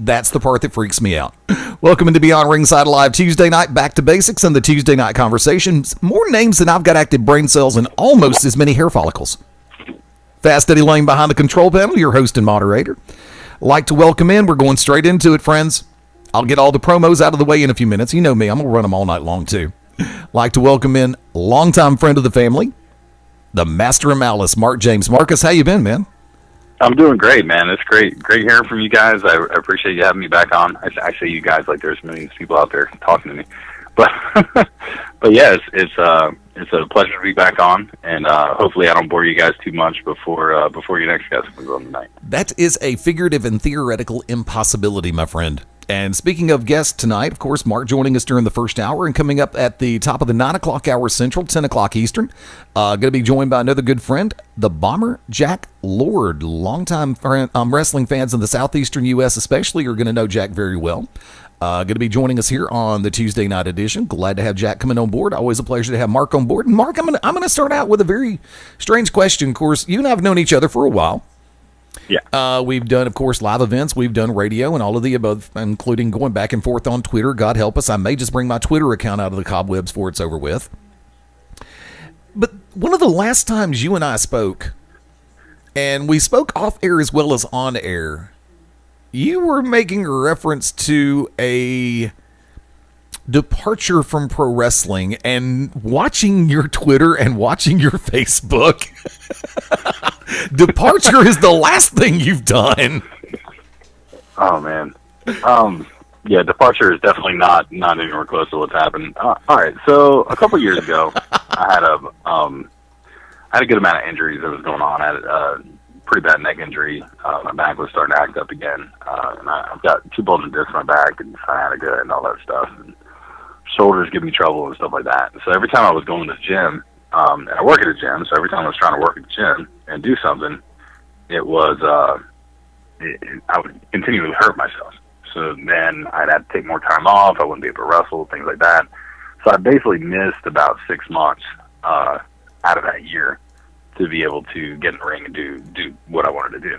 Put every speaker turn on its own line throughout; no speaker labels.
That's the part that freaks me out. Welcome into Beyond Ringside Live Tuesday night. Back to basics and the Tuesday night conversations. More names than I've got active brain cells and almost as many hair follicles. Fast Eddie Layne behind the control panel, your host and moderator. Like to welcome in. We're going straight into it, friends. I'll get all the promos out of the way in a few minutes. You know me. I'm going to run them all night long, too. Like to welcome in longtime friend of the family, the master of Malice, Mark James. Marcus, how you been, man?
I'm doing great, man. It's great hearing from you guys. I appreciate you having me back on. I say you guys like there's millions of people out there talking to me, but but yeah, it's a pleasure to be back on, and hopefully I don't bore you guys too much before your next guest comes on tonight.
That is a figurative and theoretical impossibility, my friend. And speaking of guests tonight, of course, Mark joining us during the first hour and coming up at the top of the 9 o'clock hour Central, 10 o'clock Eastern. Going to be joined by another good friend, the Bomber, Jack Lord. Longtime wrestling fans in the southeastern U.S. especially are going to know Jack very well. Going to be joining us here on the Tuesday night edition. Glad to have Jack coming on board. Always a pleasure to have Mark on board. And Mark, I'm going to start out with a very strange question. Of course, you and I have known each other for a while.
Yeah.
We've done, of course, live events. We've done radio and all of the above, including going back and forth on Twitter. God help us. I may just bring my Twitter account out of the cobwebs before it's over with. But one of the last times you and I spoke, and we spoke off air as well as on air, you were making a reference to a departure from pro wrestling, and watching your Twitter and watching your Facebook, departure is the last thing you've done.
Oh man, yeah, departure is definitely not anywhere close to what's happened. All right, so a couple years ago, I had a good amount of injuries that was going on. I had a pretty bad neck injury. My back was starting to act up again, and I've got 2 bulging discs in my back and sciatica and all that stuff. And shoulders give me trouble and stuff like that. So every time I was going to the gym, and I work at a gym, so every time I was trying to work at the gym and do something, it was I would continually hurt myself. So then I'd have to take more time off. I wouldn't be able to wrestle, things like that. So I basically missed about 6 months out of that year to be able to get in the ring and do what I wanted to do.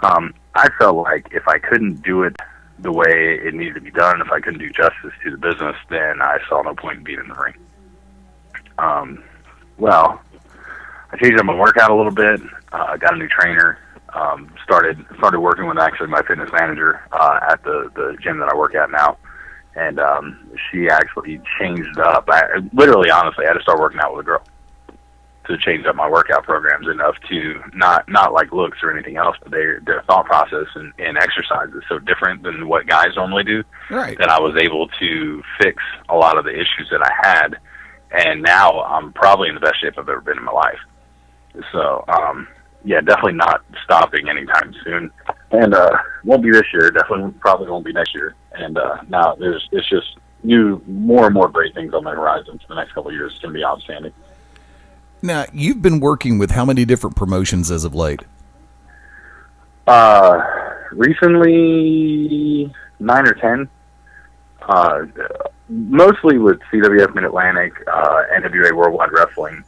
I felt like if I couldn't do it the way it needed to be done, if I couldn't do justice to the business, then I saw no point in being in the ring. Well, I changed up my workout a little bit, got a new trainer, started working with actually my fitness manager at the gym that I work at now, and she actually changed up. Honestly, I had to start working out with a girl to change up my workout programs enough to not like looks or anything else, but their thought process and exercise is so different than what guys normally do.
Right.
That I was able to fix a lot of the issues that I had, and now I'm probably in the best shape I've ever been in my life. So, yeah, definitely not stopping anytime soon, and won't be this year. Definitely, probably won't be next year. And now it's just more and more great things on the horizon for the next couple of years. It's going to be outstanding.
Now, you've been working with how many different promotions as of late?
Recently, 9 or 10. Mostly with CWF Mid-Atlantic, NWA Worldwide Wrestling,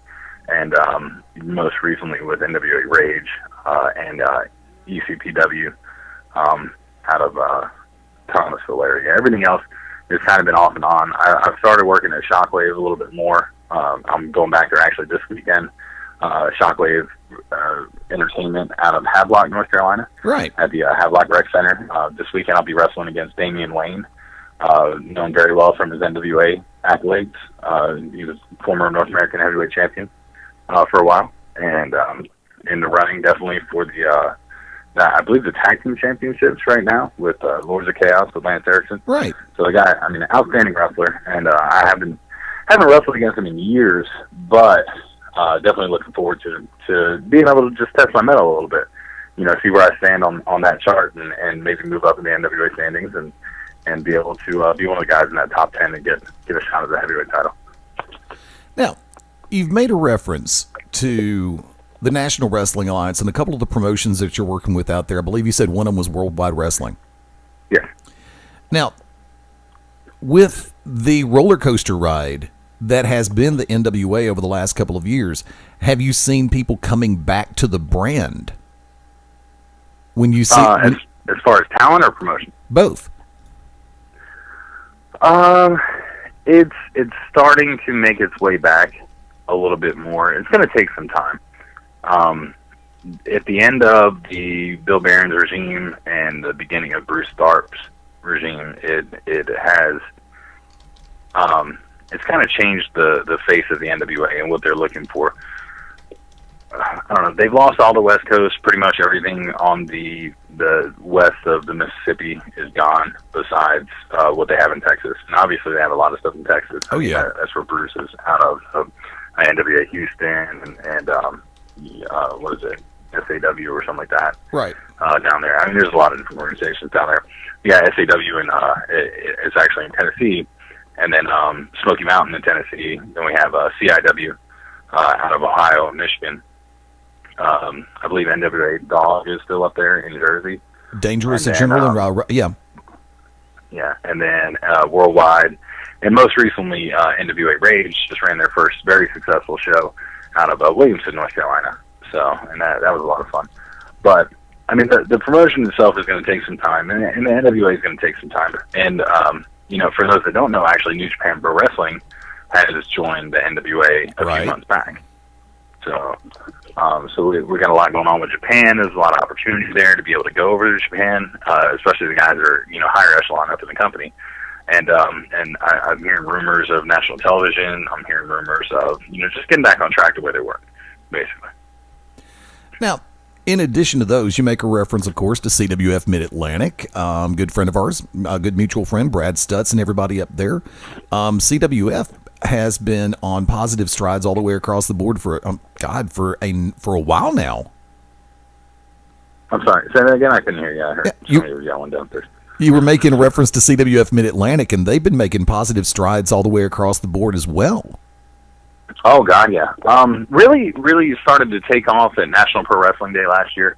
and most recently with NWA Rage and ECPW out of Thomasville area. Everything else has kind of been off and on. I've started working at Shockwave a little bit more. I'm going back there actually this weekend. Shockwave Entertainment out of Havelock, North Carolina.
Right.
At the Havelock Rec Center. This weekend I'll be wrestling against Damian Layne, known very well from his NWA accolades. He was former North American Heavyweight Champion for a while. And in the running definitely for the I believe the Tag Team Championships right now with Lords of Chaos with Lance Erickson.
Right.
So the guy, an outstanding wrestler, and I haven't wrestled against him in years, but definitely looking forward to being able to just test my mettle a little bit. See where I stand on that chart and maybe move up in the NWA standings and be able to be one of the guys in that top 10 and get a shot at the heavyweight title.
Now, you've made a reference to the National Wrestling Alliance and a couple of the promotions that you're working with out there. I believe you said one of them was Worldwide Wrestling.
Yeah.
Now, with the roller coaster ride that has been the NWA over the last couple of years, have you seen people coming back to the brand? When you see
As far as talent or promotion?
Both.
It's starting to make its way back a little bit more. It's going to take some time. At the end of the Bill Barron's regime and the beginning of Bruce Tharp's regime, it has it's kind of changed the face of the NWA and what they're looking for. I don't know. They've lost all the West Coast. Pretty much everything on the west of the Mississippi is gone, besides what they have in Texas. And obviously, they have a lot of stuff in Texas.
Oh yeah,
that's where Bruce is out of NWA Houston and what is it, SAW or something like that.
Right.
Down there. I mean, there's a lot of different organizations down there. Yeah, SAW and it's actually in Tennessee, and then Smoky Mountain in Tennessee. Then we have CIW out of Ohio and Michigan. I believe NWA Dog is still up there in Jersey.
Dangerous in general, and yeah.
Yeah, and then Worldwide, and most recently NWA Rage just ran their first very successful show out of Williamson, North Carolina. So, and that was a lot of fun. But I mean, the promotion itself is going to take some time, and the NWA is going to take some time. And for those that don't know, actually, New Japan Pro Wrestling has joined the NWA a few months back. So we got a lot going on with Japan. There's a lot of opportunities there to be able to go over to Japan, especially the guys that are higher echelon up in the company. And I'm hearing rumors of national television. I'm hearing rumors of just getting back on track to where they were, basically.
Now, in addition to those, you make a reference, of course, to CWF Mid-Atlantic. Good friend of ours, a good mutual friend, Brad Stutz, and everybody up there. CWF has been on positive strides all the way across the board for a while now.
I'm sorry. Say that again. I couldn't hear you. I heard you were yelling downstairs.
You were making a reference to CWF Mid-Atlantic, and they've been making positive strides all the way across the board as well.
Oh God, yeah. Really started to take off at National Pro Wrestling Day last year.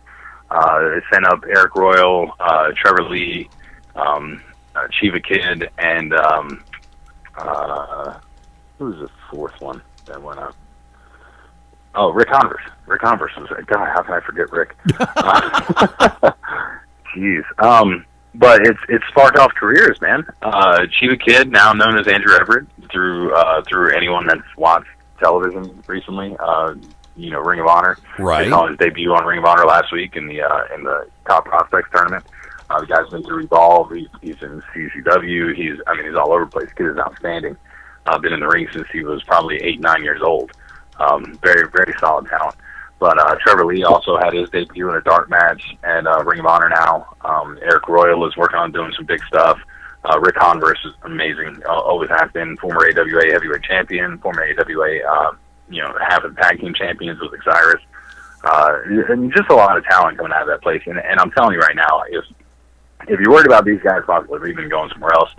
They sent up Eric Royal, Trevor Lee, Chiva Kid, and who was the fourth one that went up? Oh, Rick Converse. Rick Converse was there. God, how can I forget Rick? Jeez. But it's sparked off careers, man. Chiva Kid, now known as Andrew Everett, through anyone that's watched television recently. Ring of Honor.
Right.
He saw his debut on Ring of Honor last week in the Top Prospects tournament. The guy's been through Evolve. He's in CCW. He's all over the place. Kid is outstanding. Been in the ring since he was probably 8-9 years old. Very, very solid talent. But Trevor Lee also had his debut in a dark match and Ring of Honor now. Eric Royal is working on doing some big stuff. Rick Converse is amazing. Always has been. Former AWA heavyweight champion. Former AWA, half of the tag team champions with Osiris. And just a lot of talent coming out of that place. And I'm telling you right now, if you're worried about these guys possibly even going somewhere else,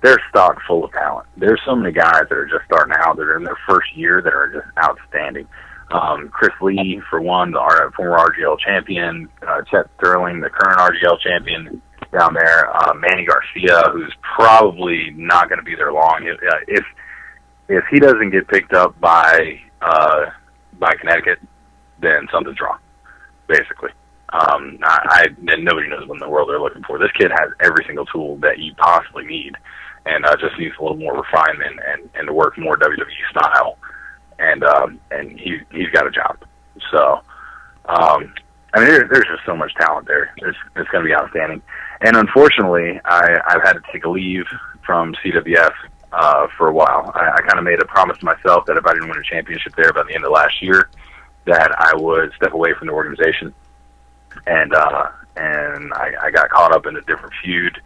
they're stocked full of talent. There's so many guys that are just starting out, that are in their first year, that are just outstanding. Chris Lee, for one, the former RGL champion. Chet Sterling, the current RGL champion down there. Manny Garcia, who's probably not going to be there long. If he doesn't get picked up by Connecticut, then something's wrong, basically. Nobody knows what in the world they're looking for. This kid has every single tool that you possibly need, and just needs a little more refinement and to work more WWE style. And he's got a job. So, there's just so much talent there. It's going to be outstanding. And unfortunately, I've had to take a leave from CWF for a while. I kind of made a promise to myself that if I didn't win a championship there by the end of last year, that I would step away from the organization. And I got caught up in a different feud.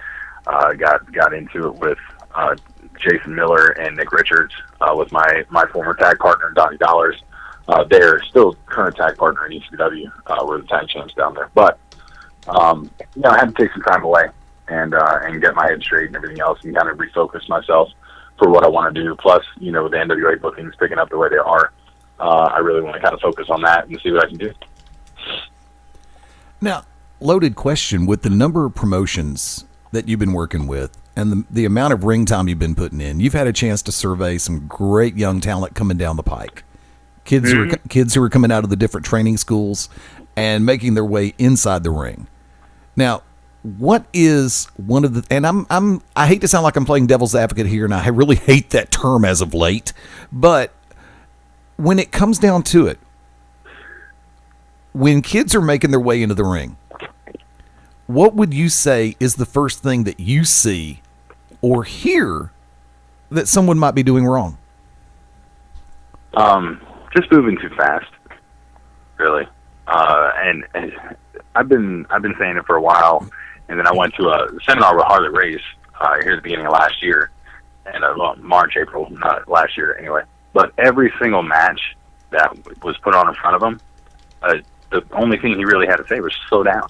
Got into it with Jason Miller and Nick Richards, with my former tag partner Donnie Dollars. They're still current tag partner in ECW. We're the tag champs down there. But I had to take some time away and get my head straight and everything else, and kind of refocus myself for what I want to do. Plus, with the NWA bookings picking up the way they are, I really want to kind of focus on that and see what I can do.
Now, loaded question, with the number of promotions that you've been working with and the amount of ring time you've been putting in, you've had a chance to survey some great young talent coming down the pike. Kids who are coming out of the different training schools and making their way inside the ring. Now, what is one of the, and I hate to sound like I'm playing devil's advocate here, and I really hate that term as of late, but when it comes down to it, when kids are making their way into the ring, what would you say is the first thing that you see or hear that someone might be doing wrong?
Just moving too fast, really. And I've been saying it for a while, and then I went to a seminar with Harley Race here at the beginning of last year, and March, April, not last year anyway. But every single match that was put on in front of him, the only thing he really had to say was slow down.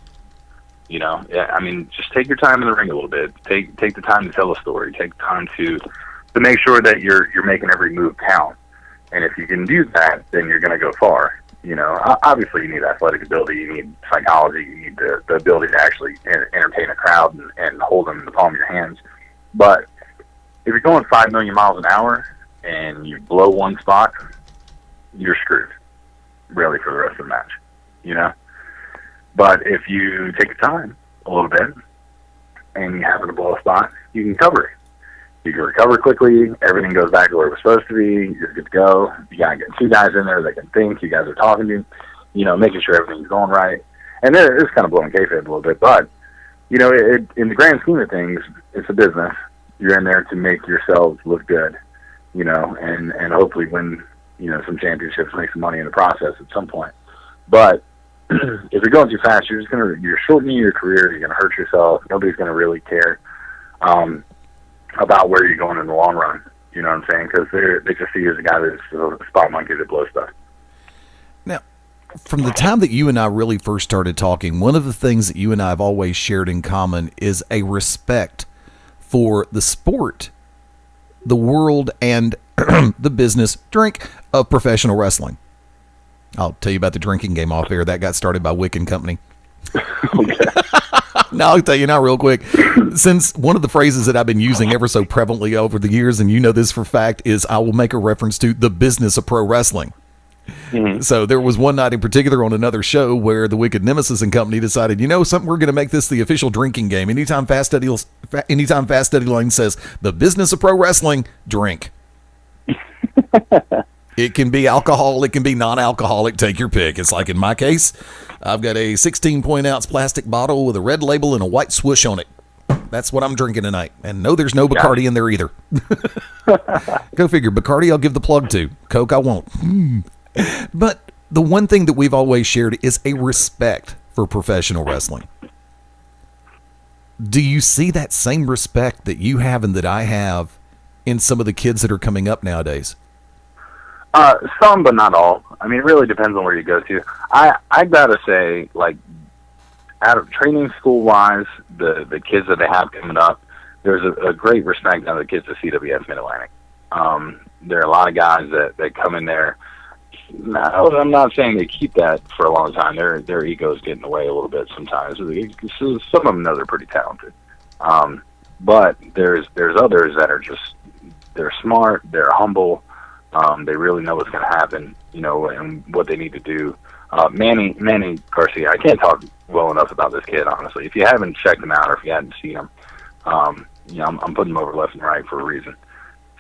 You know, yeah, I mean, just take your time in the ring a little bit. Take the time to tell a story. Take time to make sure that you're making every move count. And if you can do that, then you're going to go far. You know, obviously you need athletic ability, you need psychology, you need the ability to actually entertain a crowd and hold them in the palm of your hands. But if you're going 5 million miles an hour and you blow one spot, you're screwed, really, for the rest of the match. You know. But if you take your time a little bit and you happen to blow a spot, you can cover it. You can recover quickly. Everything goes back to where it was supposed to be. You're good to go. You got to get 2 guys in there that can think. You guys are talking to you know, making sure everything's going right. And it's kind of blowing kayfabe a little bit. But, you know, in the grand scheme of things, it's a business. You're in there to make yourselves look good, you know, and hopefully win, you know, some championships, make some money in the process at some point. But if you're going too fast, you're shortening your career. You're going to hurt yourself. Nobody's going to really care about where you're going in the long run. You know what I'm saying? Because they just see you as a guy that's a spot monkey that blows stuff.
Now, from the time that you and I really first started talking, one of the things that you and I have always shared in common is a respect for the sport, the world, and the business of professional wrestling. I'll tell you about the drinking game off air. That got started by Wick and Company.
Okay.
Now, I'll tell you now real quick. Since one of the phrases that I've been using ever so prevalently over the years, and you know this for fact, is I will make a reference to the business of pro wrestling. Mm-hmm. So there was one night in particular on another show where the Wicked Nemesis and Company decided, you know something, we're going to make this the official drinking game. Anytime Fast Eddie Layne says the business of pro wrestling, drink. It can be alcohol, it can be non-alcoholic, take your pick. It's like in my case, I've got a 16-ounce plastic bottle with a red label and a white swoosh on it. That's what I'm drinking tonight. And no, there's no Bacardi in there either. Go figure. Bacardi I'll give the plug to. Coke I won't. But the one thing that we've always shared is a respect for professional wrestling. Do you see that same respect that you have and that I have in some of the kids that are coming up nowadays?
Some, but not all. I mean, it really depends on where you go to. I gotta say, like, out of training school-wise, the kids that they have coming up, there's a great respect out of the kids at CWS Mid-Atlantic. There are a lot of guys that come in there. Now, I'm not saying they keep that for a long time. Their egos get in the way a little bit sometimes. So some of them know they're pretty talented. But there's others that are just, they're smart, they're humble, they really know what's going to happen, you know, and what they need to do. Manny Garcia, I can't talk well enough about this kid, honestly. If you haven't checked him out or if you hadn't seen him, you know, I'm putting him over left and right for a reason.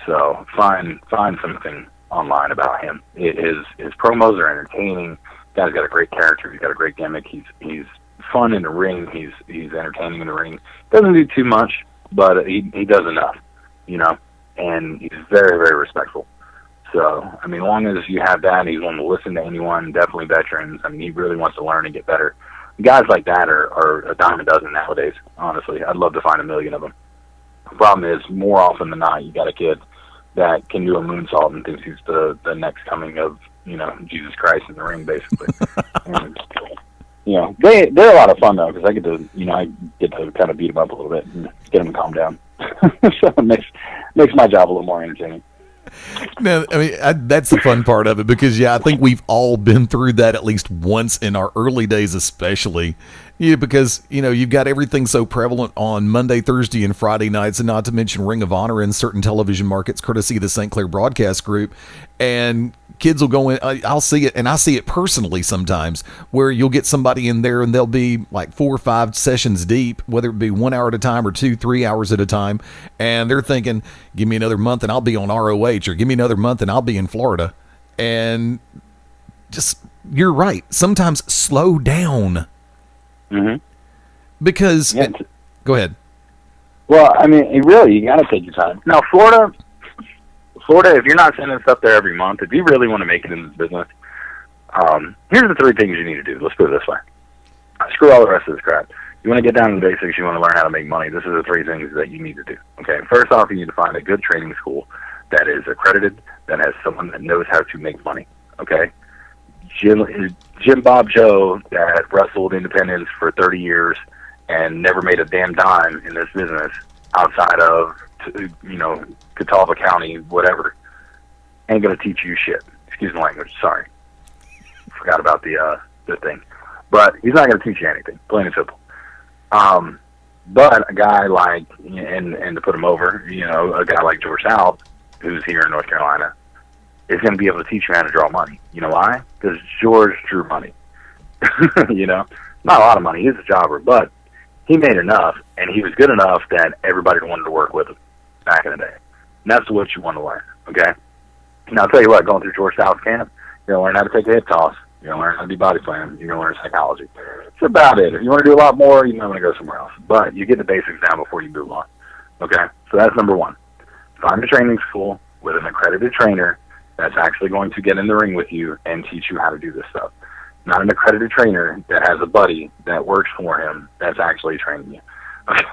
So find something online about him. His promos are entertaining. Guy's got a great character. He's got a great gimmick. He's fun in the ring. He's entertaining in the ring. Doesn't do too much, but he does enough, you know, and he's very, very respectful. So, I mean, as long as you have that, he's willing to listen to anyone, definitely veterans. I mean, he really wants to learn and get better. Guys like that are a dime a dozen nowadays, honestly. I'd love to find 1 million of them. The problem is, more often than not, you got a kid that can do a moonsault and thinks he's the next coming of, you know, Jesus Christ in the ring, basically. And, you know, they're a lot of fun, though, because I get to kind of beat them up a little bit and get them to calm down. So it makes my job a little more entertaining.
No, I mean, that's the fun part of it because, yeah, I think we've all been through that at least once in our early days, especially. Yeah, because, you've got everything so prevalent on Monday, Thursday, and Friday nights, and not to mention Ring of Honor in certain television markets, courtesy of the St. Clair Broadcast Group. And kids will go in, I'll see it, and I see it personally sometimes, where you'll get somebody in there and they'll be like 4 or 5 sessions deep, whether it be 1 hour at a time or 2, 3 hours at a time. And they're thinking, give me another month and I'll be on ROH, or give me another month and I'll be in Florida. And just, you're right. Sometimes slow down.
Mm-hmm.
Because, go ahead.
Well, I mean, you got to take your time. Now, Florida, if you're not sending stuff there every month, if you really want to make it in this business, here's the 3 things you need to do. Let's put it this way. Screw all the rest of this crap. You want to get down to the basics, you want to learn how to make money, this is the 3 things that you need to do. Okay, first off, you need to find a good training school that is accredited, that has someone that knows how to make money. Okay? Jim Bob Joe that wrestled independents for 30 years and never made a damn dime in this business outside of, Catawba County, whatever, ain't going to teach you shit. Excuse the language. Sorry. Forgot about the thing. But he's not going to teach you anything, plain and simple. But a guy like, and to put him over, a guy like George South, who's here in North Carolina, is going to be able to teach you how to draw money. You know why? Because George drew money. Not a lot of money. He's a jobber, but he made enough, and he was good enough that everybody wanted to work with him back in the day. And that's what you want to learn, okay? Now, I'll tell you what, going through George South camp, you're going to learn how to take a hip toss. You're going to learn how to do body slam. You're going to learn psychology. That's about it. If you want to do a lot more, you might want to go somewhere else. But you get the basics down before you move on, okay? So that's number 1. Find a training school with an accredited trainer that's actually going to get in the ring with you and teach you how to do this stuff. Not an accredited trainer that has a buddy that works for him that's actually training you.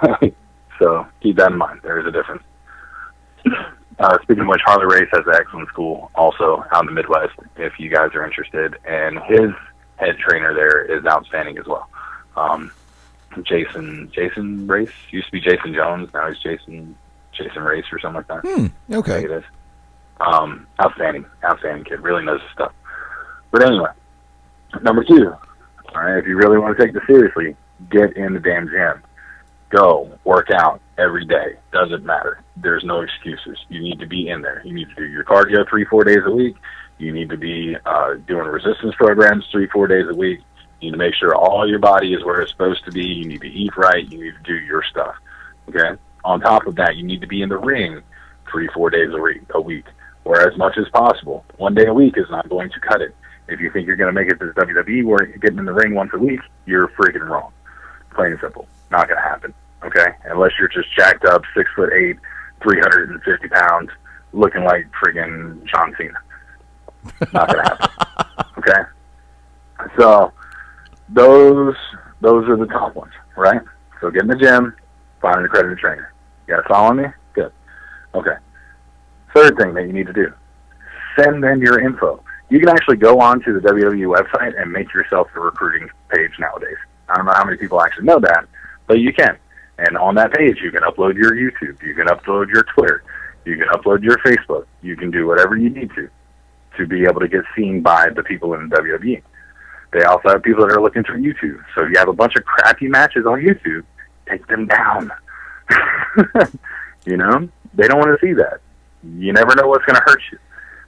Okay? So keep that in mind. There is a difference. Speaking of which, Harley Race has an excellent school also out in the Midwest if you guys are interested. And his head trainer there is outstanding as well. Jason Race used to be Jason Jones. Now he's Jason Race or something like that.
Okay.
I think it is. Outstanding kid. Really knows his stuff. But anyway, number 2, all right, if you really want to take this seriously, get in the damn gym. Go work out every day. Doesn't matter. There's no excuses. You need to be in there. You need to do your cardio 3-4 days a week. You need to be doing resistance programs 3-4 days a week. You need to make sure all your body is where it's supposed to be. You need to eat right. You need to do your stuff. Okay? On top of that, you need to be in the ring 3-4 days a week, or as much as possible. 1 day a week is not going to cut it. If you think you're going to make it to the WWE where you're getting in the ring once a week, you're freaking wrong. Plain and simple. Not going to happen. Okay? Unless you're just jacked up, 6'8", 350 pounds, looking like friggin' John Cena. Not going to happen. Okay? So, those are the top ones, right? So get in the gym, find an accredited trainer. You got to follow me? Good. Okay. Third thing that you need to do, send them your info. You can actually go onto the WWE website and make yourself a recruiting page nowadays. I don't know how many people actually know that, but you can. And on that page, you can upload your YouTube. You can upload your Twitter. You can upload your Facebook. You can do whatever you need to be able to get seen by the people in the WWE. They also have people that are looking through YouTube. So if you have a bunch of crappy matches on YouTube, take them down. They don't want to see that. You never know what's going to hurt you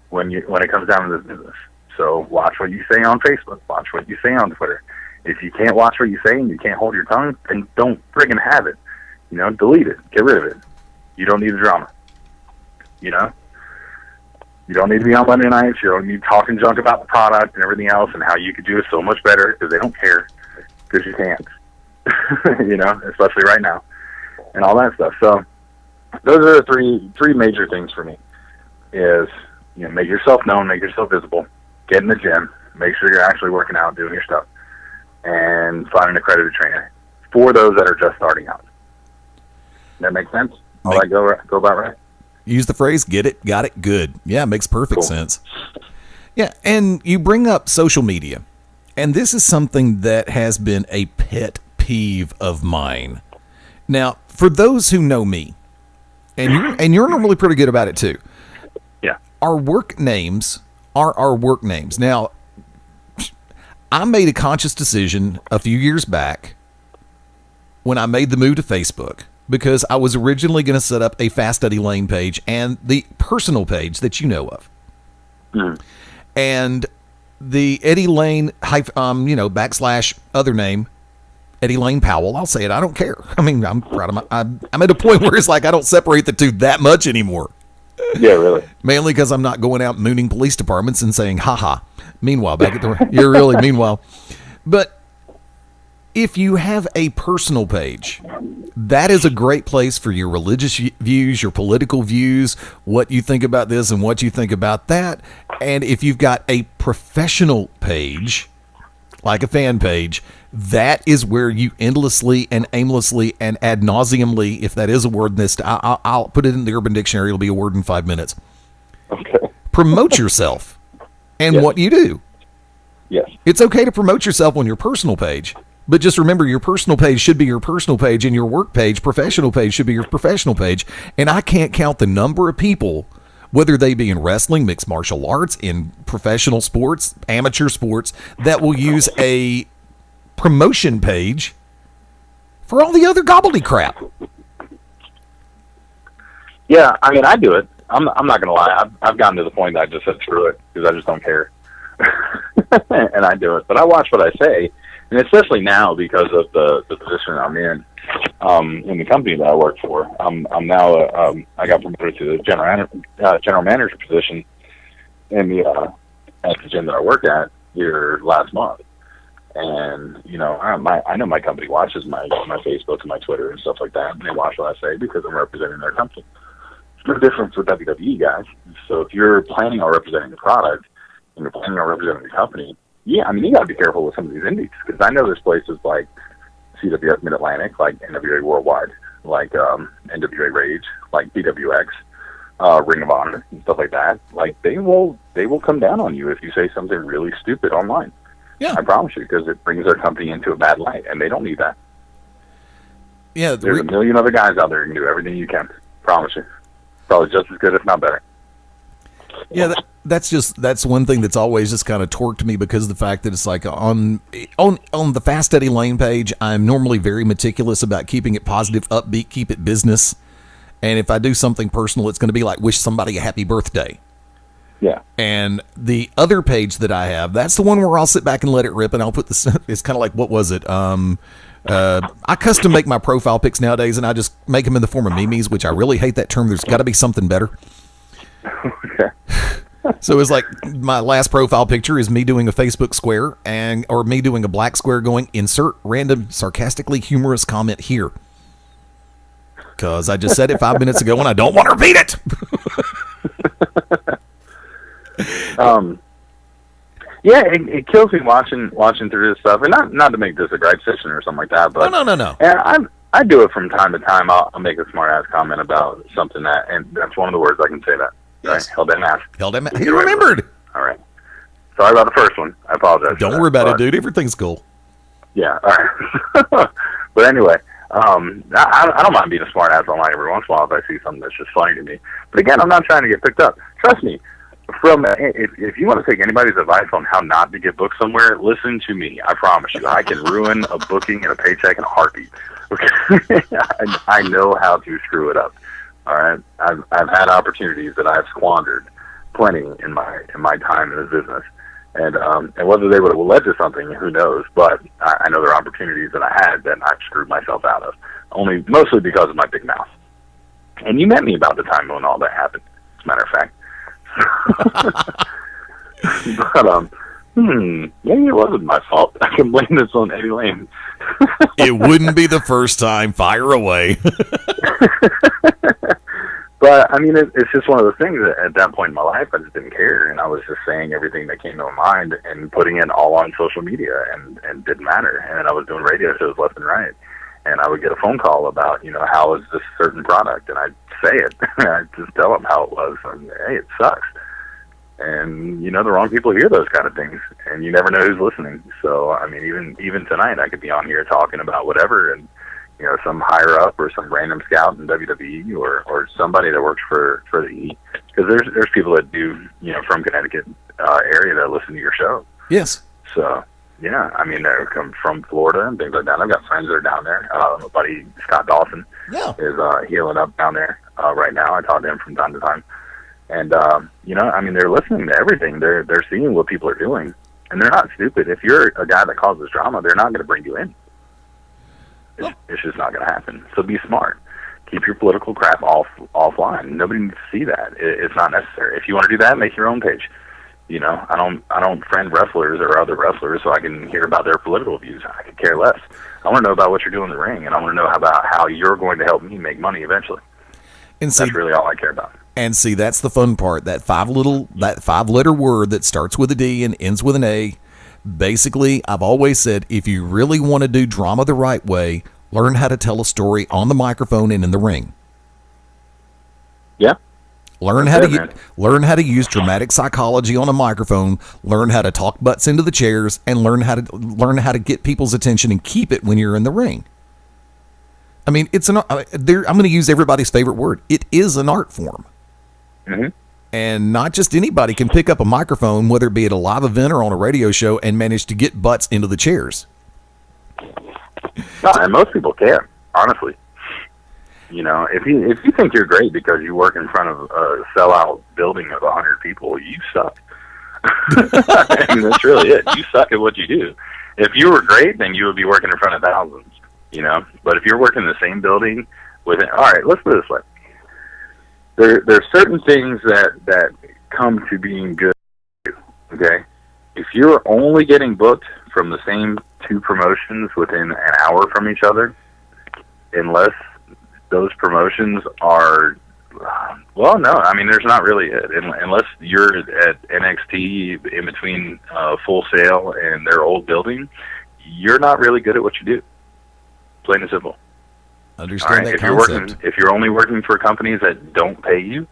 when it comes down to this business. So watch what you say on Facebook. Watch what you say on Twitter. If you can't watch what you say and you can't hold your tongue, then don't friggin' have it. Delete it. Get rid of it. You don't need the drama. You don't need to be on Monday nights. You don't need talking junk about the product and everything else and how you could do it so much better because they don't care because you can't. Especially right now and all that stuff. So those are the three major things for me is, make yourself known, make yourself visible, get in the gym, make sure you're actually working out, doing your stuff, and find an accredited trainer for those that are just starting out. That make sense? All that go about right?
Use the phrase, get it, got it, good. Yeah, it makes perfect sense. Yeah, and you bring up social media, and this is something that has been a pet peeve of mine. Now, for those who know me, and you're normally pretty good about it too.
Yeah.
Our work names are our work names. Now, I made a conscious decision a few years back when I made the move to Facebook, because I was originally going to set up a Fast Eddie Layne page and the personal page that you know of.
Mm.
And the Eddie Layne, / other name, Eddie Layne Powell. I'll say it. I don't care. I mean, I'm proud of I'm at a point where it's like I don't separate the two that much anymore.
Yeah, really.
Mainly because I'm not going out mooning police departments and saying, haha. Meanwhile, back at the, you're really meanwhile. But if you have a personal page, that is a great place for your religious views, your political views, what you think about this and what you think about that. And if you've got a professional page, like a fan page, that is where you endlessly and aimlessly and ad nauseumly, if that is a word in this, I'll put it in the Urban Dictionary. It'll be a word in 5 minutes.
Okay.
Promote yourself and what you do.
Yes.
It's okay to promote yourself on your personal page, but just remember your personal page should be your personal page and your work page, professional page should be your professional page. And I can't count the number of people, whether they be in wrestling, mixed martial arts, in professional sports, amateur sports, that will use a promotion page for all the other gobbledygook.
Yeah, I mean, I do it. I'm not going to lie. I've gotten to the point that I just said screw it because I just don't care. And I do it. But I watch what I say, and especially now because of the position I'm in the company that I work for. I'm now I got promoted to the general manager position in the at the gym that I work at here last month. And I know my company watches my Facebook and my Twitter and stuff like that, and they watch what I say because I'm representing their company. It's no different with WWE guys. So if you're planning on representing the product and you're planning on representing the company, yeah, I mean, you got to be careful with some of these indies because I know there's places like CWF Mid-Atlantic, like NWA Worldwide, like NWA Rage, like BWX, Ring of Honor, and stuff like that. Like they will come down on you if you say something really stupid online. Yeah, I promise you, because it brings their company into a bad light, and they don't need that.
Yeah,
there's a million other guys out there who can do everything you can. Promise you, probably just as good, if not better.
Yeah, that's one thing that's always just kind of torqued me because of the fact that it's like on the Fast Eddie Layne page, I'm normally very meticulous about keeping it positive, upbeat, keep it business, and if I do something personal, it's going to be like wish somebody a happy birthday.
Yeah.
And the other page that I have, that's the one where I'll sit back and let it rip, and I'll put this. It's kind of like, what was it? I custom make my profile pics nowadays, and I just make them in the form of memes, which I really hate that term. There's got to be something better.
Okay.
So it's like my last profile picture is me doing a Facebook square or me doing a black square going, insert random sarcastically humorous comment here. Because I just said it 5 minutes ago and I don't want to repeat it.
Yeah, it kills me watching through this stuff, and not to make this a gripe session or something like that, but
no.
And I do it from time to time. I'll make a smart ass comment about something and that's one of the words I can say that.
Yes.
Right? Held that ass.
He remembered.
All right. Sorry about the first one. I apologize.
Don't worry about it, dude. Everything's cool.
Yeah. All right. But anyway, I don't mind being a smart ass online every once in a while if I see something that's just funny to me. But again, I'm not trying to get picked up. Trust me. If you want to take anybody's advice on how not to get booked somewhere, listen to me. I promise you, I can ruin a booking and a paycheck in a heartbeat. Okay, I know how to screw it up. All right, I've had opportunities that I've squandered plenty in my time in this business, and whether they would have led to something, who knows? But I know there are opportunities that I had that I've screwed myself out of, mostly because of my big mouth. And you met me about the time when all that happened, as a matter of fact. But maybe it wasn't my fault. I can blame this on Eddie Layne.
It wouldn't be the first time. Fire away.
But I mean, it's just one of those things that at that point in my life, I just didn't care, and I was just saying everything that came to my mind and putting it all on social media, and didn't matter. And then I was doing radio shows left and right, and I would get a phone call about how is this certain product, and I'd say it. I'd just tell them how it was, and hey, it sucks. And the wrong people hear those kind of things, and you never know who's listening. So I mean, even tonight, I could be on here talking about whatever, and some higher up or some random scout in WWE or somebody that works for the E, because there's people that do from Connecticut area that listen to your show.
Yes.
So Yeah, I mean, they're come from Florida and things like that. I've got friends that are down there. My buddy Scott Dawson is healing up down there right now. I talk to him from time to time. And, I mean, they're listening to everything. They're seeing what people are doing. And they're not stupid. If you're a guy that causes drama, they're not going to bring you in. It's just not going to happen. So be smart. Keep your political crap offline. Nobody needs to see that. It's not necessary. If you want to do that, make your own page. I don't friend wrestlers or other wrestlers so I can hear about their political views. I could care less. I want to know about what you're doing in the ring, and I want to know about how you're going to help me make money eventually. And that's really all I care about.
And see, that's the fun part. That five-letter word that starts with a D and ends with an A. Basically, I've always said, if you really want to do drama the right way, learn how to tell a story on the microphone and in the ring.
Yeah.
Learn how to use dramatic psychology on a microphone. Learn how to talk butts into the chairs, and learn how to get people's attention and keep it when you're in the ring. I mean, I'm going to use everybody's favorite word. It is an art form, and not just anybody can pick up a microphone, whether it be at a live event or on a radio show, and manage to get butts into the chairs.
No, and most people can, honestly. If you think you're great because you work in front of a sellout building of 100 people, you suck. I mean, that's really it. You suck at what you do. If you were great, then you would be working in front of thousands. But if you're working in the same building all right, let's put it this way. There's certain things that come to being good. Okay, if you're only getting booked from the same two promotions within an hour from each other, unless those promotions are, there's not really it. Unless you're at NXT in between Full Sail and their old building, you're not really good at what you do. Plain and simple.
Understand that
concept. If you're only working for companies that don't pay you,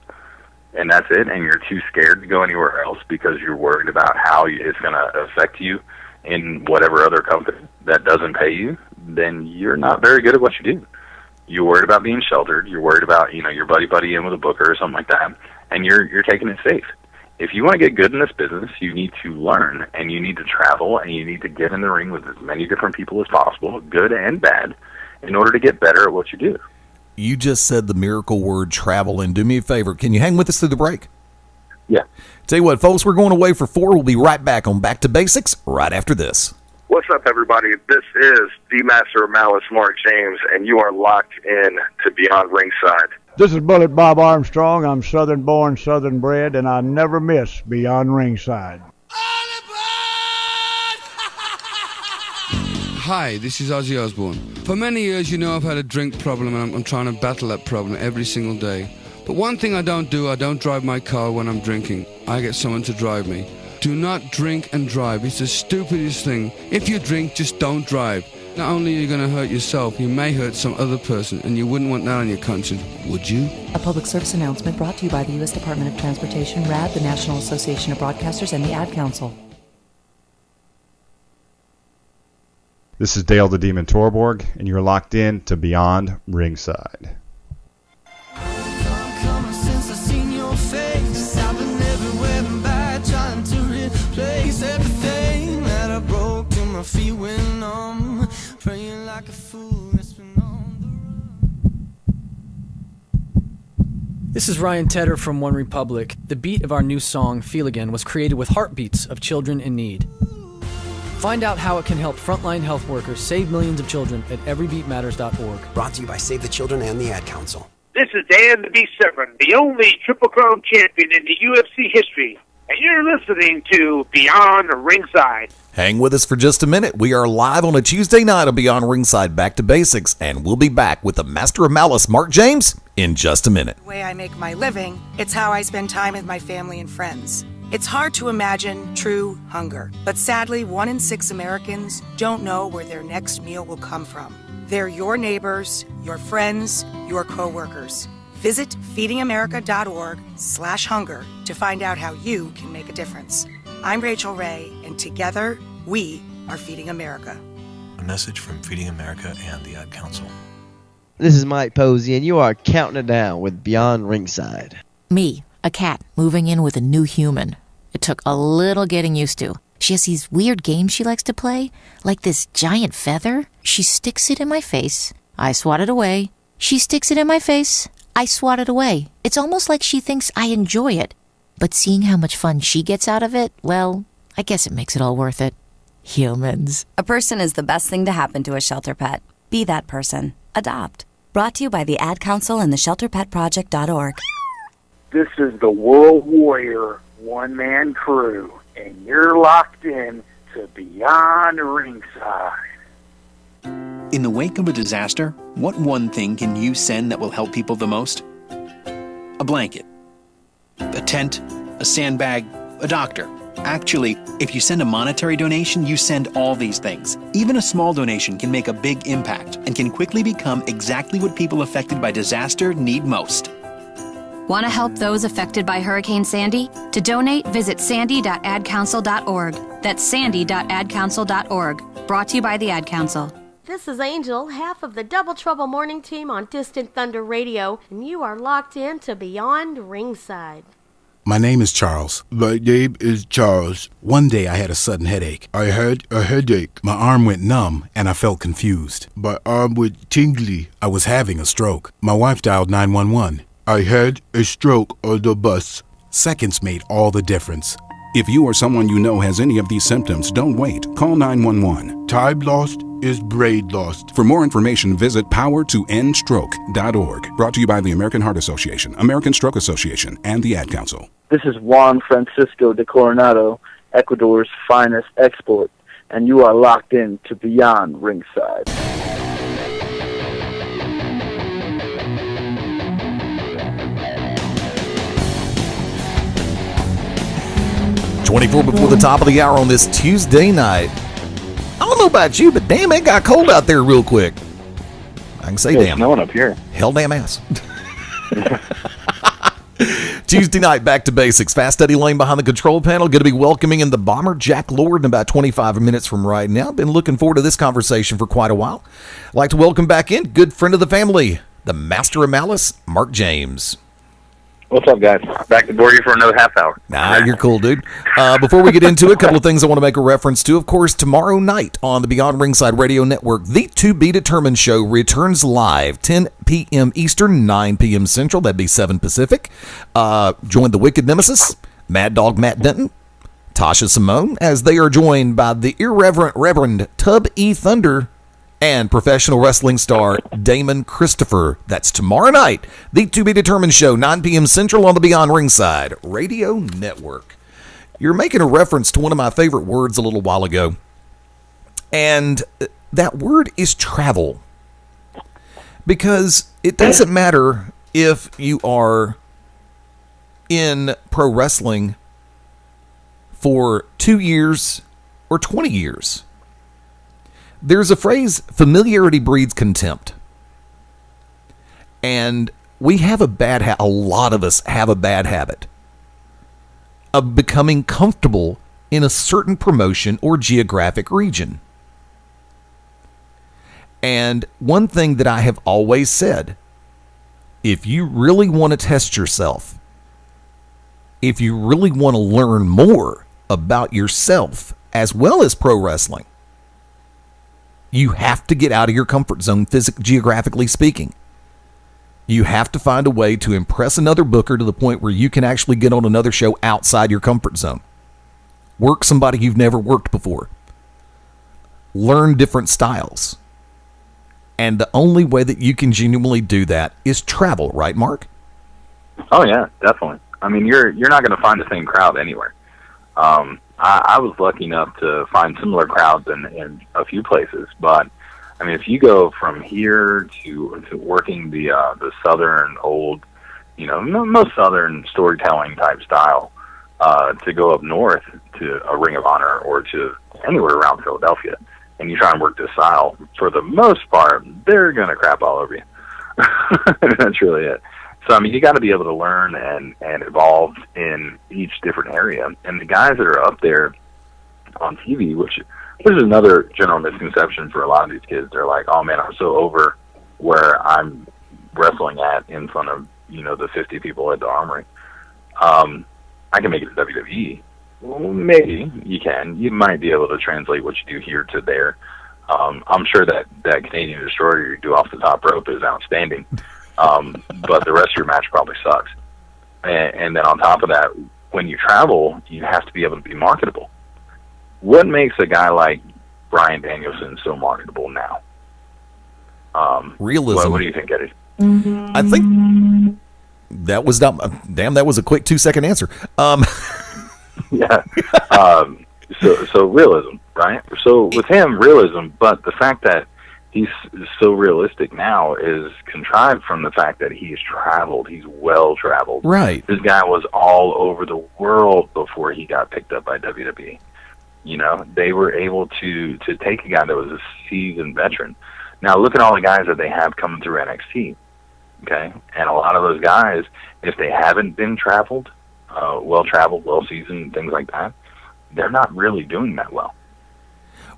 and that's it, and you're too scared to go anywhere else because you're worried about how it's going to affect you in whatever other company that doesn't pay you, then you're not very good at what you do. You're worried about being sheltered. You're worried about, your buddy in with a booker or something like that, and you're taking it safe. If you want to get good in this business, you need to learn, and you need to travel, and you need to get in the ring with as many different people as possible, good and bad, in order to get better at what you do.
You just said the miracle word travel, and do me a favor. Can you hang with us through the break?
Yeah.
Tell you what, folks, we're going away for 4. We'll be right back on Back to Basics right after this.
What's up, everybody? This is the Master of Malice, Mark James, and you are locked in to Beyond Ringside.
This is Bullet Bob Armstrong. I'm Southern-born, Southern-bred, and I never miss Beyond Ringside.
Hi, this is Ozzy Osbourne. For many years, I've had a drink problem, and I'm trying to battle that problem every single day. But one thing I don't drive my car when I'm drinking. I get someone to drive me. Do not drink and drive. It's the stupidest thing. If you drink, just don't drive. Not only are you going to hurt yourself, you may hurt some other person, and you wouldn't want that on your conscience, would you?
A public service announcement brought to you by the U.S. Department of Transportation, RAD, the National Association of Broadcasters, and the Ad Council.
This is Dale the Demon Torborg, and you're locked in to Beyond Ringside.
This is Ryan Tedder from One Republic. The beat of our new song, Feel Again, was created with heartbeats of children in need. Find out how it can help frontline health workers save millions of children at everybeatmatters.org.
Brought to you by Save the Children and the Ad Council.
This is Dan the B7, the only Triple Crown champion in the UFC history, and you're listening to Beyond Ringside.
Hang with us for just a minute. We are live on a Tuesday night on Beyond Ringside, Back to Basics, and we'll be back with the Master of Malice, Mark James, in just a minute.
The way I make my living, it's how I spend time with my family and friends. It's hard to imagine true hunger, but sadly, 1 in 6 Americans don't know where their next meal will come from. They're your neighbors, your friends, your co-workers. Visit feedingamerica.org/hunger to find out how you can make a difference. I'm Rachel Ray, and together, we are Feeding America.
A message from Feeding America and the Ad Council.
This is Mike Posey, and you are counting it down with Beyond Ringside.
Me, a cat, moving in with a new human. It took a little getting used to. She has these weird games she likes to play, like this giant feather. She sticks it in my face. I swat it away. She sticks it in my face. I swat it away. It's almost like she thinks I enjoy it. But seeing how much fun she gets out of it, well, I guess it makes it all worth it. Humans.
A person is the best thing to happen to a shelter pet. Be that person. Adopt. Brought to you by the Ad Council and the ShelterPetProject.org.
This is the World Warrior one-man crew, and you're locked in to Beyond Ringside.
In the wake of a disaster, what one thing can you send that will help people the most? A blanket, a tent, a sandbag, a doctor. Actually, if you send a monetary donation, you send all these things. Even a small donation can make a big impact and can quickly become exactly what people affected by disaster need most.
Want to help those affected by Hurricane Sandy? To donate, visit sandy.adcouncil.org. That's sandy.adcouncil.org. Brought to you by the Ad Council.
This is Angel, half of the Double Trouble Morning Team on Distant Thunder Radio, and you are locked in to Beyond Ringside.
My name is Charles.
My name is Charles.
One day I had a sudden headache.
I had a headache.
My arm went numb and I felt confused.
My arm went tingly.
I was having a stroke. My wife dialed 911.
I had a stroke on the bus.
Seconds made all the difference. If you or someone you know has any of these symptoms, don't wait. Call 911.
Time lost is brain lost.
For more information, visit powertoendstroke.org. Brought to you by the American Heart Association, American Stroke Association, and the Ad Council.
This is Juan Francisco de Coronado, Ecuador's finest export, and you are locked in to Beyond Ringside.
.24 before the top of the hour on this Tuesday night. I don't know about you, but damn, it got cold out there real quick. I can say damn.
It's snowing up here.
Hell damn ass. Tuesday night, back to basics. Fast Eddie Layne behind the control panel. Going to be welcoming in the bomber, Jack Lord, in about 25 minutes from right now. Been looking forward to this conversation for quite a while. I'd like to welcome back in good friend of the family, the master of Malice, Mark James.
What's up, guys? Back to bore you for another half hour.
Nah, you're cool, dude. Before we get into it, a couple of things I want to make a reference to. Of course, tomorrow night on the Beyond Ringside Radio Network, the To Be Determined show returns live, 10 p.m. Eastern, 9 p.m. Central. That'd be 7 Pacific. Join the Wicked Nemesis, Mad Dog Matt Denton, Tasha Simone, as they are joined by the irreverent Reverend Tub E. Thunder and professional wrestling star Damon Christopher. That's tomorrow night. The To Be Determined show, 9 p.m. Central on the Beyond Ringside Radio Network. You're making a reference to one of my favorite words a little while ago. And that word is travel. Because it doesn't matter if you are in pro wrestling for 2 years or 20 years. There's a phrase, familiarity breeds contempt. And we have a lot of us have a bad habit of becoming comfortable in a certain promotion or geographic region. And one thing that I have always said, if you really want to test yourself, if you really want to learn more about yourself as well as pro wrestling, you have to get out of your comfort zone, geographically speaking. You have to find a way to impress another booker to the point where you can actually get on another show outside your comfort zone. Work somebody you've never worked before. Learn different styles. And the only way that you can genuinely do that is travel, right, Mark?
Oh, yeah, definitely. I mean, you're not going to find the same crowd anywhere. I was lucky enough to find similar crowds in a few places, but I mean, if you go from here to working the southern old, most southern storytelling type style, to go up north to a Ring of Honor or to anywhere around Philadelphia, and you try and work this style, for the most part, they're gonna crap all over you. That's really it. So, I mean, you got to be able to learn and evolve in each different area. And the guys that are up there on TV, which is another general misconception for a lot of these kids, they're like, oh, man, I'm so over where I'm wrestling at in front of, the 50 people at the Armory. I can make it to WWE, Well, maybe you can. You might be able to translate what you do here to there. I'm sure that Canadian Destroyer you do off the top rope is outstanding, but the rest of your match probably sucks. And then on top of that, when you travel, you have to be able to be marketable. What makes a guy like Bryan Danielson so marketable now?
Realism.
What do you think, Eddie?
I think that was not. Damn, that was a quick 2-second answer.
Yeah. So realism, right? So with him, realism, but the fact that he's so realistic now is contrived from the fact that he's traveled. He's well traveled.
Right.
This guy was all over the world before he got picked up by WWE. You know, they were able to take a guy that was a seasoned veteran. Now look at all the guys that they have coming through NXT. Okay, and a lot of those guys, if they haven't been traveled, well-traveled, well-seasoned, things like that, they're not really doing that well.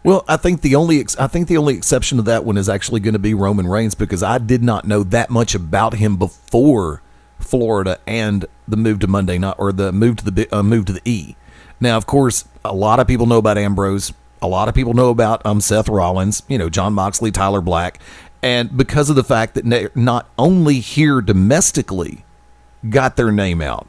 Well, I think the only exception to that one is actually going to be Roman Reigns, because I did not know that much about him before Florida and the move to Monday Night, or the move to the E. Now, of course, a lot of people know about Ambrose. A lot of people know about Seth Rollins. You know, Jon Moxley, Tyler Black, and because of the fact that not only here domestically got their name out.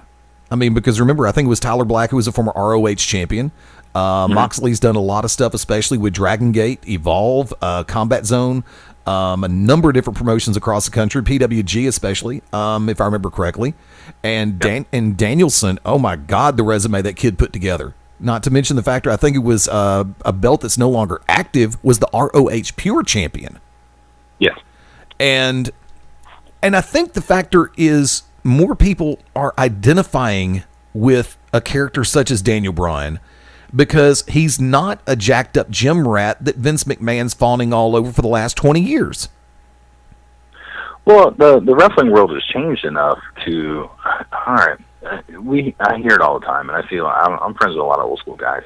I mean, because remember, I think it was Tyler Black who was a former ROH champion. Moxley's done a lot of stuff, especially with Dragon Gate, Evolve, Combat Zone, a number of different promotions across the country, PWG especially, if I remember correctly. And Danielson, oh my God, the resume that kid put together. Not to mention the factor, I think it was a belt that's no longer active, was the ROH Pure champion.
Yes.
And I think the factor is more people are identifying with a character such as Daniel Bryan, because he's not a jacked up gym rat that Vince McMahon's fawning all over for the last 20 years.
Well, the wrestling world has changed enough to, all right, I hear it all the time, and I feel I'm friends with a lot of old school guys,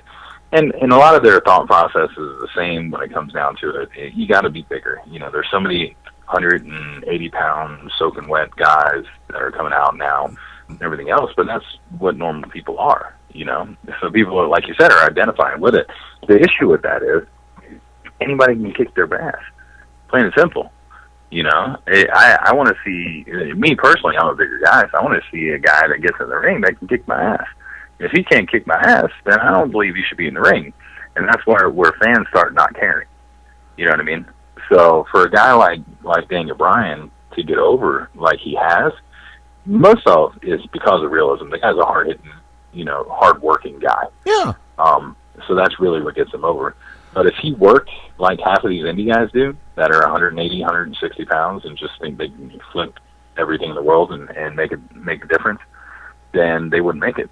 and a lot of their thought process is the same when it comes down to it. You got to be bigger. You know, there's so many 180-pound soaking wet guys that are coming out now and everything else, but that's what normal people are, you know? So people, like you said, are identifying with it. The issue with that is anybody can kick their ass, plain and simple. You know, I want to see, me personally, I'm a bigger guy, so I want to see a guy that gets in the ring that can kick my ass. If he can't kick my ass, then I don't believe he should be in the ring. And that's where fans start not caring. You know what I mean? So for a guy like Daniel Bryan to get over like he has, most of it is because of realism. The guy's a hard-hitting, you know, hard-working guy.
Yeah.
So that's really what gets him over. But if he worked like half of these indie guys do, that are 180, 160 pounds, and just think they can flip everything in the world and they could make a difference, then they wouldn't make it.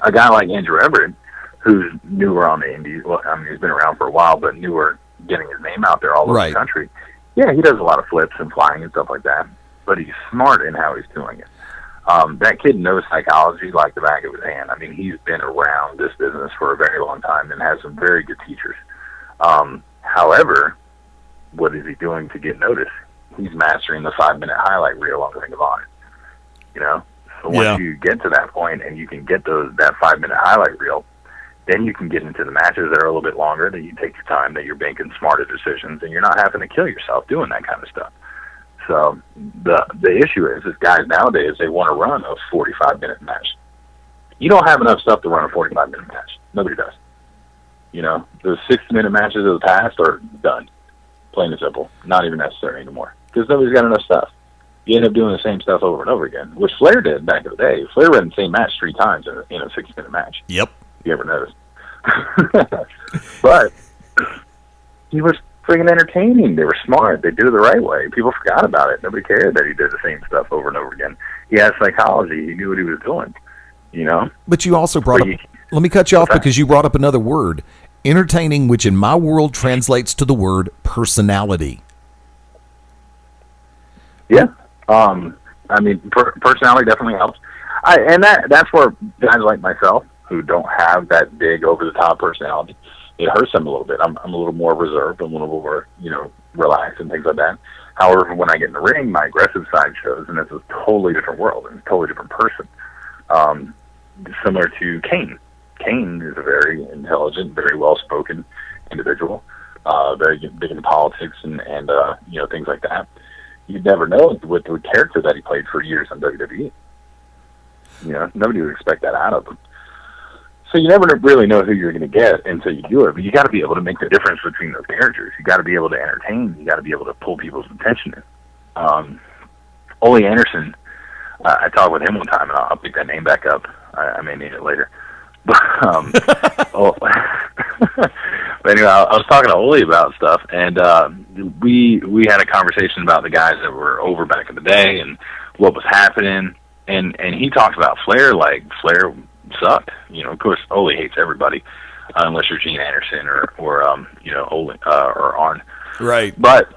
A guy like Andrew Everett, who's newer on the indies, well, I mean, he's been around for a while, but newer, getting his name out there all over the country. Yeah, he does a lot of flips and flying and stuff like that, but he's smart in how he's doing it. That kid knows psychology like the back of his hand. I mean, he's been around this business for a very long time and has some very good teachers. However, what is he doing to get noticed? He's mastering the 5-minute highlight reel on Ring of Honor. You know? So once you get to that point and you can get that 5-minute highlight reel, then you can get into the matches that are a little bit longer, that you take your time, that you're making smarter decisions, and you're not having to kill yourself doing that kind of stuff. So the issue is guys nowadays, they want to run a 45-minute match. You don't have enough stuff to run a 45-minute match. Nobody does. You know, those 60-minute matches of the past are done. Plain and simple. Not even necessary anymore. Because nobody's got enough stuff. You end up doing the same stuff over and over again, which Flair did back in the day. Flair ran the same match 3 times in a 60-minute match.
Yep.
If you ever noticed. But he was friggin' entertaining. They were smart. They did it the right way. People forgot about it. Nobody cared that he did the same stuff over and over again. He had psychology. He knew what he was doing. You know?
But you also brought up... Let me cut you off because you brought up another word. Entertaining, which in my world translates to the word personality.
Yeah. I mean, personality definitely helps. And that's where guys like myself, who don't have that big over-the-top personality, it hurts them a little bit. I'm a little more reserved. I'm a little more, you know, relaxed and things like that. However, when I get in the ring, my aggressive side shows, and it's a totally different world and a totally different person. Similar to Kane. Kane is a very intelligent, very well-spoken individual, very big into politics and things like that. You'd never know with the character that he played for years on WWE. Nobody would expect that out of him. So you never really know who you're going to get until you do it. But you got to be able to make the difference between those characters. You got to be able to entertain. You got to be able to pull people's attention in. Ole Anderson, I talked with him one time, and I'll pick that name back up. I may need it later. But but anyway, I was talking to Ole about stuff, and we had a conversation about the guys that were over back in the day and what was happening. And he talked about Flair like Flair sucked. Of course, Ole hates everybody, unless you're Gene Anderson or Ole or Arn.
Right.
But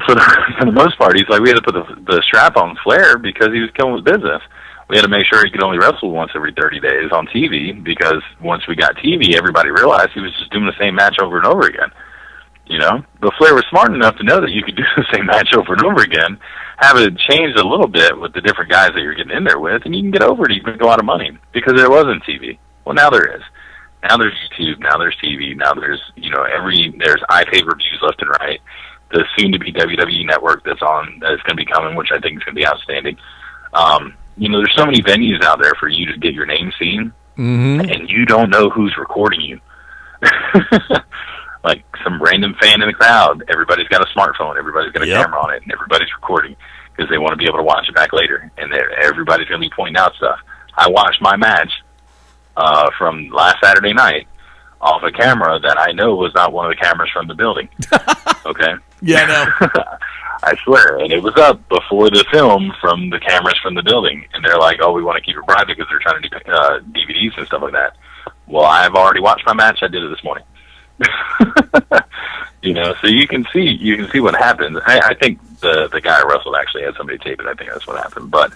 for the most part, he's like, we had to put the strap on Flair because he was killing his business. We had to make sure he could only wrestle once every 30 days on TV, because once we got TV, everybody realized he was just doing the same match over and over again. But Flair was smart enough to know that you could do the same match over and over again, have it changed a little bit with the different guys that you're getting in there with, and you can get over it even with a lot of money, because there wasn't TV. Well, now there is. Now there's YouTube, now there's TV, now there's, there's iPay-per-views left and right. The soon-to-be WWE network that's going to be coming, which I think is going to be outstanding. There's so many venues out there for you to get your name seen, and you don't know who's recording you. Like some random fan in the crowd, everybody's got a smartphone, everybody's got a camera on it, and everybody's recording because they want to be able to watch it back later, and everybody's going to be pointing out stuff. I watched my match from last Saturday night off a camera that I know was not one of the cameras from the building. Okay?
Yeah, I know.
I swear. And it was up before the film from the cameras from the building. And they're like, oh, we want to keep it private because they're trying to do DVDs and stuff like that. Well, I've already watched my match. I did it this morning. So you can see what happens. I think the guy I wrestled actually had somebody tape it. I think that's what happened. But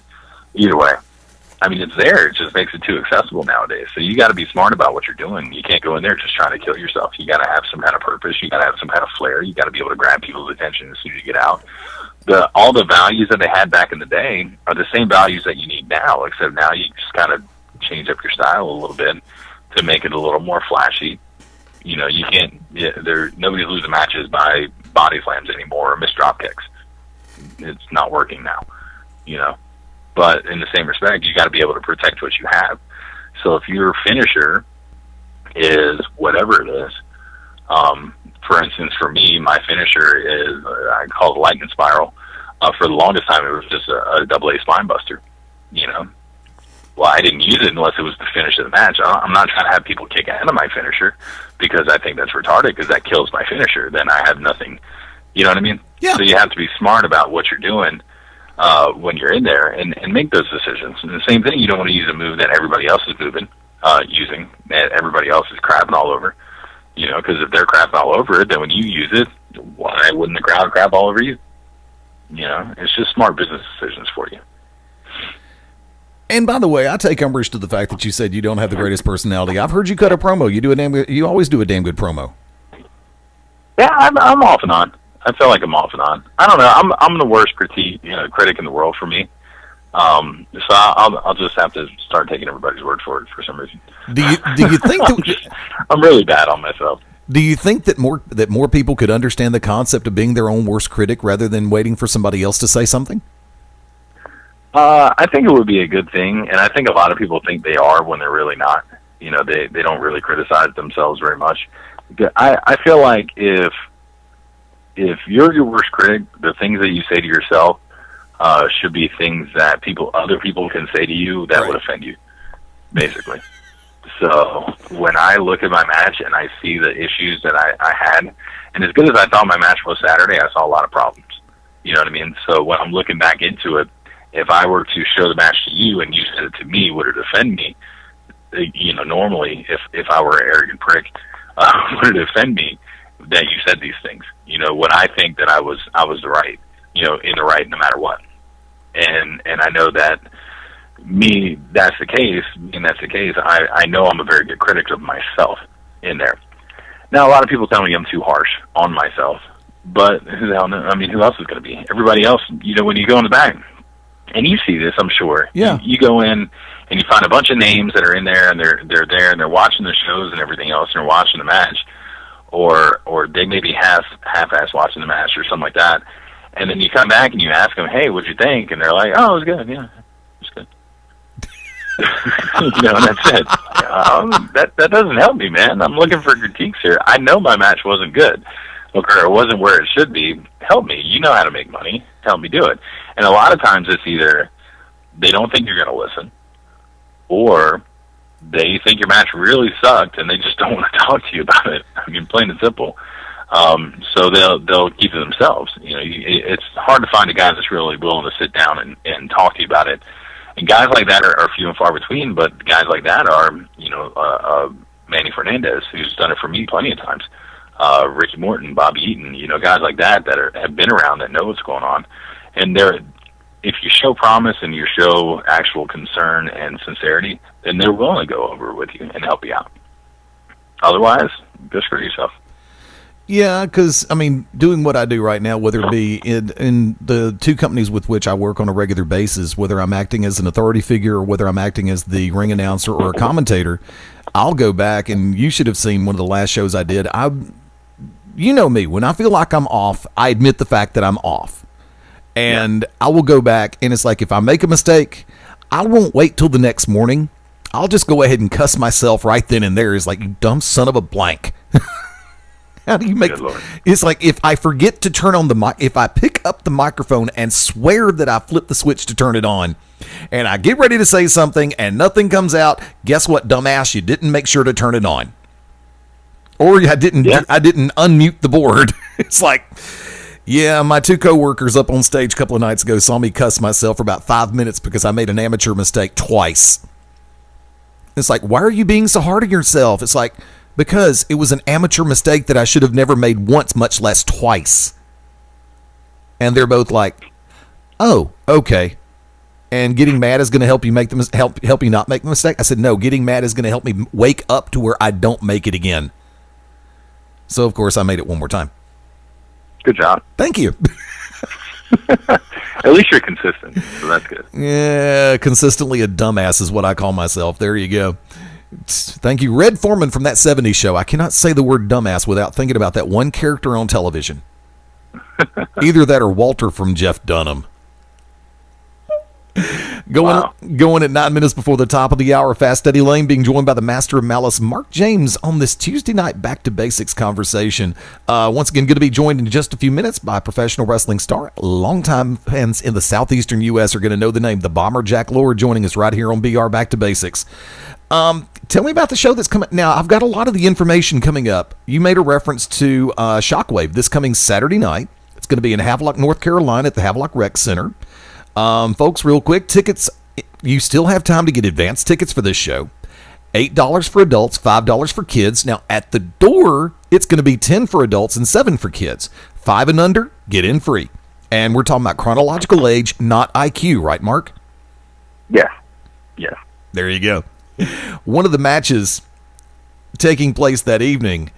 either way, I mean, it's there. It just makes it too accessible nowadays. So you got to be smart about what you're doing. You can't go in there just trying to kill yourself. You got to have some kind of purpose. You got to have some kind of flair. You got to be able to grab people's attention as soon as you get out. All the values that they had back in the day are the same values that you need now, except now you just kind of change up your style a little bit to make it a little more flashy. You can't. Nobody's losing matches by body slams anymore or missed drop kicks. It's not working now. But in the same respect, you got to be able to protect what you have. So if your finisher is whatever it is, for instance, for me, my finisher is I call it lightning spiral. For the longest time, it was just a double-A spine buster. Well, I didn't use it unless it was the finish of the match. I'm not trying to have people kick out of my finisher because I think that's retarded, because that kills my finisher. Then I have nothing. You know what I mean?
Yeah.
So you have to be smart about what you're doing when you're in there and make those decisions. And the same thing, you don't want to use a move that everybody else is using, that everybody else is crapping all over. Because if they're crapping all over it, then when you use it, why wouldn't the crowd crap all over you? It's just smart business decisions for you.
And by the way, I take umbrage to the fact that you said you don't have the greatest personality. I've heard you cut a promo. You always do a damn good promo.
Yeah, I'm off and on. I feel like I'm off and on. I don't know. I'm the worst critic in the world for me. So I'll just have to start taking everybody's word for it for some reason.
Do you think that
I'm really bad on myself?
Do you think that more people could understand the concept of being their own worst critic rather than waiting for somebody else to say something?
I think it would be a good thing, and I think a lot of people think they are when they're really not. They don't really criticize themselves very much. I feel like if you're your worst critic, the things that you say to yourself should be things that other people can say to you that would offend you, basically. So when I look at my match and I see the issues that I had, and as good as I thought my match was Saturday, I saw a lot of problems. You know what I mean? So when I'm looking back into it, if I were to show the match to you and you said it to me, would it offend me? Normally, if I were an arrogant prick, would it offend me that you said these things? Would I think that I was the right, in the right no matter what? And I know that that's the case, and that's the case. I know I'm a very good critic of myself in there. Now, a lot of people tell me I'm too harsh on myself, but who the hell knows? I mean, who else is going to be? Everybody else, when you go in the back, and you see this, I'm sure.
Yeah.
You go in and you find a bunch of names that are in there, and they're there, and they're watching the shows and everything else, and they're watching the match, or they maybe half-ass watching the match or something like that, and then you come back and you ask them, hey, what'd you think? And they're like, oh, it was good, yeah, it was good. And that's it. That doesn't help me, man. I'm looking for critiques here. I know my match wasn't good, or it wasn't where it should be. Help me. You know how to make money. Help me do it. And a lot of times it's either they don't think you're going to listen, or they think your match really sucked and they just don't want to talk to you about it. I mean, plain and simple. So they'll keep it themselves. It's hard to find a guy that's really willing to sit down and talk to you about it. And guys like that are few and far between, but guys like that are, Manny Fernandez, who's done it for me plenty of times, Ricky Morton, Bobby Eaton, guys like that have been around, that know what's going on. And if you show promise and you show actual concern and sincerity, then they're willing to go over with you and help you out. Otherwise, go screw yourself.
Yeah, because, doing what I do right now, whether it be in the two companies with which I work on a regular basis, whether I'm acting as an authority figure or whether I'm acting as the ring announcer or a commentator, I'll go back, and you should have seen one of the last shows I did. You know me, when I feel like I'm off, I admit the fact that I'm off. And I will go back, and it's like if I make a mistake, I won't wait till the next morning. I'll just go ahead and cuss myself right then and there. It's like, you dumb son of a blank. How do you make it's like if I forget to turn on the mic, if I pick up the microphone and swear that I flipped the switch to turn it on, and I get ready to say something and nothing comes out, guess what, dumbass? You didn't make sure to turn it on. Or I didn't unmute the board. It's like, yeah, my two coworkers up on stage a couple of nights ago saw me cuss myself for about 5 minutes because I made an amateur mistake twice. It's like, why are you being so hard on yourself? It's like, because it was an amateur mistake that I should have never made once, much less twice. And they're both like, oh, okay. And getting mad is going to help you help you not make the mistake? I said, no, getting mad is going to help me wake up to where I don't make it again. So, of course, I made it one more time.
Good job.
Thank you.
At least you're consistent, so that's good.
Yeah, consistently a dumbass is what I call myself. There you go. Thank you. Red Foreman from That 70s Show. I cannot say the word dumbass without thinking about that one character on television. Either that or Walter from Jeff Dunham. Going at 9 minutes before the top of the hour, Fast Eddie Layne being joined by the master of Malice, Mark James, on this Tuesday night Back to Basics conversation. Once again, going to be joined in just a few minutes by professional wrestling star. Longtime fans in the southeastern U.S. are going to know the name, the Bomber Jack Lord, joining us right here on BR Back to Basics. Tell me about the show that's coming. Now, I've got a lot of the information coming up. You made a reference to Shockwave this coming Saturday night. It's going to be in Havelock, North Carolina at the Havelock Rec Center. Folks, real quick, tickets, you still have time to get advance tickets for this show. $8 for adults, $5 for kids. Now, at the door, it's going to be $10 for adults and $7 for kids. 5 and under, get in free. And we're talking about chronological age, not IQ, right, Mark?
Yeah. Yeah.
There you go. One of the matches taking place that evening,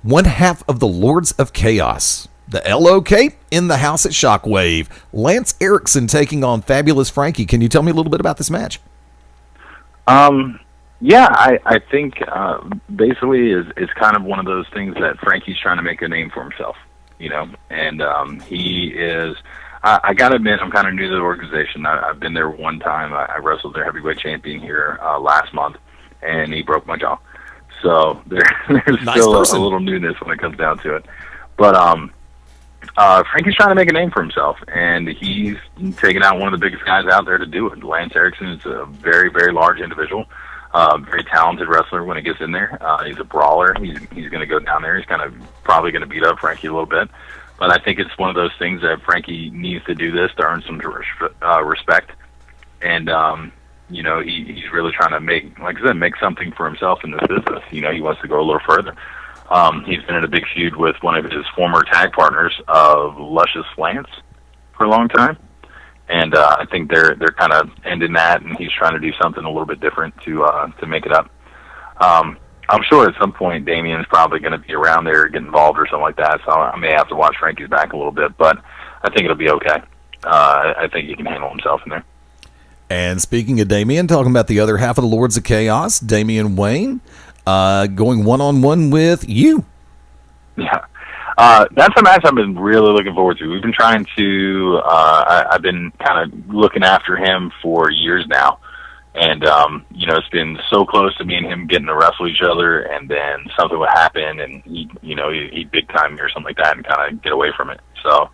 one half of the Lords of Chaos, the LOK, in the house at Shockwave. Lance Erickson taking on Fabulous Frankie. Can you tell me a little bit about this match?
Yeah, I think basically it's kind of one of those things that Frankie's trying to make a name for himself, and he is. I got to admit, I'm kind of new to the organization. I've been there one time. I wrestled their heavyweight champion here last month, and he broke my jaw. So there's nice still a little newness when it comes down to it. But Frankie's trying to make a name for himself, and he's taking out one of the biggest guys out there to do it. Lance Erickson is a very, very large individual, very talented wrestler when he gets in there. He's a brawler. He's going to go down there. He's probably going to beat up Frankie a little bit. But I think it's one of those things that Frankie needs to do this to earn some respect. And, he's really trying to make something for himself in this business. He wants to go a little further. He's been in a big feud with one of his former tag partners of Luscious Lance for a long time. And I think they're kind of ending that, and he's trying to do something a little bit different to make it up. I'm sure at some point Damien's probably going to be around there, get involved or something like that, so I may have to watch Frankie's back a little bit, but I think it'll be okay. I think he can handle himself in there.
And speaking of Damian, talking about the other half of the Lords of Chaos, Damian Wayne, going one-on-one with you.
Yeah. That's a match I've been really looking forward to. We've been trying to, I've been kind of looking after him for years now. And, it's been so close to me and him getting to wrestle each other, and then something would happen, and he'd big time me or something like that and kind of get away from it. So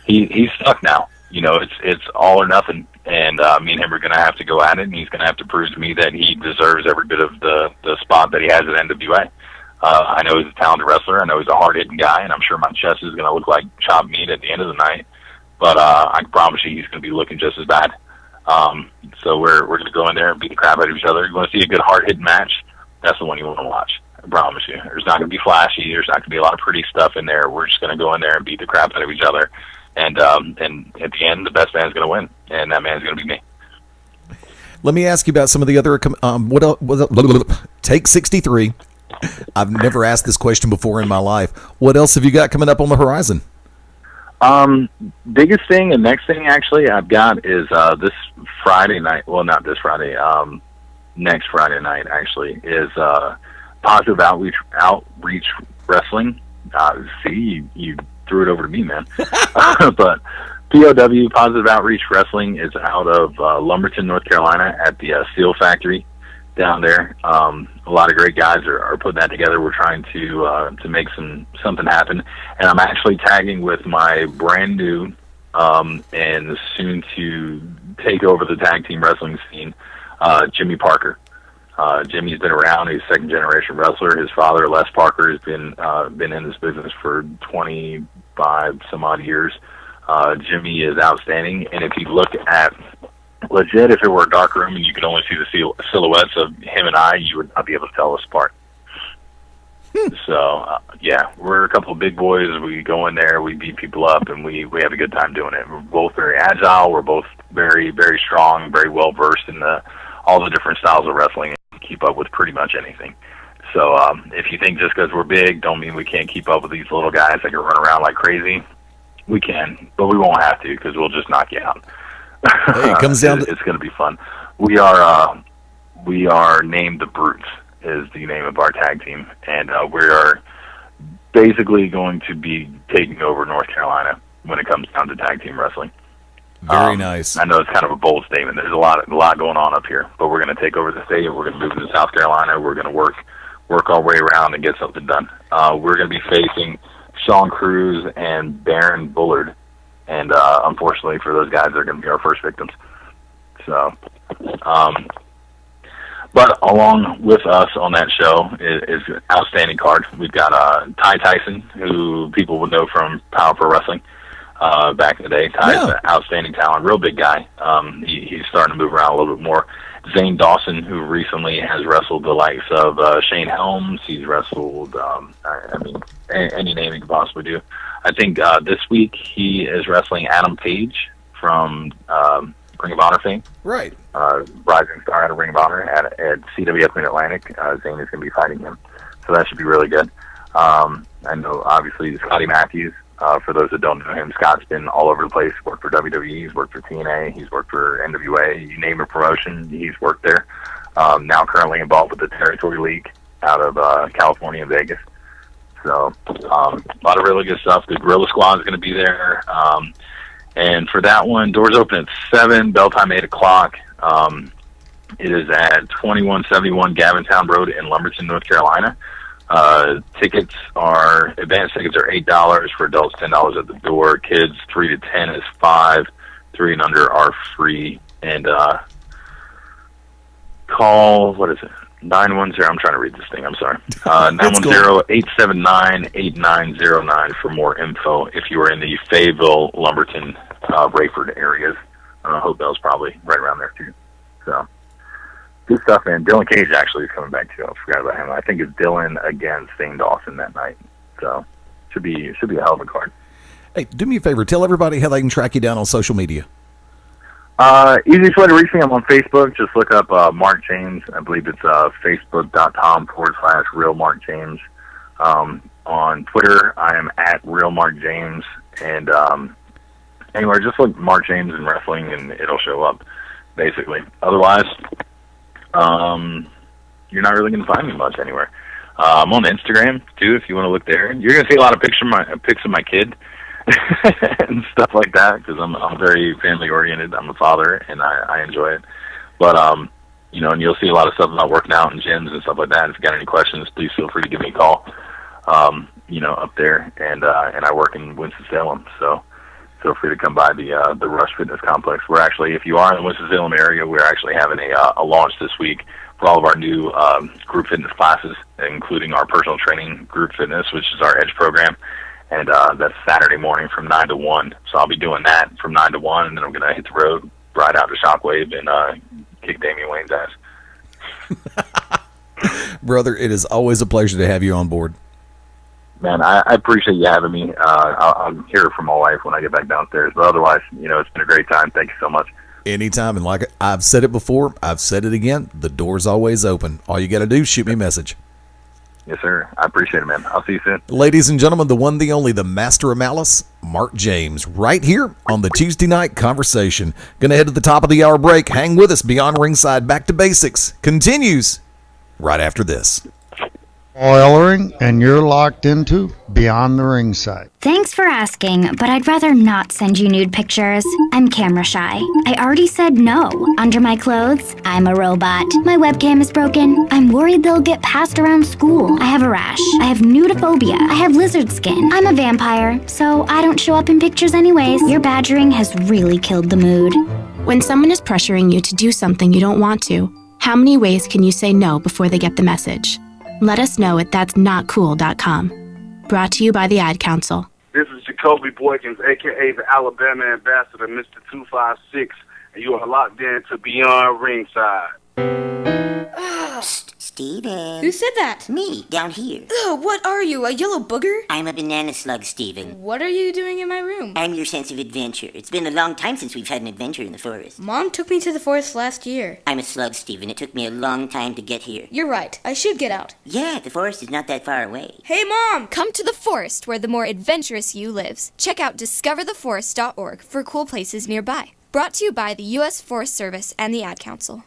he's stuck now. It's all or nothing. And me and him are going to have to go at it, and he's going to have to prove to me that he deserves every bit of the spot that he has at NWA. I know he's a talented wrestler. I know he's a hard-hitting guy, and I'm sure my chest is going to look like chopped meat at the end of the night. But I can promise you he's going to be looking just as bad. So we're going to go in there and beat the crap out of each other. You want to see a good hard-hitting match? That's the one you want to watch. I promise you. There's not going to be flashy. There's not going to be a lot of pretty stuff in there. We're just going to go in there and beat the crap out of each other. And at the end, the best man's going to win, and that man's going to be me.
Let me ask you about some of the other Take 63. I've never asked this question before in my life. What else have you got coming up on the horizon?
Biggest thing and next thing actually I've got is this Friday night. Well, not this Friday. Next Friday night actually is Positive Outreach Wrestling. See, you threw it over to me, man. But POW, Positive Outreach Wrestling, is out of Lumberton, North Carolina, at the Steel Factory down there. A lot of great guys are putting that together. We're trying to make something happen, and I'm actually tagging with my brand new and soon to take over the tag team wrestling scene, Jimmy Parker. Jimmy's been around. He's a second generation wrestler. His father, Les Parker, has been in this business for 25 some odd years. Jimmy is outstanding, and if you look at legit, if it were a dark room and you could only see the silhouettes of him and I, you would not be able to tell us apart. So, yeah, we're a couple of big boys. We go in there, we beat people up, and we have a good time doing it. We're both very agile. We're both very, very strong, very well-versed in all the different styles of wrestling and keep up with pretty much anything. So if you think just because we're big don't mean we can't keep up with these little guys that can run around like crazy, we can, but we won't have to because we'll just knock you out.
Hey, it comes down
it's going to be fun. We are named the Brutes is the name of our tag team, and we are basically going to be taking over North Carolina when it comes down to tag team wrestling.
Very nice.
I know it's kind of a bold statement. There's a lot going on up here, but we're going to take over the state. We're going to move into South Carolina. We're going to work our way around and get something done. We're going to be facing Sean Cruz and Baron Bullard. And unfortunately for those guys, they're going to be our first victims. So, but along with us on that show is an outstanding card. We've got Ty Tyson, who people would know from Power Pro Wrestling back in the day. Ty's an outstanding talent, real big guy. He's starting to move around a little bit more. Zane Dawson, who recently has wrestled the likes of Shane Helms. He's wrestled, any name he could possibly do. I think this week he is wrestling Adam Page from Ring of Honor fame.
Right.
Rising star out of Ring of Honor at CWF Mid-Atlantic. Zane is going to be fighting him. So that should be really good. I know, obviously, Scotty Matthews. For those that don't know him, Scott's been all over the place. He's worked for WWE, he's worked for TNA, he's worked for NWA. You name a promotion, he's worked there. Now currently involved with the Territory League out of California and Vegas. So a lot of really good stuff. The Gorilla Squad is going to be there. And for that one, doors open at 7, bell time 8 o'clock. It is at 2171 Gavintown Road in Lumberton, North Carolina. Advanced tickets are $8, for adults $10 at the door. Kids 3 to 10 is $5. 3 and under are free. And call, what is it? 910, I'm trying to read this thing, I'm sorry. 910-879-8909 for more info if you are in the Fayetteville, Lumberton, Rayford areas. Hopewell's probably right around there too. So, good stuff, man. Dylan Cage actually is coming back too. I forgot about him. I think it's Dylan against Zane Dawson that night. So, should be a hell of a card.
Hey, do me a favor. Tell everybody how they can track you down on social media.
Easiest way to reach me, I'm on Facebook. Just look up Mark James. I believe it's facebook.com/Real Mark James. On Twitter, I am at Real Mark James. And anywhere, just look Mark James in wrestling, and it'll show up. basically. Otherwise, you're not really going to find me much anywhere. I'm on Instagram too, if you want to look there. You're going to see a lot of pics of my kid and stuff like that, because I'm very family oriented. I'm a father, and I enjoy it. But you know, and you'll see a lot of stuff about working out in gyms and stuff like that. If you got any questions, please feel free to give me a call. You know, up there, and I work in Winston-Salem, so feel free to come by the Rush Fitness Complex. We're actually, if you are in the Winston-Salem area, we're actually having a launch this week for all of our new group fitness classes, including our personal training group fitness, which is our Edge program, and that's Saturday morning from 9 to 1. So I'll be doing that from 9 to 1, and then I'm going to hit the road, ride out to Shockwave, and kick Damian Wayne's ass.
Brother, it is always a pleasure to have you on board.
Man, I appreciate you having me. I'll hear from my wife when I get back downstairs. But otherwise, you know, it's been a great time. Thank you so much.
Anytime. And like I've said it before, I've said it again, the door's always open. All you got to do is shoot me a message.
Yes, sir. I appreciate it, man. I'll see you soon.
Ladies and gentlemen, the one, the only, the master of malice, Mark James, right here on the Tuesday Night Conversation. Going to head to the top of the hour break. Hang with us. Beyond Ringside, Back to Basics continues right after this.
Oilering, and you're locked into Beyond the Ringside.
Thanks for asking, but I'd rather not send you nude pictures. I'm camera shy. I already said no. Under my clothes, I'm a robot. My webcam is broken. I'm worried they'll get passed around school. I have a rash. I have nudophobia. I have lizard skin. I'm a vampire, so I don't show up in pictures anyways. Your badgering has really killed the mood.
When someone is pressuring you to do something you don't want to, how many ways can you say no before they get the message? Let us know at that'snotcool.com. Brought to you by the Ad Council.
This is Jacoby Boykins, a.k.a. the Alabama Ambassador, Mr. 256, and you are locked in to Beyond Ringside.
Steven.
Who said that?
Me, down here.
Ugh, what are you, a yellow booger?
I'm a banana slug, Steven.
What are you doing in my room?
I'm your sense of adventure. It's been a long time since we've had an adventure in the forest.
Mom took me to the forest last year.
I'm a slug, Steven. It took me a long time to get here.
You're right. I should get out.
Yeah, the forest is not that far away.
Hey, Mom!
Come to the forest where the more adventurous you lives. Check out discovertheforest.org for cool places nearby. Brought to you by the U.S. Forest Service and the Ad Council.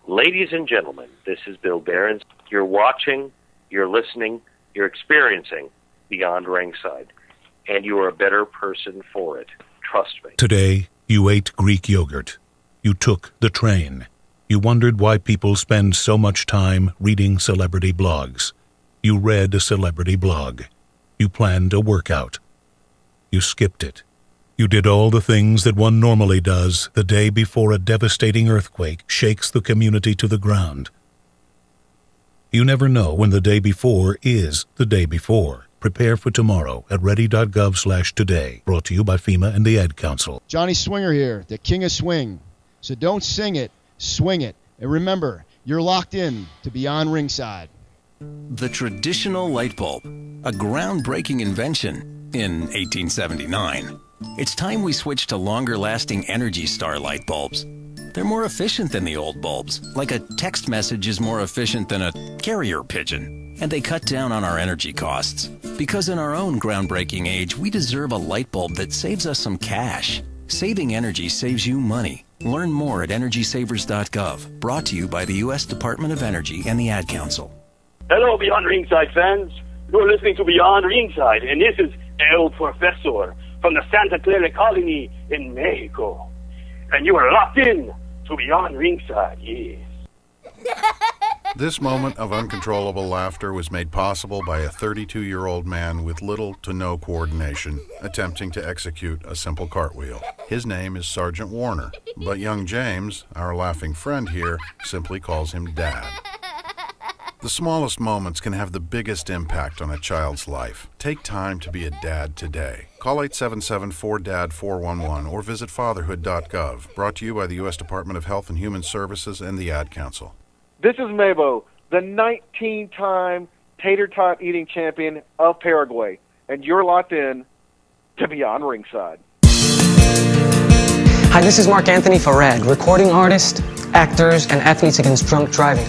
Ladies and gentlemen, this is Bill Behrens. You're watching, you're listening, you're experiencing Beyond Ringside, and you are a better person for it. Trust me.
Today, you ate Greek yogurt. You took the train. You wondered why people spend so much time reading celebrity blogs. You read a celebrity blog. You planned a workout. You skipped it. You did all the things that one normally does the day before a devastating earthquake shakes the community to the ground. You never know when the day before is the day before. Prepare for tomorrow at ready.gov/today. Brought to you by FEMA and the Ad Council.
Johnny Swinger here, the king of swing. So don't sing it, swing it. And remember, you're locked in to Beyond Ringside.
The traditional light bulb, a groundbreaking invention in 1879. It's time we switch to longer-lasting Energy Star light bulbs. They're more efficient than the old bulbs, like a text message is more efficient than a carrier pigeon. And they cut down on our energy costs. Because in our own groundbreaking age, we deserve a light bulb that saves us some cash. Saving energy saves you money. Learn more at EnergySavers.gov. Brought to you by the U.S. Department of Energy and the Ad Council.
Hello, Beyond Ringside fans. You're listening to Beyond Ringside, and this is El Professor from the Santa Clara Colony in Mexico. And you are locked in to Beyond Ringside, yes.
This moment of uncontrollable laughter was made possible by a 32-year-old man with little to no coordination attempting to execute a simple cartwheel. His name is Sergeant Warner, but young James, our laughing friend here, simply calls him Dad. The smallest moments can have the biggest impact on a child's life. Take time to be a dad today. Call 877-4DAD-411 or visit fatherhood.gov. Brought to you by the U.S. Department of Health and Human Services and the Ad Council.
This is Mabo, the 19-time tater tot eating champion of Paraguay, and you're locked in to Beyond Ringside.
Hi, this is Mark Anthony Farad, recording artist, actors, and athletes against drunk driving.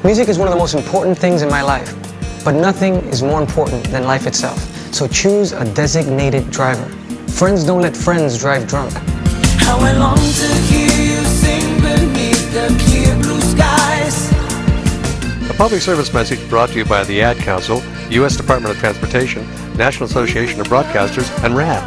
Music is one of the most important things in my life, but nothing is more important than life itself. So choose a designated driver. Friends don't let friends drive drunk.
How I long to hear you sing,
public service message brought to you by the Ad Council, U.S. Department of Transportation, National Association of Broadcasters, and RAD.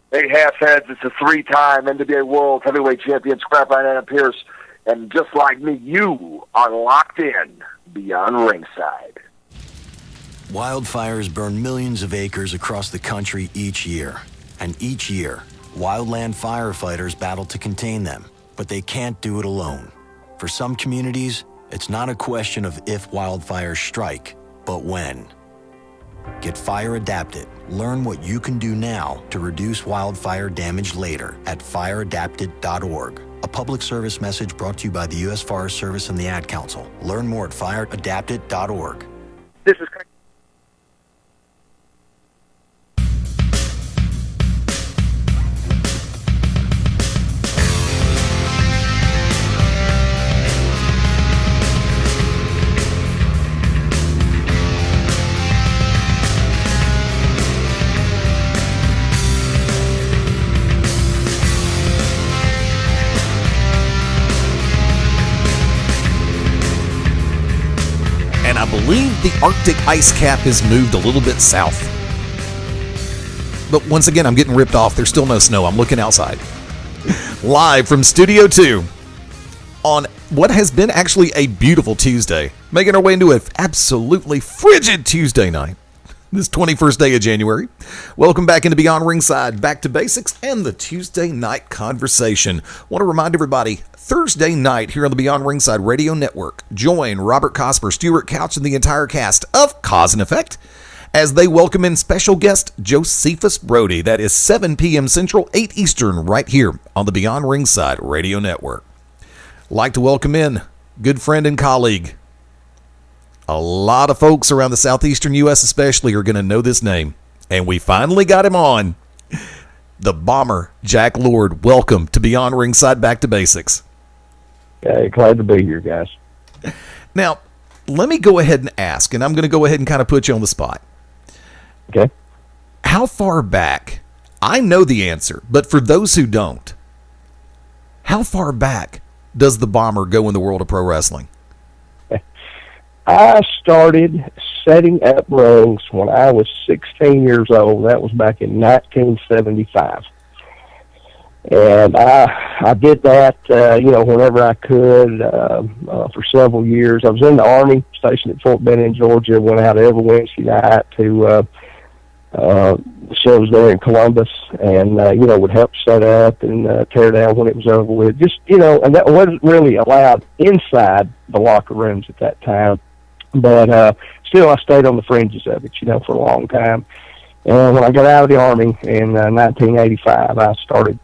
Hey, half-heads, it's a three-time NBA World Heavyweight Champion, Scrapline Adam Pierce, and just like me, you are locked in beyond ringside.
Wildfires burn millions of acres across the country each year. And each year, wildland firefighters battle to contain them, but they can't do it alone. For some communities, it's not a question of if wildfires strike, but when. Get fire adapted. Learn what you can do now to reduce wildfire damage later at fireadapted.org. A public service message brought to you by the U.S. Forest Service and the Ad Council. Learn more at fireadapted.org.
This is
I believe the Arctic ice cap has moved a little bit south. But once again, I'm getting ripped off. There's still no snow. I'm looking outside. Live from Studio 2 on what has been actually a beautiful Tuesday. Making our way into an absolutely frigid Tuesday night. This 21st day of January. Welcome back into Beyond Ringside, Back to Basics, and the Tuesday Night Conversation. Want to remind everybody, Thursday night here on the Beyond Ringside Radio Network, join Robert Cosper, Stuart Couch, and the entire cast of Cause and Effect as they welcome in special guest Josephus Brody. That is 7 p.m. Central, 8 Eastern, right here on the Beyond Ringside Radio Network. Like to welcome in good friend and colleague. A lot of folks around the southeastern U.S. especially are going to know this name. And we finally got him on. The Bomber, Jack Lord. Welcome to Beyond Ringside, Back to Basics.
Hey, glad to be here, guys.
Now, let me go ahead and ask, and I'm going to go ahead and kind of put you on the spot.
Okay.
How far back? I know the answer, but for those who don't, how far back does the Bomber go in the world of pro wrestling?
I started setting up rings when I was 16 years old. That was back in 1975. And I did that, whenever I could, for several years. I was in the Army, stationed at Fort Benning, Georgia, went out every Wednesday night to shows there in Columbus, and, would help set up and tear down when it was over with. Just, and that wasn't really allowed inside the locker rooms at that time. But still, I stayed on the fringes of it, for a long time. And when I got out of the Army in 1985, I started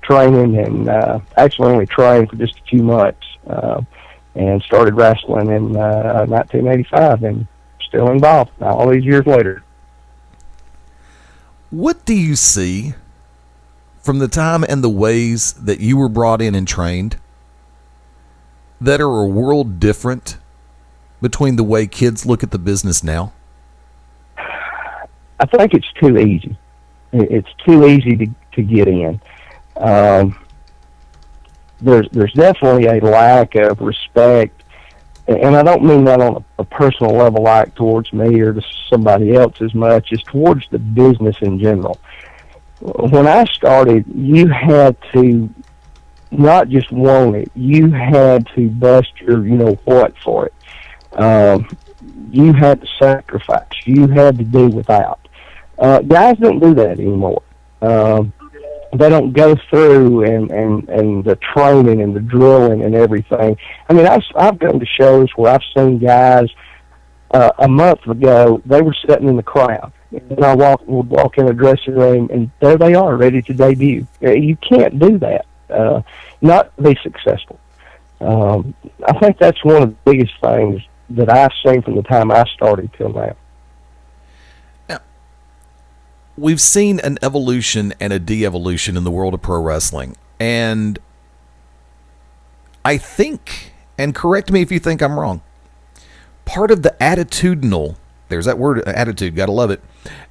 training, and actually only trained for just a few months, and started wrestling in 1985, and still involved all these years later.
What do you see from the time and the ways that you were brought in and trained that are a world different between the way kids look at the business now?
I think it's too easy. It's too easy to get in. There's definitely a lack of respect, and I don't mean that on a personal level, like towards me or to somebody else as much as towards the business in general. When I started, you had to not just want it, you had to bust your what for it. You had to sacrifice. You had to do without. Guys don't do that anymore. They don't go through and the training and the drilling and everything. I mean, I've gone to shows where I've seen guys a month ago, they were sitting in the crowd. And I would walk in a dressing room, and there they are, ready to debut. You can't do that, not be successful. I think that's one of the biggest things that I've seen from the time I started till now.
Now, we've seen an evolution and a de-evolution in the world of pro wrestling. And I think, and correct me if you think I'm wrong, part of the attitudinal, there's that word, attitude, gotta love it,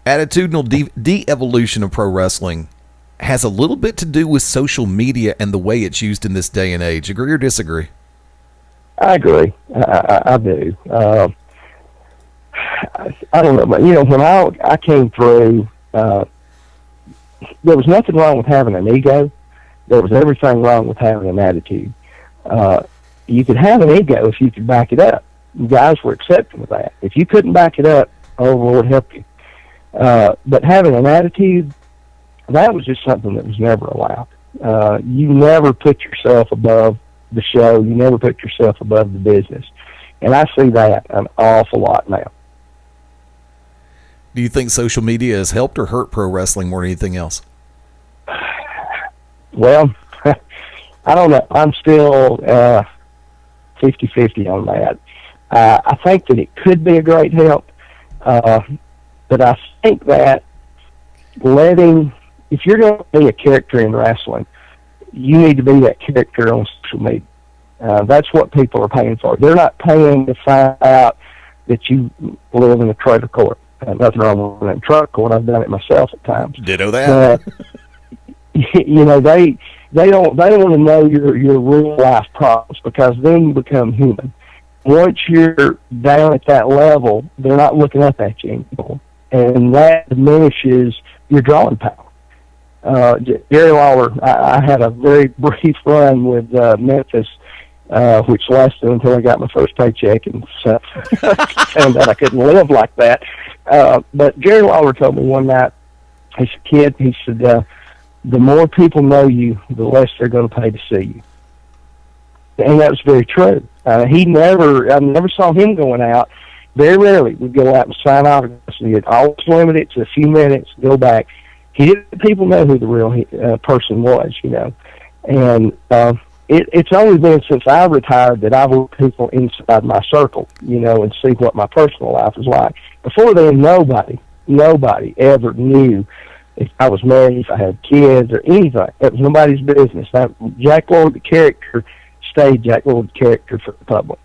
attitudinal de-evolution of pro wrestling has a little bit to do with social media and the way it's used in this day and age. Agree or disagree?
I agree. I do. I don't know, but when I came through, there was nothing wrong with having an ego. There was everything wrong with having an attitude. You could have an ego if you could back it up. You guys were accepting of that. If you couldn't back it up, oh, Lord help you. But having an attitude, that was just something that was never allowed. You never put yourself above the show. You never put yourself above the business. And I see that an awful lot now.
Do you think social media has helped or hurt pro wrestling more than anything else?
Well, I don't know. I'm still 50-50 on that. I think that it could be a great help, but I think that if you're going to be a character in wrestling, you need to be that character on social media. That's what people are paying for. They're not paying to find out that you live in a trailer court. Nothing wrong with a trailer court. I've done it myself at times.
Ditto that.
They don't want to know your real life problems, because then you become human. Once you're down at that level, they're not looking up at you anymore, and that diminishes your drawing power. Jerry Lawler, I had a very brief run with Memphis, which lasted until I got my first paycheck and found out I couldn't live like that. But Jerry Lawler told me one night, he said, "Kid," he said, the more people know you, the less they're going to pay to see you. And that was very true. I never saw him going out. Very rarely would go out and sign autographs. He'd always limit it to a few minutes, go back. He didn't let people know who the real person was, And it's only been since I retired that I've let people inside my circle, and see what my personal life was like. Before then, nobody ever knew if I was married, if I had kids, or anything. It was nobody's business. Jack Lord, the character, stayed Jack Lord, the character for the public.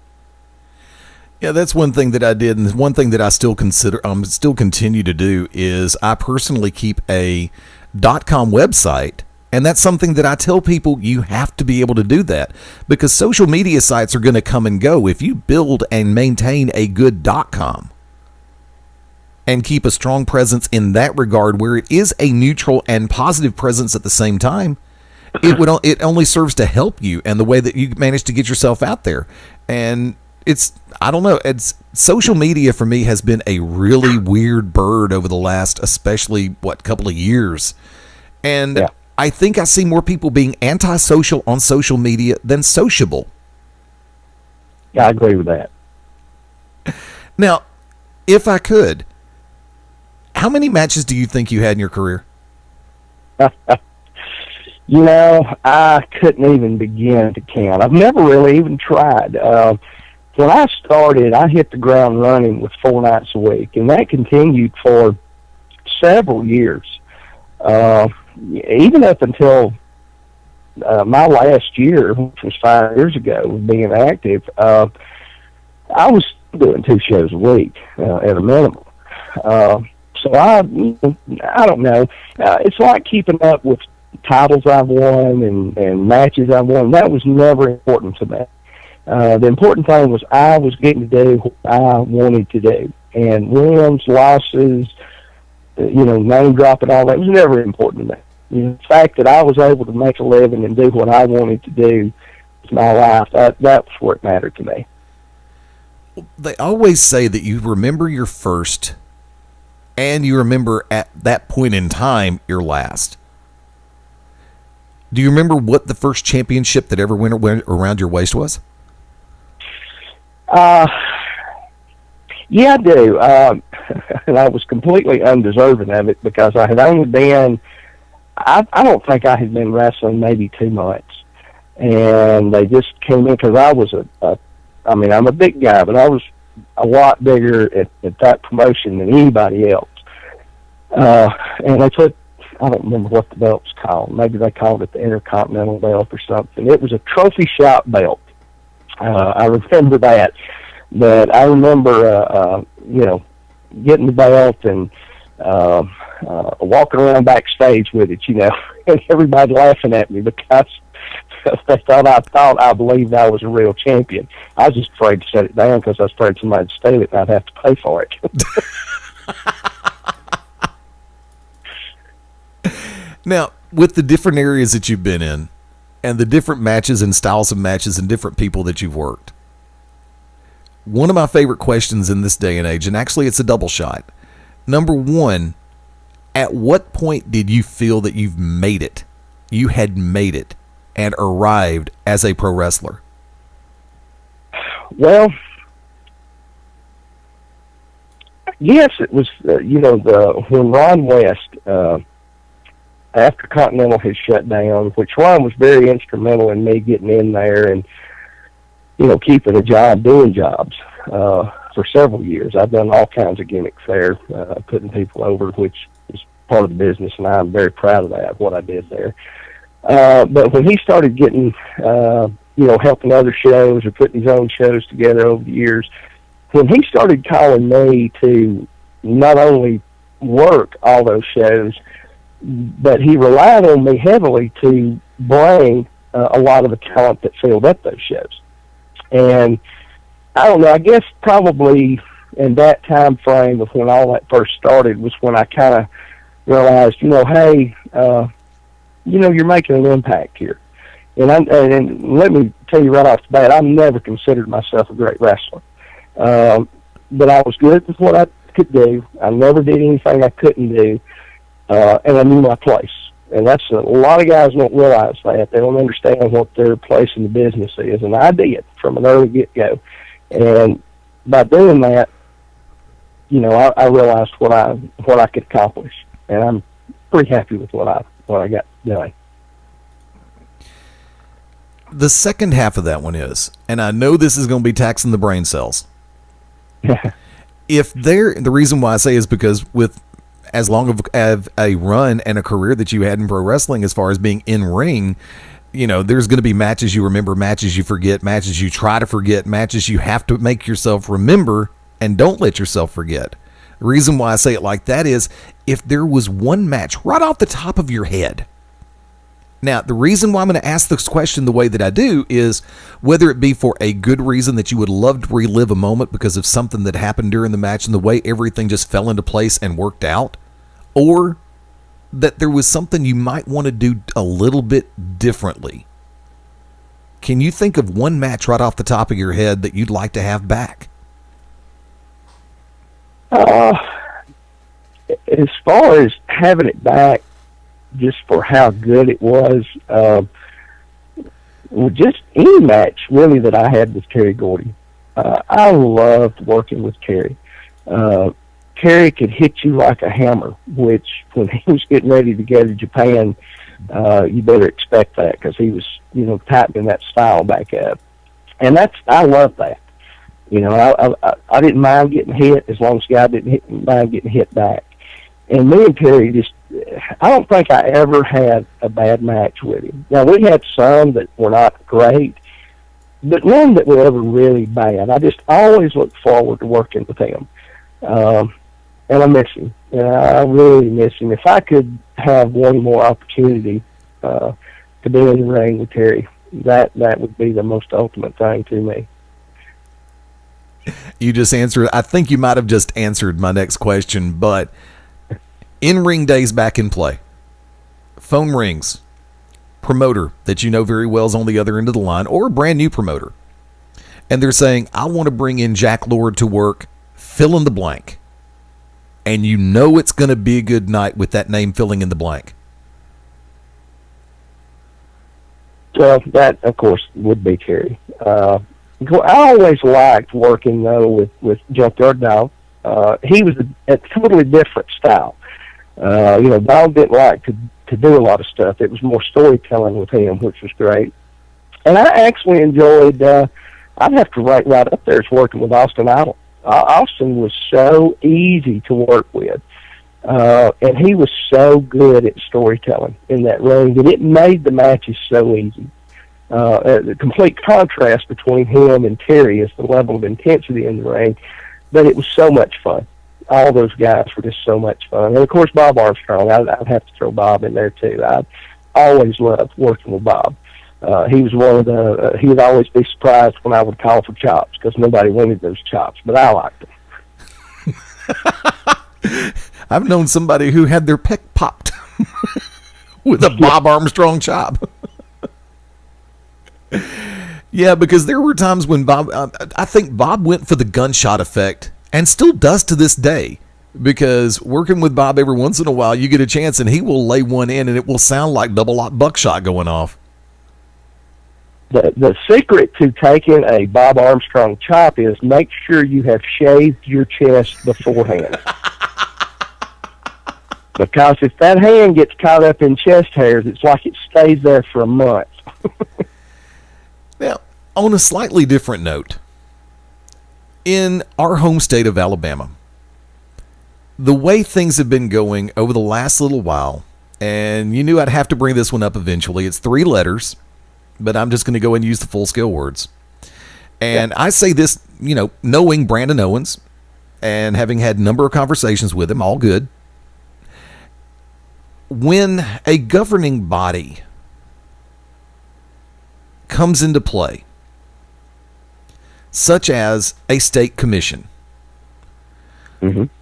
Yeah, that's one thing that I did, and one thing that I still continue to do is I personally keep a .com website, and that's something that I tell people you have to be able to do that, because social media sites are going to come and go. If you build and maintain a good .com and keep a strong presence in that regard, where it is a neutral and positive presence at the same time, it only serves to help you and the way that you manage to get yourself out there. And social media for me has been a really weird bird over the last, especially couple of years. And yeah. I think I see more people being antisocial on social media than sociable.
Yeah, I agree with that.
Now, if I could, how many matches do you think you had in your career?
I couldn't even begin to count. I've never really even tried. When I started, I hit the ground running with 4 nights a week, and that continued for several years. Even up until my last year, which was 5 years ago, of being active, I was doing 2 shows a week at a minimum. So I don't know. It's like keeping up with titles I've won and matches I've won. That was never important to me. The important thing was I was getting to do what I wanted to do. And wins, losses, name dropping, all that was never important to me. The fact that I was able to make a living and do what I wanted to do with my life, that's what mattered to me.
They always say that you remember your first, and you remember at that point in time your last. Do you remember what the first championship that ever went around your waist was?
Yeah, I do. And I was completely undeserving of it, because I had only been, I don't think I had been wrestling maybe 2 months. And they just came in, because I was I'm a big guy, but I was a lot bigger at that promotion than anybody else. And they put, I don't remember what the belt was called. Maybe they called it the Intercontinental belt or something. It was a trophy shop belt. I remember that. But I remember, getting the belt and walking around backstage with it, and everybody laughing at me because they thought I believed I was a real champion. I was just afraid to set it down because I was afraid somebody would steal it and I'd have to pay for it.
Now, with the different areas that you've been in and the different matches and styles of matches and different people that you've worked, one of my favorite questions in this day and age, and actually it's a double shot. Number one, at what point did you feel that you've made it? You had made it and arrived as a pro wrestler?
Well, yes, it was, when Ron West, after Continental had shut down, which Ron was very instrumental in me getting in there and, keeping a job, doing jobs, for several years. I've done all kinds of gimmicks there, putting people over, which is part of the business, and I'm very proud of that, what I did there. But when he started getting, helping other shows or putting his own shows together over the years, when he started calling me to not only work all those shows, but he relied on me heavily to bring a lot of the talent that filled up those shows. And I don't know, I guess probably in that time frame of when all that first started was when I kind of realized, hey, you're making an impact here. And let me tell you right off the bat, I've never considered myself a great wrestler. But I was good with what I could do. I never did anything I couldn't do. And I knew my place. And that's a lot of guys don't realize that. They don't understand what their place in the business is. And I did from an early get-go. And by doing that, I realized what I could accomplish. And I'm pretty happy with what I got done.
The second half of that one is, and I know this is going to be taxing the brain cells. The reason why I say is because with as long of a run and a career that you had in pro wrestling, as far as being in ring, there's going to be matches you remember, matches you forget, matches you try to forget, matches you have to make yourself remember and don't let yourself forget. The reason why I say it like that is if there was one match right off the top of your head. Now, the reason why I'm going to ask this question the way that I do is whether it be for a good reason that you would love to relive a moment because of something that happened during the match and the way everything just fell into place and worked out, or that there was something you might want to do a little bit differently. Can you think of one match right off the top of your head that you'd like to have back?
As far as having it back, just for how good it was, just any match really that I had with Terry Gordy. I loved working with Terry. Terry could hit you like a hammer, which when he was getting ready to go to Japan, you better expect that because he was, tightening that style back up. And I love that. I didn't mind getting hit as long as the guy didn't mind getting hit back. And me and Terry I don't think I ever had a bad match with him. Now, we had some that were not great, but none that were ever really bad. I just always look forward to working with him. And I miss him. I really miss him. If I could have one more opportunity to be in the ring with Terry, that would be the most ultimate thing to me.
You just answered, I think you might have just answered my next question, but in-ring days back in play, phone rings, promoter that you know very well is on the other end of the line, or a brand new promoter, and they're saying, I want to bring in Jack Lord to work, fill in the blank, and you know it's going to be a good night with that name filling in the blank.
Well, that, of course, would be Terry. I always liked working, though, with Junkyard Dog. He was a totally different style. Dog didn't like to do a lot of stuff. It was more storytelling with him, which was great. And I actually enjoyed, I'd have to rank right up there as working with Austin Idol. Austin was so easy to work with. And he was so good at storytelling in that ring that it made the matches so easy. The complete contrast between him and Terry is the level of intensity in the ring, but it was so much fun. All those guys were just so much fun. And, of course, Bob Armstrong, I'd have to throw Bob in there, too. always loved working with Bob. He was one of the, he would always be surprised when I would call for chops because nobody wanted those chops, but I liked them.
I've known somebody who had their pec popped with a Bob Armstrong chop. Yeah, because there were times when Bob, I think Bob went for the gunshot effect and still does to this day. Because working with Bob every once in a while, you get a chance and he will lay one in and it will sound like double-aught buckshot going off.
The secret to taking a Bob Armstrong chop is make sure you have shaved your chest beforehand. Because if that hand gets caught up in chest hairs, it's like it stays there for a month.
Now, on a slightly different note, in our home state of Alabama, the way things have been going over the last little while, and you knew I'd have to bring this one up eventually. It's 3 letters, but I'm just going to go and use the full scale words. And I say this, you know, knowing Brandon Owens and having had a number of conversations with him, all good. When a governing body comes into play, such as a state commission,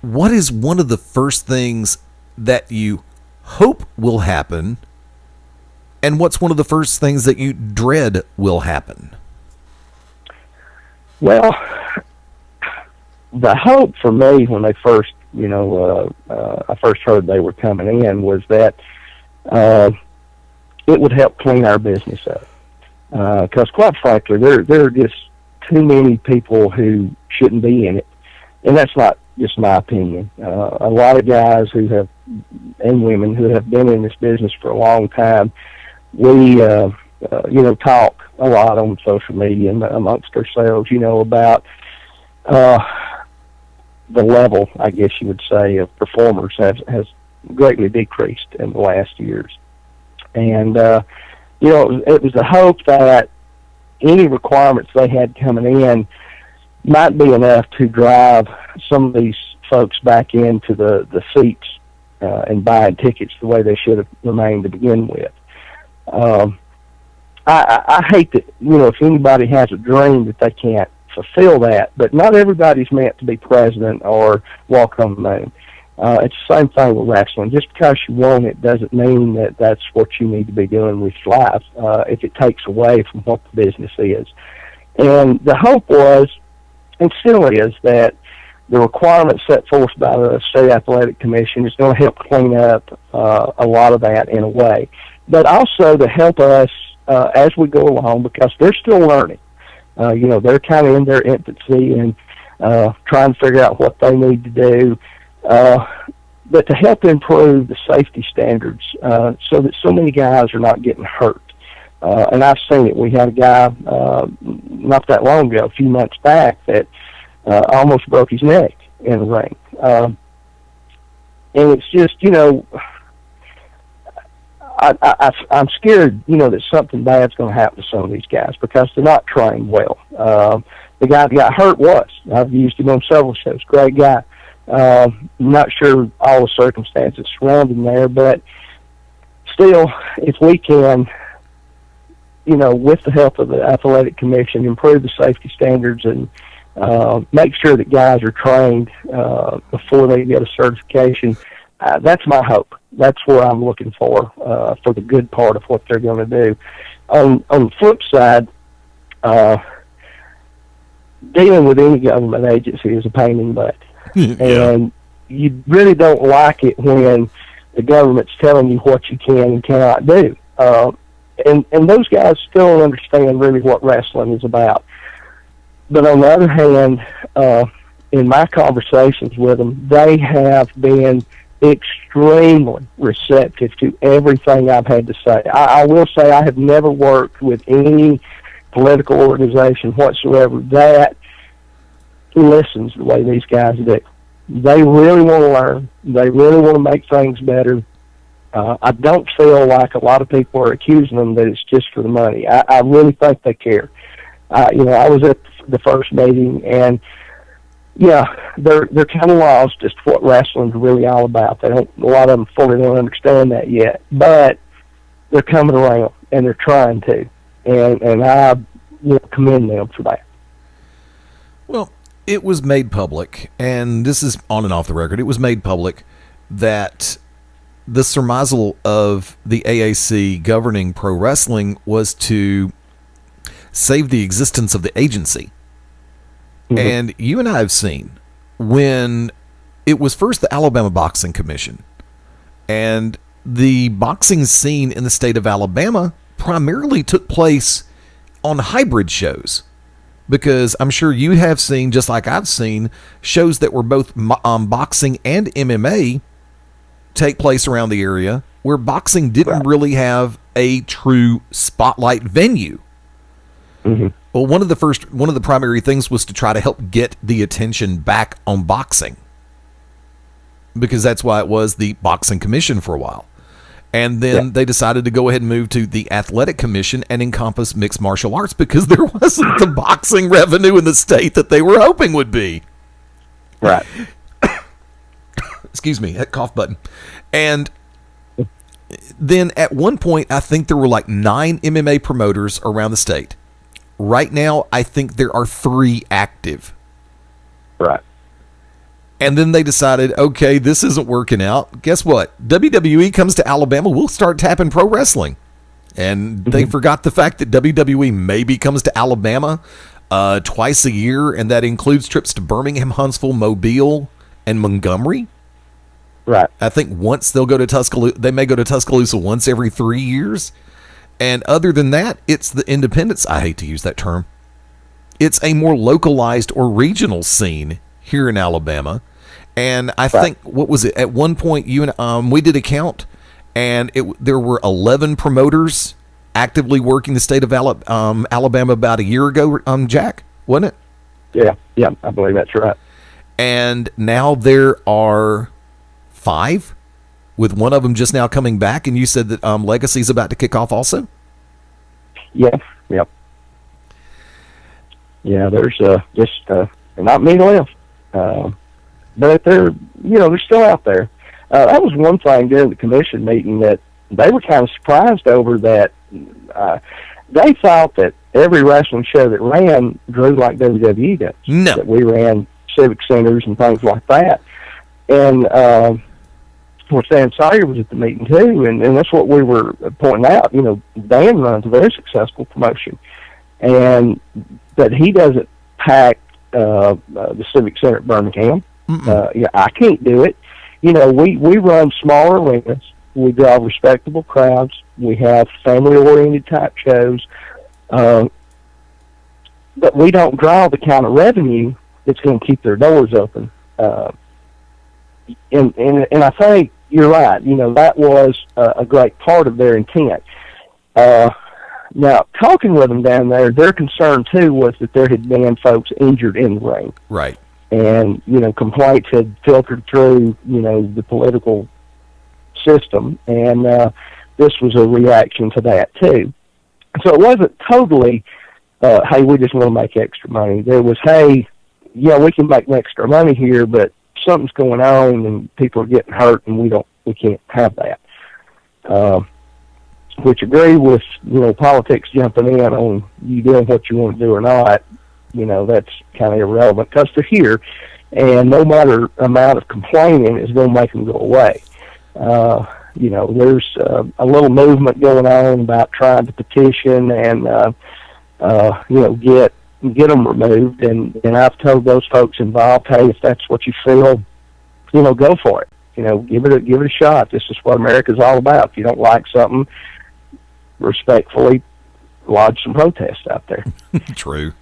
what is one of the first things that you hope will happen, and what's one of the first things that you dread will happen?
Well, the hope for me when they first, I first heard they were coming in was that it would help clean our business up. Because quite frankly, there are just too many people who shouldn't be in it, and that's not just my opinion. A lot of guys who have, and women who have been in this business for a long time, we, talk a lot on social media and amongst ourselves, about the level, I guess you would say, of performers has greatly decreased in the last years. And, it was a hope that any requirements they had coming in might be enough to drive some of these folks back into the seats and buying tickets the way they should have remained to begin with. I hate that, if anybody has a dream that they can't fulfill that, but not everybody's meant to be president or walk on the moon. It's the same thing with wrestling. Just because you want it doesn't mean that that's what you need to be doing with your life if it takes away from what the business is. And the hope was, and still is, that the requirements set forth by the State Athletic Commission is going to help clean up a lot of that in a way. But also to help us as we go along, because they're still learning. They're kind of in their infancy and trying to figure out what they need to do. But to help improve the safety standards so that so many guys are not getting hurt. And I've seen it. We had a guy not that long ago, a few months back, that almost broke his neck in the ring. And it's just, I'm scared, that something bad's going to happen to some of these guys because they're not trained well. The guy that got hurt was. I've used him on several shows. Great guy. Not sure all the circumstances surrounding there, but still, if we can, with the help of the Athletic Commission, improve the safety standards and make sure that guys are trained before they get a certification, that's my hope. That's where I'm looking for the good part of what they're going to do. On the flip side, dealing with any government agency is a pain in the butt. And you really don't like it when the government's telling you what you can and cannot do. And those guys still don't understand really what wrestling is about. But on the other hand, in my conversations with them, they have been extremely receptive to everything I've had to say. I will say I have never worked with any political organization whatsoever that listens the way these guys do. They really want to learn. They really want to make things better. I don't feel like a lot of people are accusing them that it's just for the money. I really think they care. I was at the first meeting, and they're kind of lost as to what wrestling's really all about. A lot of them fully don't understand that yet. But they're coming around and they're trying to, and I commend them for that.
Well, it was made public, and this is on and off the record, it was made public that the surmisal of the AAC governing pro wrestling was to save the existence of the agency. Mm-hmm. And you and I have seen when it was first the Alabama Boxing Commission, and the boxing scene in the state of Alabama primarily took place on hybrid shows. Because I'm sure you have seen, just like I've seen, shows that were both boxing and MMA take place around the area where boxing didn't really have a true spotlight venue. Mm-hmm. Well, one of the primary things was to try to help get the attention back on boxing, because that's why it was the Boxing Commission for a while. And then they decided to go ahead and move to the Athletic Commission and encompass mixed martial arts, because there wasn't the boxing revenue in the state that they were hoping would be.
Right.
Excuse me, that cough button. And then at one point, I think there were like 9 MMA promoters around the state. Right now, I think there are 3 active.
Right.
And then they decided, okay, this isn't working out. Guess what? WWE comes to Alabama, we'll start tapping pro wrestling. And they forgot the fact that WWE maybe comes to Alabama twice a year, and that includes trips to Birmingham, Huntsville, Mobile, and Montgomery.
Right.
I think once they'll go to Tuscaloosa, they may go to Tuscaloosa once every 3 years. And other than that, it's the independents. I hate to use that term. It's a more localized or regional scene here in Alabama. And I think, what was it? At one point, you and we did a count, and there were 11 promoters actively working the state of Alabama about a year ago, Jack, wasn't
it? Yeah, I believe that's right.
And now there are 5, with one of them just now coming back, and you said that Legacy's about to kick off also?
Yep. Yeah, there's just not many left. But they're still out there. That was one thing during the commission meeting that they were kind of surprised over, that they thought that every wrestling show that ran drew like WWE does.
No.
That we ran civic centers and things like that. And of course, Dan Sawyer was at the meeting too, and that's what we were pointing out. Dan runs a very successful promotion, and that he doesn't pack the civic center at Birmingham. I can't do it. We run smaller arenas. We draw respectable crowds. We have family-oriented type shows. But we don't draw the kind of revenue that's going to keep their doors open. And I think you're right. That was a great part of their intent. Now, talking with them down there, their concern, too, was that there had been folks injured in the ring.
Right.
And, complaints had filtered through, the political system. And this was a reaction to that, too. So it wasn't totally, hey, we just want to make extra money. There was, hey, we can make extra money here, but something's going on and people are getting hurt, and we can't have that. Which agree with, politics jumping in on you doing what you want to do or not. That's kind of irrelevant, because they're here, and no matter amount of complaining is going to make them go away. There's a little movement going on about trying to petition and, get them removed. And I've told those folks involved, hey, if that's what you feel, go for it. Give it a shot. This is what America's all about. If you don't like something, respectfully lodge some protests out there.
True.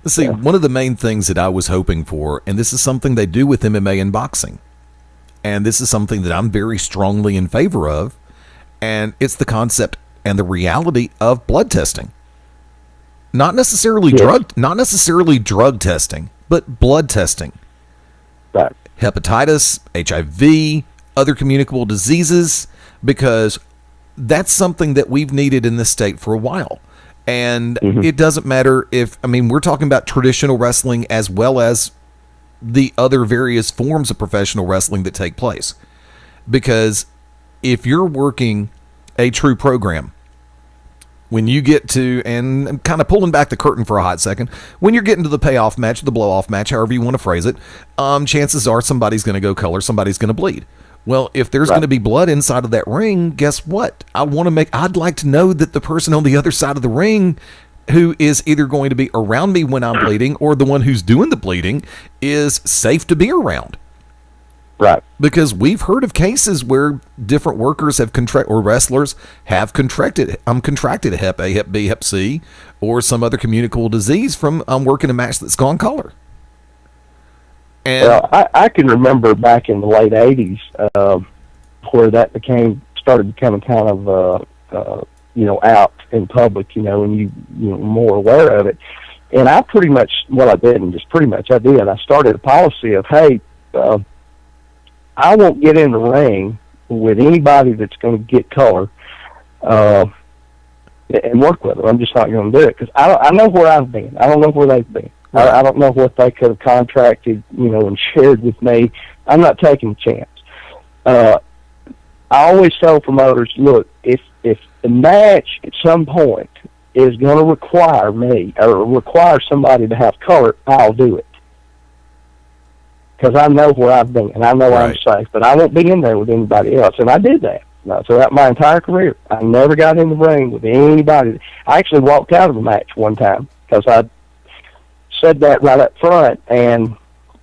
Let's see, one of the main things that I was hoping for, and this is something they do with MMA and boxing, and this is something that I'm very strongly in favor of, and it's the concept and the reality of blood testing. Not necessarily drug testing, but blood testing.
Right.
Hepatitis, HIV, other communicable diseases, because that's something that we've needed in this state for a while. And it doesn't matter we're talking about traditional wrestling as well as the other various forms of professional wrestling that take place. Because if you're working a true program. When you get to, and kind of pulling back the curtain for a hot second, when you're getting to the payoff match, the blow-off match, however you want to phrase it, chances are somebody's going to go color, somebody's going to bleed. Well, if there's going to be blood inside of that ring, guess what? I'd like to know that the person on the other side of the ring who is either going to be around me when I'm bleeding or the one who's doing the bleeding is safe to be around.
Right.
Because we've heard of cases where different workers have or wrestlers have contracted Hep A, Hep B, Hep C, or some other communicable disease from working a match that's gone color. And
well, I can remember back in the late 80s where that started becoming kind of, out in public, and you were more aware of it. And I pretty much, I did. I started a policy of, hey, I won't get in the ring with anybody that's going to get color and work with them. I'm just not going to do it because I know where I've been. I don't know where they've been. Right. I don't know what they could have contracted, and shared with me. I'm not taking a chance. I always tell promoters, look, if the match at some point is going to require me or require somebody to have color, I'll do it. Because I know where I've been, and I know I'm safe, but I won't be in there with anybody else. And I did that. Throughout my entire career, I never got in the ring with anybody. I actually walked out of the match one time because I said that right up front, and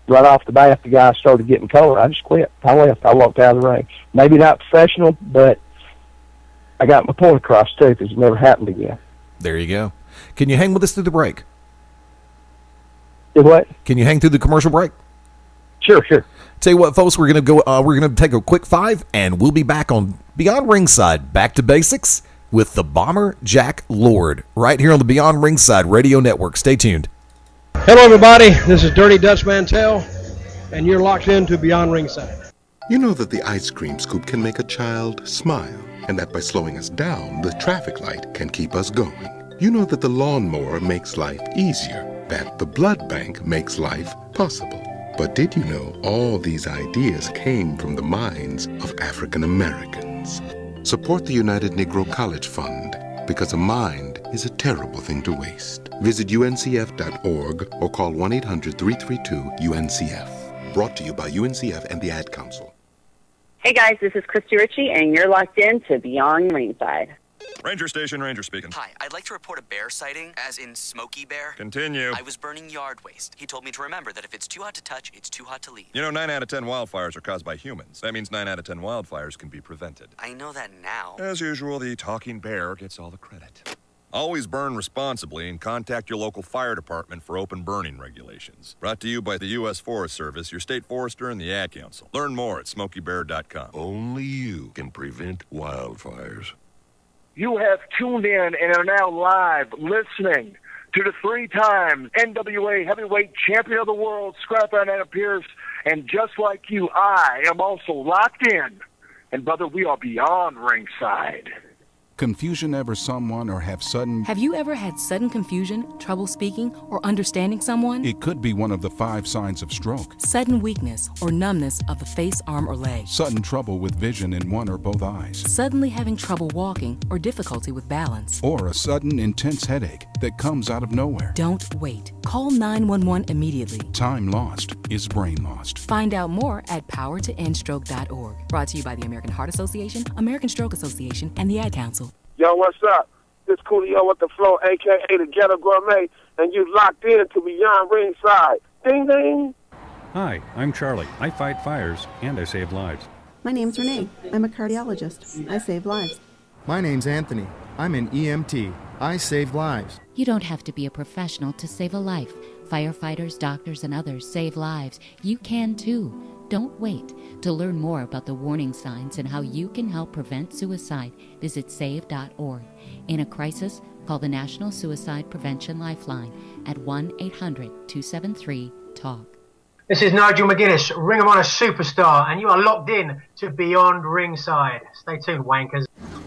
right off the bat, the guy started getting color. I just quit. I left. I walked out of the ring. Maybe not professional, but I got my point across, too, because it never happened again.
There you go. Can you hang with us through the break?
Do what?
Can you hang through the commercial break?
Sure.
Tell you what, folks, we're gonna go. We're gonna take a quick 5, and we'll be back on Beyond Ringside, back to basics with the Bomber Jack Lord, right here on the Beyond Ringside Radio Network. Stay tuned.
Hello, everybody. This is Dirty Dutch Mantell, and you're locked into Beyond Ringside.
You know that the ice cream scoop can make a child smile, and that by slowing us down, the traffic light can keep us going. You know that the lawnmower makes life easier, that the blood bank makes life possible. But did you know all these ideas came from the minds of African Americans? Support the United Negro College Fund, because a mind is a terrible thing to waste. Visit uncf.org or call 1-800-332-UNCF. Brought to you by UNCF and the Ad Council.
Hey guys, this is Christy Ritchie, and you're locked in to Beyond Ringside.
Ranger Station, Ranger speaking.
Hi, I'd like to report a bear sighting, as in Smokey Bear.
Continue.
I was burning yard waste. He told me to remember that if it's too hot to touch, it's too hot to leave.
You know, 9 out of 10 wildfires are caused by humans. That means 9 out of 10 wildfires can be prevented.
I know that now.
As usual, the talking bear gets all the credit. Always burn responsibly and contact your local fire department for open burning regulations. Brought to you by the U.S. Forest Service, your state forester, and the Ad Council. Learn more at SmokeyBear.com.
Only you can prevent wildfires.
You have tuned in and are now live listening to the 3-time NWA Heavyweight Champion of the World, Scrap Iron Adam Pearce. And just like you, I am also locked in. And, brother, we are Beyond Ringside.
Confusion ever someone or have sudden...
Have you ever had sudden confusion, trouble speaking, or understanding someone?
It could be one of the 5 signs of stroke.
Sudden weakness or numbness of the face, arm, or leg.
Sudden trouble with vision in one or both eyes.
Suddenly having trouble walking or difficulty with balance.
Or a sudden intense headache that comes out of nowhere.
Don't wait. Call 911 immediately.
Time lost is brain lost.
Find out more at powertoendstroke.org. Brought to you by the American Heart Association, American Stroke Association, and the Ad Council.
Yo, what's up? This Coolio with the Flow, a.k.a. the Ghetto Gourmet, and you locked in to Beyond Ringside. Ding, ding.
Hi, I'm Charlie. I fight fires, and I save lives.
My name's Renee. I'm a cardiologist. I save lives.
My name's Anthony. I'm an EMT. I save lives.
You don't have to be a professional to save a life. Firefighters, doctors, and others save lives. You can too. Don't wait. To learn more about the warning signs and how you can help prevent suicide, visit save.org. In a crisis, call the National Suicide Prevention Lifeline at 1-800-273-TALK.
This is Nigel McGuinness, Ring of Honor superstar, and you are locked in to Beyond Ringside. Stay tuned, wankers.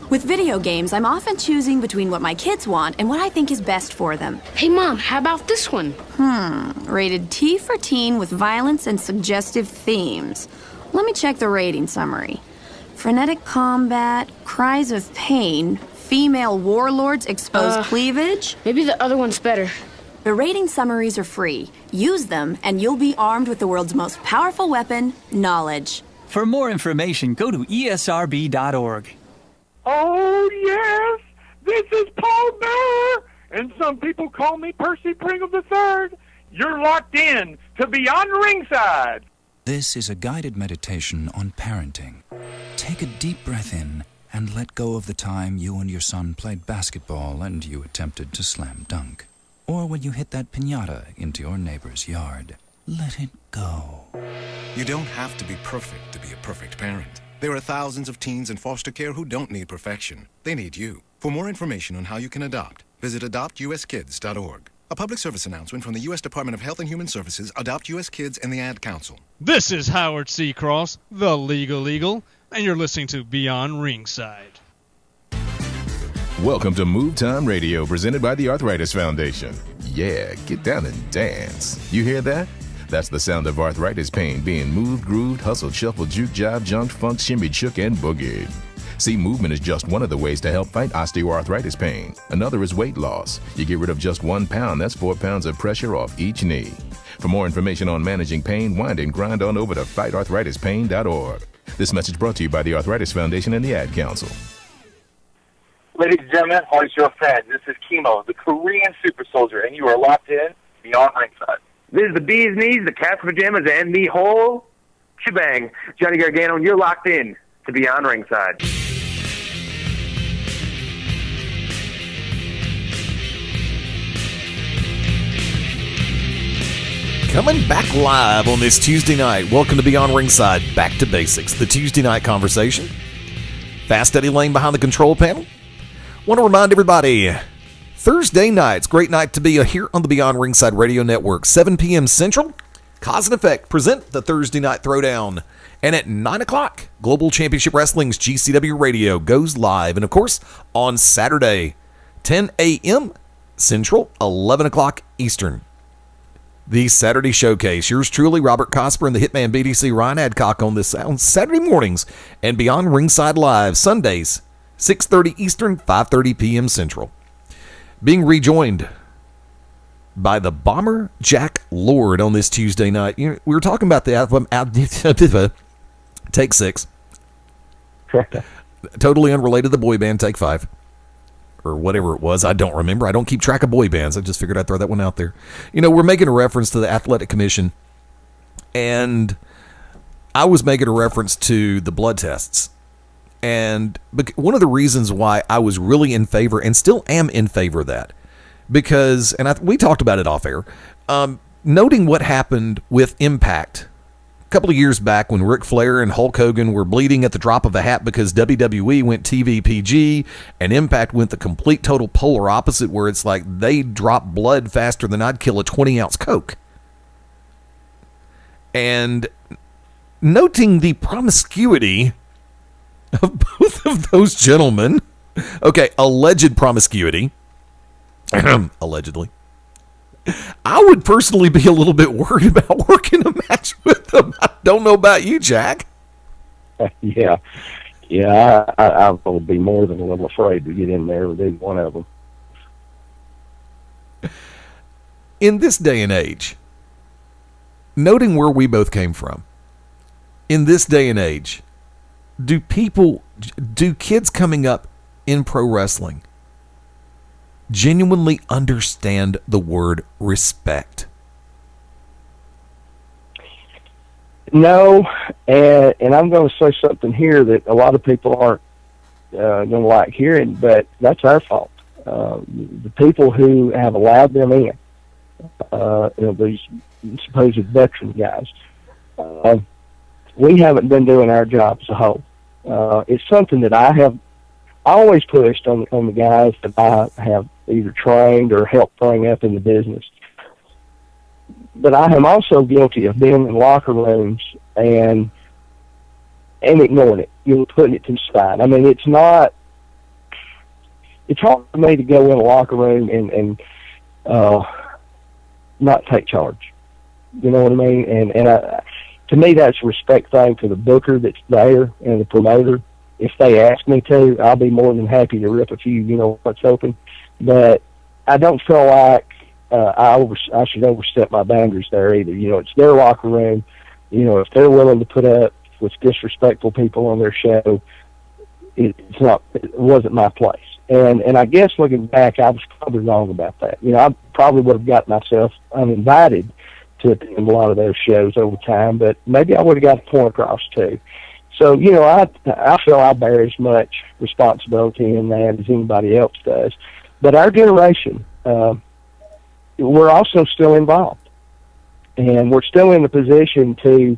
With video games, I'm often choosing between what my kids want and what I think is best for them.
Hey, Mom, how about this one?
Rated T for teen with violence and suggestive themes. Let me check the rating summary. Frenetic combat, Cries of pain. Female warlords expose cleavage.
Maybe the other one's better.
The rating summaries are free. Use them, and you'll be armed with the world's most powerful weapon, knowledge.
For more information, go to esrb.org.
Oh, yes! This is Paul Bearer, and some people call me Percy Pringle III. You're locked in to Beyond Ringside.
This is a guided meditation on parenting. Take a deep breath in and let go of the time you and your son played basketball and you attempted to slam dunk. Or when you hit that piñata into your neighbor's yard. Let it go.
You don't have to be perfect to be a perfect parent. There are thousands of teens in foster care who don't need perfection. They need you. For more information on how you can adopt, visit adoptuskids.org. A public service announcement from the U.S. Department of Health and Human Services, Adopt U.S. Kids, and the Ad Council.
This is Howard C. Cross, the Legal Eagle, and you're listening to Beyond Ringside.
Welcome to Move Time Radio, presented by the Arthritis Foundation. Yeah, get down and dance. You hear that? That's the sound of arthritis pain being moved, grooved, hustled, shuffled, juke, jive, jumped, funked, shimmied, shook, and boogied. See, movement is just one of the ways to help fight osteoarthritis pain. Another is weight loss. You get rid of just 1 pound, that's 4 pounds of pressure off each knee. For more information on managing pain, wind and grind on over to fightarthritispain.org. This message brought to you by the Arthritis Foundation and the Ad Council.
Ladies and gentlemen, here's your friend. This is Chemo, the Korean super soldier, and you are locked in Beyond Ringside.
This is the Bee's Knees, the Cat's Pajamas, and the whole shebang. Johnny Gargano, and you're locked in to Beyond Ringside.
Coming back live on this Tuesday night. Welcome to Beyond Ringside, Back to Basics, the Tuesday night conversation. Fast Eddie Layne behind the control panel. Want to remind everybody, Thursday nights, great night to be here on the Beyond Ringside Radio Network, 7 p.m. Central. Cause and Effect present the Thursday Night Throwdown. And at 9 o'clock, Global Championship Wrestling's GCW Radio goes live. And of course, on Saturday, 10 a.m. Central, 11 o'clock Eastern. The Saturday Showcase. Yours truly, Robert Cosper and the Hitman BDC Ryan Adcock on Saturday mornings. And Beyond Ringside Live, Sundays, 6:30 Eastern, 5:30 p.m. Central. Being rejoined by the Bomber Jack Lord on this Tuesday night. We were talking about the Take 6. Totally unrelated to the boy band Take 5. Or whatever it was. I don't remember. I don't keep track of boy bands. I just figured I'd throw that one out there. We're making a reference to the Athletic Commission. And I was making a reference to the blood tests. And one of the reasons why I was really in favor and still am in favor of that, because, and we talked about it off air, noting what happened with Impact a couple of years back when Ric Flair and Hulk Hogan were bleeding at the drop of a hat because WWE went TV PG and Impact went the complete total polar opposite, where it's like they drop blood faster than I'd kill a 20-ounce Coke. And noting the promiscuity of both of those gentlemen. Okay, alleged promiscuity. Allegedly. I would personally be a little bit worried about working a match with them. I don't know about you, Jack.
Yeah, I would be more than a little afraid to get in there with either one of them.
In this day and age, noting where we both came from, in this day and age, do kids coming up in pro wrestling genuinely understand the word respect?
No, and I'm going to say something here that a lot of people aren't going to like hearing, but that's our fault. The people who have allowed them in, these supposed veteran guys, we haven't been doing our job as a whole. It's something that I always pushed on the guys that I have either trained or helped bring up in the business. But I am also guilty of being in locker rooms and ignoring it, putting it to the side. I mean, it's hard for me to go in a locker room and not take charge. You know what I mean? And to me, that's a respect thing for the booker that's there and the promoter. if they ask me to, I'll be more than happy to rip a few, what's open. But I don't feel like I should overstep my boundaries there either. It's their locker room. If they're willing to put up with disrespectful people on their show, it wasn't my place. And I guess looking back, I was probably wrong about that. I probably would have got myself uninvited to attend a lot of those shows over time, but maybe I would have got a point across too. So, I feel I bear as much responsibility in that as anybody else does. But our generation, we're also still involved. And we're still in the position to,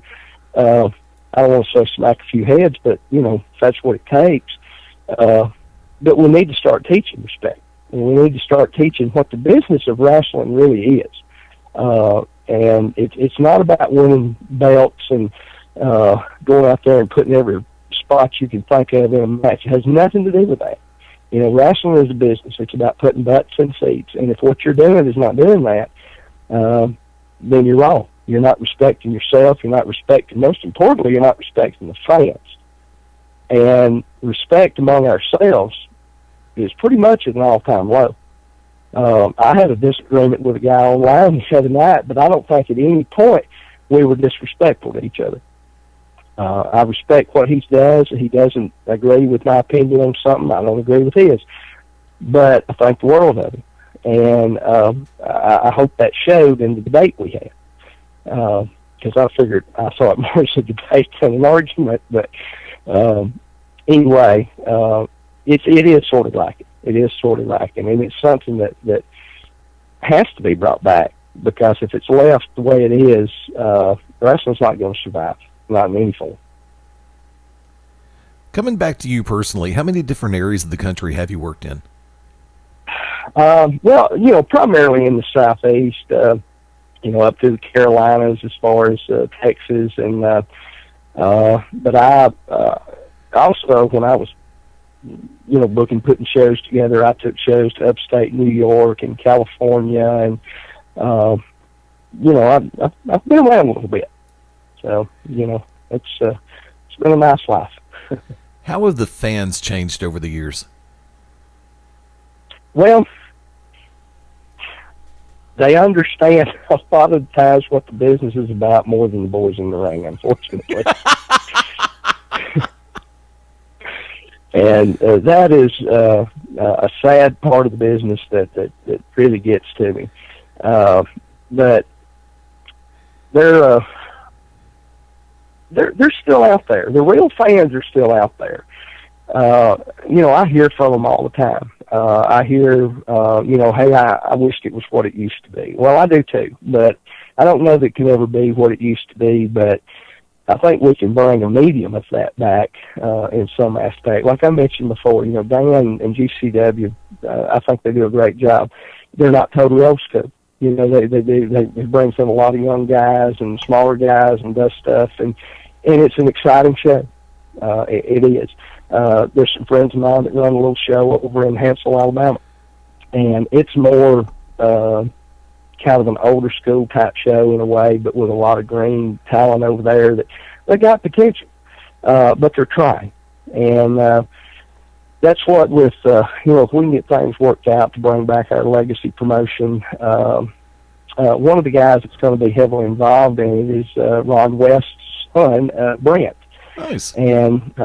I don't want to say smack a few heads, but, if that's what it takes. But we need to start teaching respect. And we need to start teaching what the business of wrestling really is. And it's not about winning belts and going out there and putting every spot you can think of in a match. It has nothing to do with that. Wrestling is a business. It's about putting butts in seats. And if what you're doing is not doing that, then you're wrong. You're not respecting yourself. You're not respecting, most importantly, you're not respecting the fans. And respect among ourselves is pretty much at an all-time low. I had a disagreement with a guy online the other night, but I don't think at any point we were disrespectful to each other. I respect what he does. He doesn't agree with my opinion on something. I don't agree with his. But I think the world of him. And I hope that showed in the debate we had. Because I saw it more as a debate than an argument. But anyway, it is sort of like it. It is sort of like it. And it's something that has to be brought back. Because if it's left the way it is, wrestling's not going to survive. Not in any form.
Coming back to you personally, how many different areas of the country have you worked in?
Well, primarily in the Southeast, up through the Carolinas as far as Texas. And but I also, when I was, putting shows together, I took shows to upstate New York and California. And, I've been around a little bit. So, it's been a nice life.
How have the fans changed over the years?
Well, they understand a lot of the times what the business is about more than the boys in the ring, unfortunately. And that is a sad part of the business that really gets to me. But they're still out there. The real fans are still out there. I hear from them all the time. I hear, hey, I wished it was what it used to be. Well, I do too, but I don't know that it can ever be what it used to be, but I think we can bring a medium of that back in some aspect. Like I mentioned before, Dan and GCW, I think they do a great job. They're not totally old school. They brings in a lot of young guys and smaller guys and does stuff, and it's an exciting show. It is. There's some friends of mine that run a little show over in Hansel, Alabama, and it's more kind of an older school type show in a way, but with a lot of green talent over there that they got potential, but they're trying. And that's what with, if we can get things worked out to bring back our legacy promotion, one of the guys that's going to be heavily involved in it is Ron West's son, Brent.
Nice.
And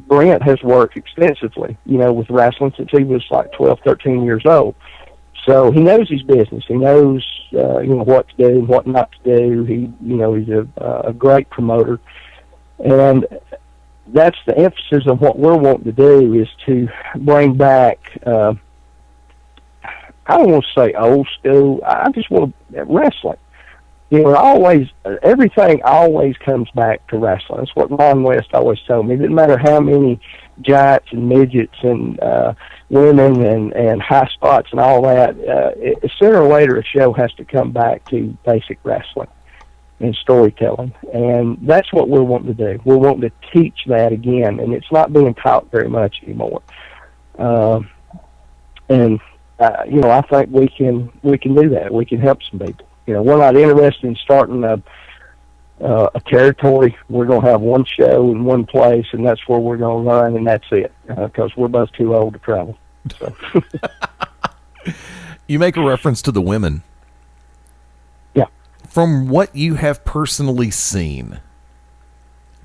Brent has worked extensively, with wrestling since he was like 12, 13 years old. So he knows his business. He knows, what to do and what not to do. He's a great promoter. And that's the emphasis of what we're wanting to do is to bring back, I don't want to say old school. I just want to, wrestling. Everything always comes back to wrestling. That's what Ron West always told me. It didn't matter how many giants and midgets and women and high spots and all that. Sooner or later, a show has to come back to basic wrestling and storytelling. And that's what we're wanting to do. We're wanting to teach that again, and it's not being taught very much anymore. I think we can do that. We can help some people. We're not interested in starting a a territory. We're going to have one show in one place, and that's where we're going to run, and that's it, because we're both too old to travel. So.
You make a reference to the women.
Yeah.
From what you have personally seen,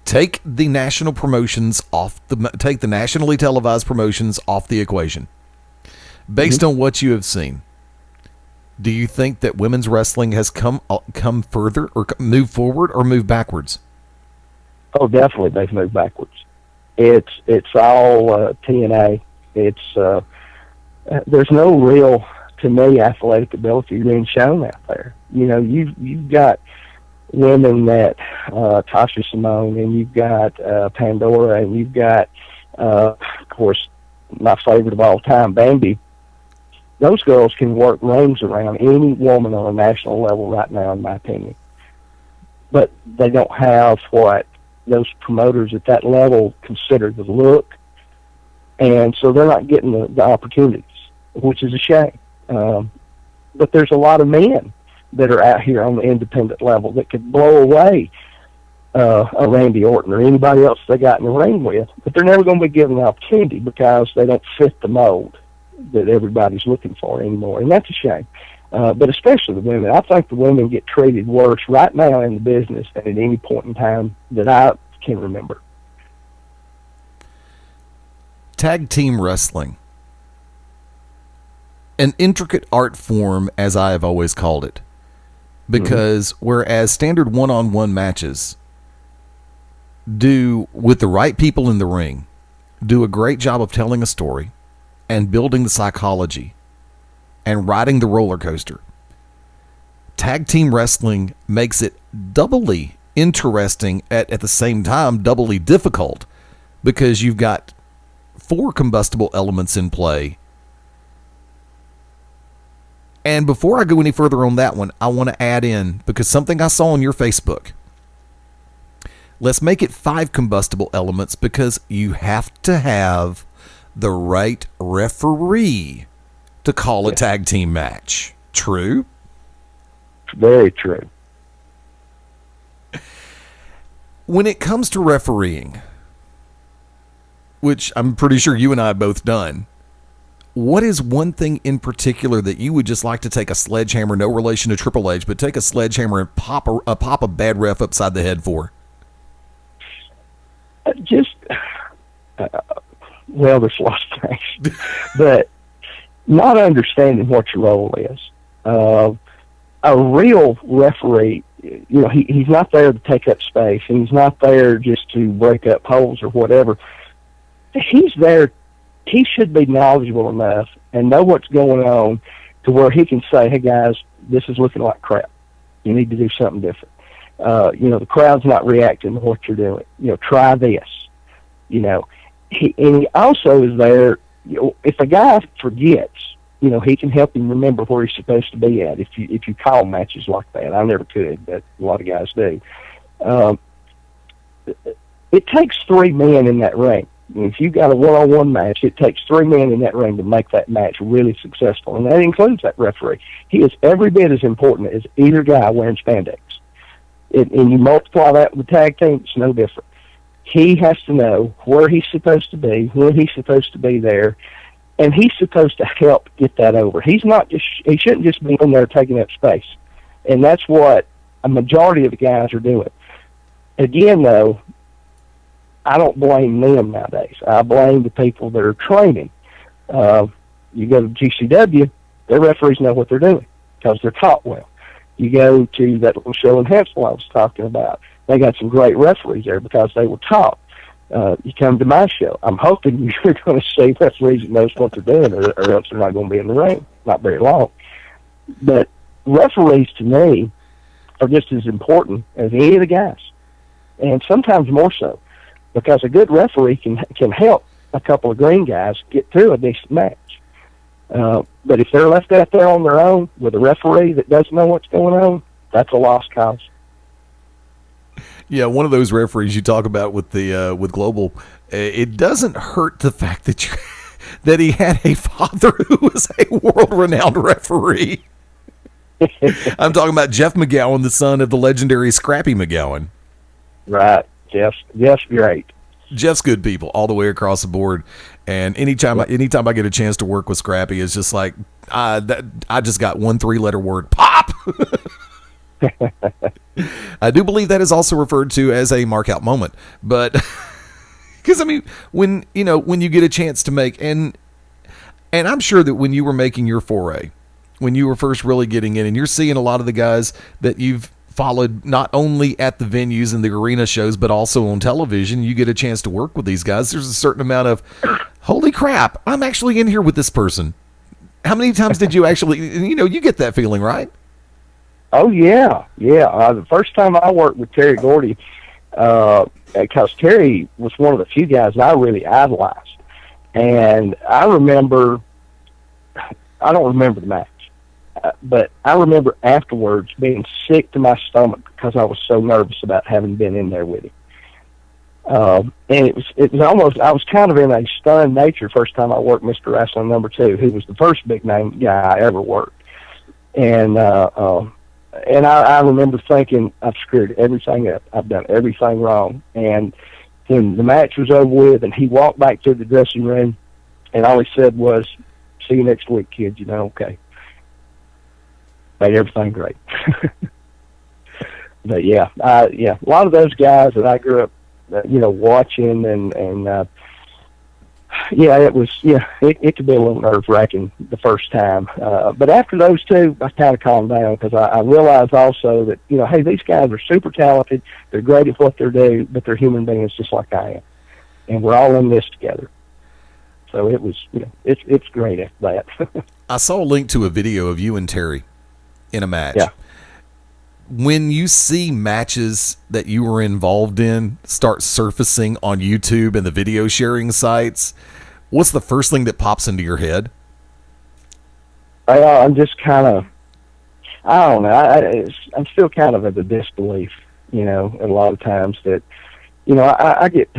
take the national promotions take the nationally televised promotions off the equation. Based on what you have seen, do you think that women's wrestling has come further, or moved forward, or moved backwards?
Oh, definitely, they've moved backwards. It's all TNA. It's there's no real, to me, athletic ability being shown out there. You know, you've got women that Tasha Simone, and you've got Pandora, and you've got, of course, my favorite of all time, Bambi. Those girls can work rings around any woman on a national level right now, in my opinion. But they don't have what those promoters at that level consider the look, and so they're not getting the opportunities, which is a shame. But there's a lot of men that are out here on the independent level that could blow away a Randy Orton or anybody else they got in the ring with, but they're never going to be given the opportunity because they don't fit the mold that everybody's looking for anymore, and that's a shame. But especially the women. I think the women get treated worse right now in the business than at any point in time that I can remember.
Tag team wrestling. An intricate art form, as I have always called it. Because whereas standard one-on-one matches do, with the right people in the ring, do a great job of telling a story and building the psychology and riding the roller coaster, tag team wrestling makes it doubly interesting, at the same time doubly difficult, because you've got 4 combustible elements in play. And before I go any further on that one, I want to add in, because something I saw on your Facebook, let's make it 5 combustible elements, because you have to have the right referee to call a tag team match. True?
Very true.
When it comes to refereeing, which I'm pretty sure you and I have both done, what is one thing in particular that you would just like to take a sledgehammer, no relation to Triple H, but take a sledgehammer and pop a bad ref upside the head for?
Well, there's lots of things, but not understanding what your role is. A real referee, you know, he's not there to take up space, and he's not there just to break up holes or whatever. He's there. He should be knowledgeable enough and know what's going on to where he can say, "Hey guys, this is looking like crap. You need to do something different. You know, the crowd's not reacting to what you're doing. You know, try this." You know, he also is there. You know, if a guy forgets, you know, he can help him remember where he's supposed to be at. If you call matches like that, I never could, but a lot of guys do. It takes 3 men in that ring. If you've got a one-on-one match, it takes 3 men in that ring to make that match really successful, and that includes that referee. He is every bit as important as either guy wearing spandex. And you multiply that with the tag team, it's no different. He has to know where he's supposed to be, when he's supposed to be there, and he's supposed to help get that over. He shouldn't just be in there taking up space. And that's what a majority of the guys are doing. Again, though, I don't blame them nowadays. I blame the people that are training. You go to GCW, their referees know what they're doing because they're taught well. You go to that little show in Hansel I was talking about, they got some great referees there because they were taught. You come to my show, I'm hoping you're going to see referees that knows what they're doing, or else they're not going to be in the ring, not very long. But referees, to me, are just as important as any of the guys, and sometimes more so, because a good referee can help a couple of green guys get through a decent match. But if they're left out there on their own with a referee that doesn't know what's going on, that's a lost cause.
Yeah, one of those referees you talk about with the with Global, it doesn't hurt the fact that that he had a father who was a world-renowned referee. I'm talking about Jeff McGowan, the son of the legendary Scrappy McGowan.
Right. Jeff's great.
Jeff's good people all the way across the board. And anytime I get a chance to work with Scrappy, it's just like, I just got one 3-letter word, pop. I do believe that is also referred to as a mark out moment. But because, I mean, when you get a chance to make, and I'm sure that when you were making your foray, when you were first really getting in, and you're seeing a lot of the guys that you've followed not only at the venues and the arena shows, but also on television, you get a chance to work with these guys. There's a certain amount of, holy crap, I'm actually in here with this person. How many times did you actually, you get that feeling, right?
Oh, yeah. The first time I worked with Terry Gordy, because Terry was one of the few guys that I really idolized. And I don't remember the match. But I remember afterwards being sick to my stomach because I was so nervous about having been in there with him. And it was almost, I was kind of in a stunned nature first time I worked Mr. Wrestling #2, who was the first big name guy I ever worked. And I remember thinking, I've screwed everything up. I've done everything wrong. And when the match was over with and he walked back to the dressing room, and all he said was, "See you next week, kids." Okay. Made everything great. But a lot of those guys that I grew up, watching, and it could be a little nerve-wracking the first time. But after those two, I kind of calmed down because I realized also that, hey, these guys are super talented. They're great at what they do, but they're human beings just like I am. And we're all in this together. So it was, it's great after that.
I saw a link to a video of you and Terry in a match.
Yeah.
When you see matches that you were involved in start surfacing on YouTube and the video sharing sites, what's the first thing that pops into your head?
I'm just kind of, I don't know. I'm still kind of at a disbelief, a lot of times that, I get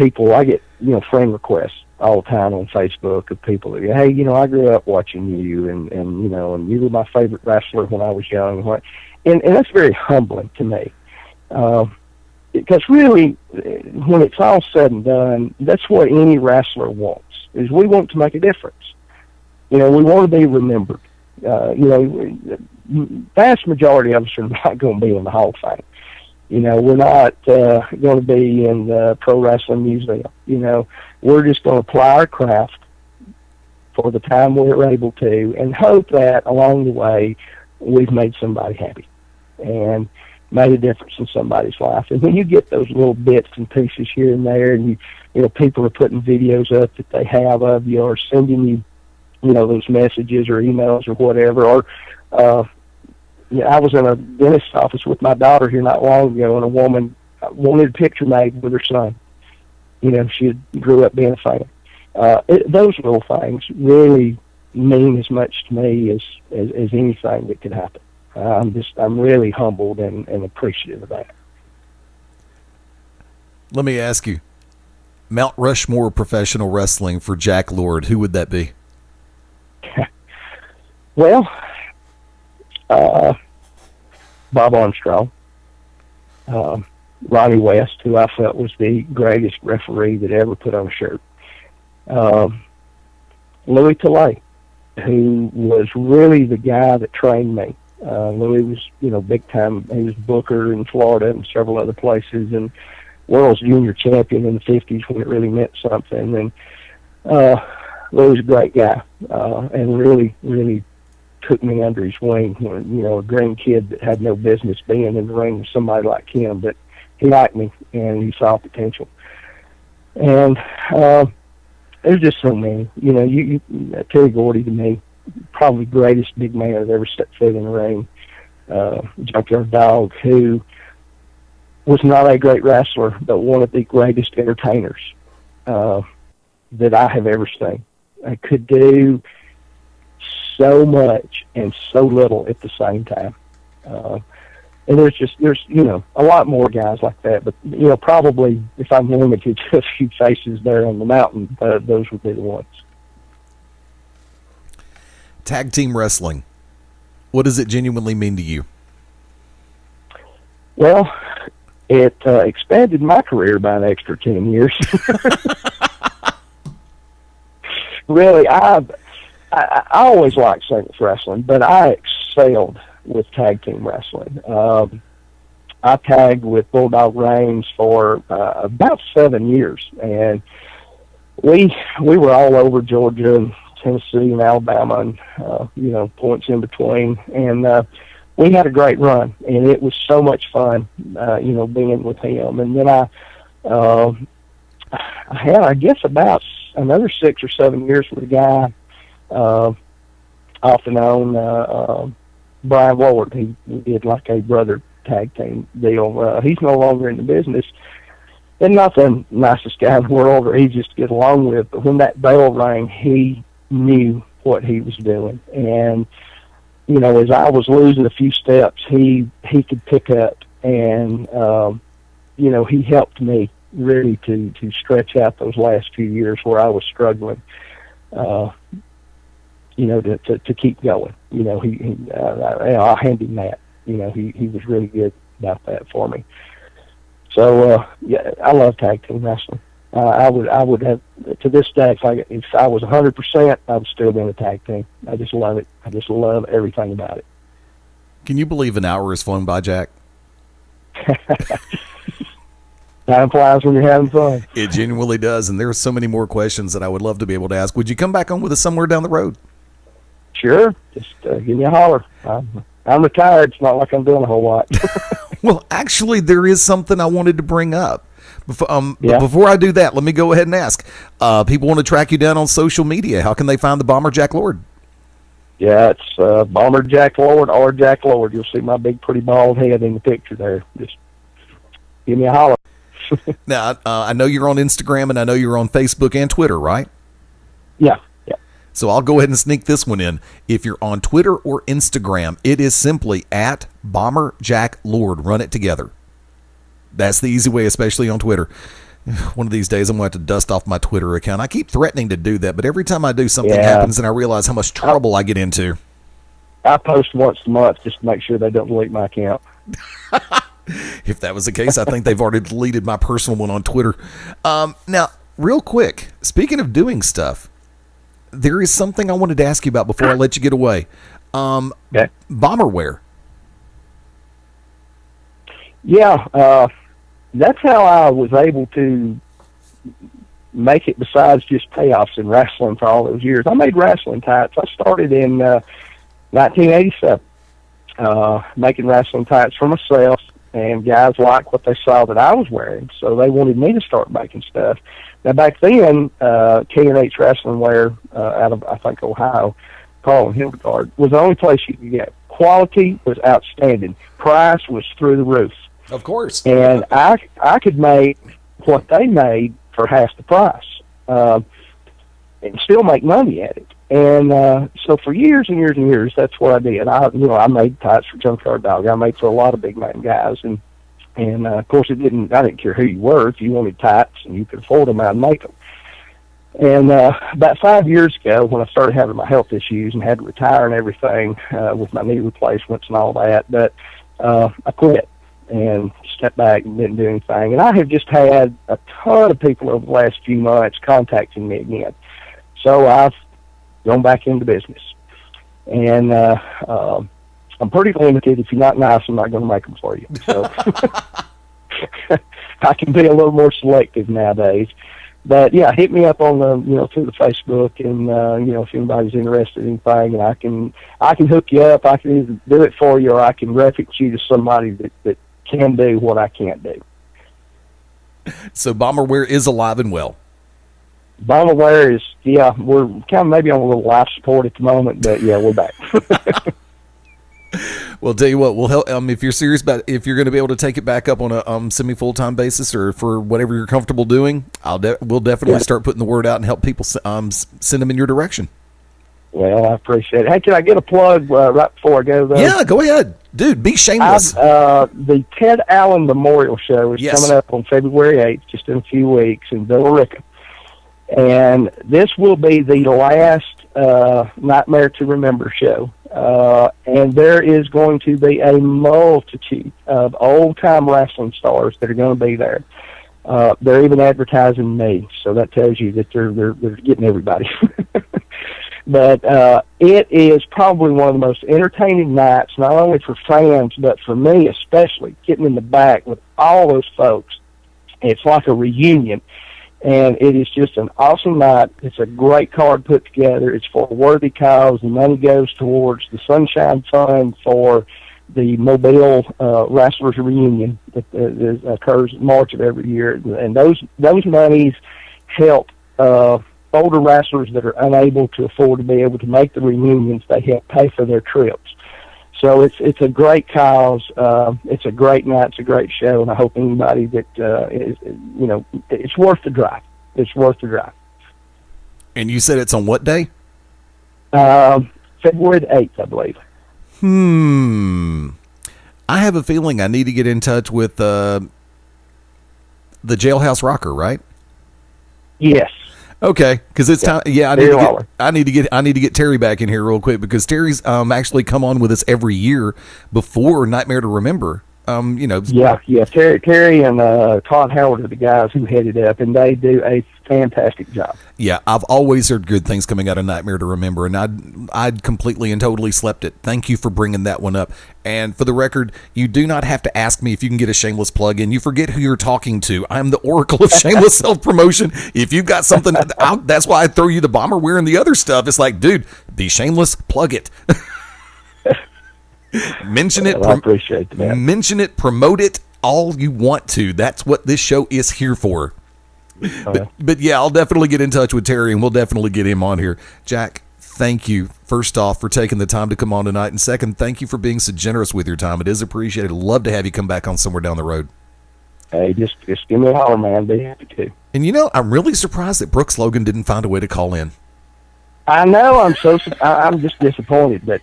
friend requests all the time on Facebook of people that, hey, I grew up watching you, and you were my favorite wrestler when I was young. And that's very humbling to me. Because really, when it's all said and done, that's what any wrestler wants, is we want to make a difference. We want to be remembered. Vast majority of us are not going to be in the Hall of Fame. We're not going to be in the Pro Wrestling Museum. We're just going to apply our craft for the time we're able to and hope that along the way we've made somebody happy and made a difference in somebody's life. And when you get those little bits and pieces here and there, and people are putting videos up that they have of you or sending you, those messages or emails or whatever, or I was in a dentist's office with my daughter here not long ago, and a woman wanted a picture made with her son. She grew up being a fan. Those little things really mean as much to me as anything that could happen. I'm really humbled and appreciative of that.
Let me ask you, Mount Rushmore professional wrestling for Jack Lord, who would that be?
Well, Bob Armstrong, Ronnie West, who I felt was the greatest referee that ever put on a shirt, Louis Tillay, who was really the guy that trained me. Louis was, big time. He was booker in Florida and several other places, and world's junior champion in the 50s when it really meant something. And Louis was a great guy, and really, really took me under his wing. A green kid that had no business being in the ring with somebody like him, but he liked me and he saw potential. And there's just so many. Terry Gordy to me, probably the greatest big man that ever stepped foot in the ring. Junkyard Dog, who was not a great wrestler, but one of the greatest entertainers that I have ever seen. I could do so much and so little at the same time. And there's a lot more guys like that, but probably if I'm limited to a few faces there on the mountain, those would be the ones.
Tag team wrestling. What does it genuinely mean to you?
Well, it expanded my career by an extra 10 years. Really, I always liked singles wrestling, but I excelled with tag team wrestling. I tagged with Bulldog Reigns for about 7 years, and we were all over Georgia and Tennessee and Alabama and points in between, and we had a great run, and it was so much fun, being with him. And then I had, I guess, about another 6 or 7 years with a guy off and on, Brian Ward. He did like a brother tag team deal. He's no longer in the business, and not the nicest guy in the world, or easiest to get along with, but when that bell rang, he knew what he was doing. And as I was losing a few steps, he could pick up, and he helped me really to stretch out those last few years where I was struggling, to keep going. I'll hand him that. He was really good about that for me. So I love tag team wrestling. I would have, to this day, if I was 100%, I would still be in a tag team. I just love it. I just love everything about it.
Can you believe an hour has flown by, Jack?
Time flies when you're having fun.
It genuinely does, and there are so many more questions that I would love to be able to ask. Would you come back on with us somewhere down the road?
Sure. Just give me a holler. I'm retired. It's not like I'm doing a whole lot.
Well, actually, there is something I wanted to bring up. But before I do that, let me go ahead and ask. People want to track you down on social media. How can they find the Bomber Jack Lord?
Yeah, it's Bomber Jack Lord or Jack Lord. You'll see my big, pretty bald head in the picture there. Just give me a holler.
Now, I know you're on Instagram, and I know you're on Facebook and Twitter, right?
Yeah.
So I'll go ahead and sneak this one in. If you're on Twitter or Instagram, it is simply at Bomber Jack Lord. Run it together. That's the easy way, especially on Twitter. One of these days, I'm going to have to dust off my Twitter account. I keep threatening to do that, but every time I do, something happens, and I realize how much trouble I get into.
I post once a month just to make sure they don't delete my account.
If that was the case, I think they've already deleted my personal one on Twitter. Now, real quick, speaking of doing stuff, there is something I wanted to ask you about before I let you get away. Bomberware.
Yeah, that's how I was able to make it besides just payoffs in wrestling for all those years. I made wrestling tights. I started in 1987 making wrestling tights for myself, and guys liked what they saw that I was wearing, so they wanted me to start making stuff. Now, back then, K&H Wrestling Wear out of, I think, Ohio, Carl and Hildegard, was the only place you could get. Quality was outstanding. Price was through the roof.
Of course.
And I could make what they made for half the price and still make money at it. And so for years and years and years, that's what I did. I made tights for Junkyard Dog. I made for a lot of big man guys, and of course I didn't care who you were. If you wanted tights and you could afford them, I'd make them. And about 5 years ago, when I started having my health issues and had to retire and everything with my knee replacements and all that, but I quit and stepped back and didn't do anything. And I have just had a ton of people over the last few months contacting me again. So I've gone back into business. And I'm pretty limited. If you're not nice, I'm not going to make them for you. So I can be a little more selective nowadays. But yeah, hit me up on the through the Facebook, and if anybody's interested in anything, and I can hook you up. I can either do it for you, or I can reference you to somebody that can do what I can't do.
So Bomberware is alive and well.
Bomberware is, we're kind of maybe on a little life support at the moment, but yeah, we're back.
Well, tell you what, we'll help. If you're serious about if you're going to be able to take it back up on a semi-full-time basis, or for whatever you're comfortable doing, we'll definitely start putting the word out and help people send them in your direction.
Well, I appreciate it. Hey, can I get a plug right before I go, though?
Yeah, go ahead. Dude, be shameless.
The Ted Allen Memorial Show is coming up on February 8th, just in a few weeks, in Villa Rica. And this will be the last Nightmare to Remember show. and there is going to be a multitude of old-time wrestling stars that are going to be there. They're even advertising me, so that tells you that they're getting everybody. But it is probably one of the most entertaining nights, not only for fans, but for me especially, getting in the back with all those folks. It's like a reunion, and it is just an awesome night. It's a great card put together. It's for a worthy cause. The money goes towards the Sunshine Fund for the Mobile Wrestlers Reunion that occurs in March of every year. And those monies help older wrestlers that are unable to afford to be able to make the reunions. They help pay for their trips. So it's a great cause. It's a great night. It's a great show, and I hope anybody that it's worth the drive. It's worth the drive.
And you said it's on what day?
February the 8th, I believe.
I have a feeling I need to get in touch with the Jailhouse Rocker, right?
Yes.
Okay, because it's time. Yeah, I need to get Terry back in here real quick, because Terry's actually come on with us every year before Nightmare to Remember.
Yeah. Terry and Todd Howard are the guys who head it up, and they do a fantastic job.
Yeah, I've always heard good things coming out of Nightmare to Remember, and I'd completely and totally slept it. Thank you for bringing that one up. And for the record, you do not have to ask me if you can get a shameless plug in. You forget who you're talking to. I'm the oracle of shameless self-promotion. If you've got something, that's why I throw you the bomber wearing the other stuff. It's like, dude, be shameless, plug it. Mention it.
I appreciate that.
Mention it, promote it, all you want to. That's what this show is here for. But yeah, I'll definitely get in touch with Terry, and we'll definitely get him on here. Jack, thank you, first off, for taking the time to come on tonight, and second, thank you for being so generous with your time. It is appreciated. Love to have you come back on somewhere down the road.
Hey, just give me a holler, man. Be happy to.
And I'm really surprised that Brooks Logan didn't find a way to call in.
I know. I'm just disappointed that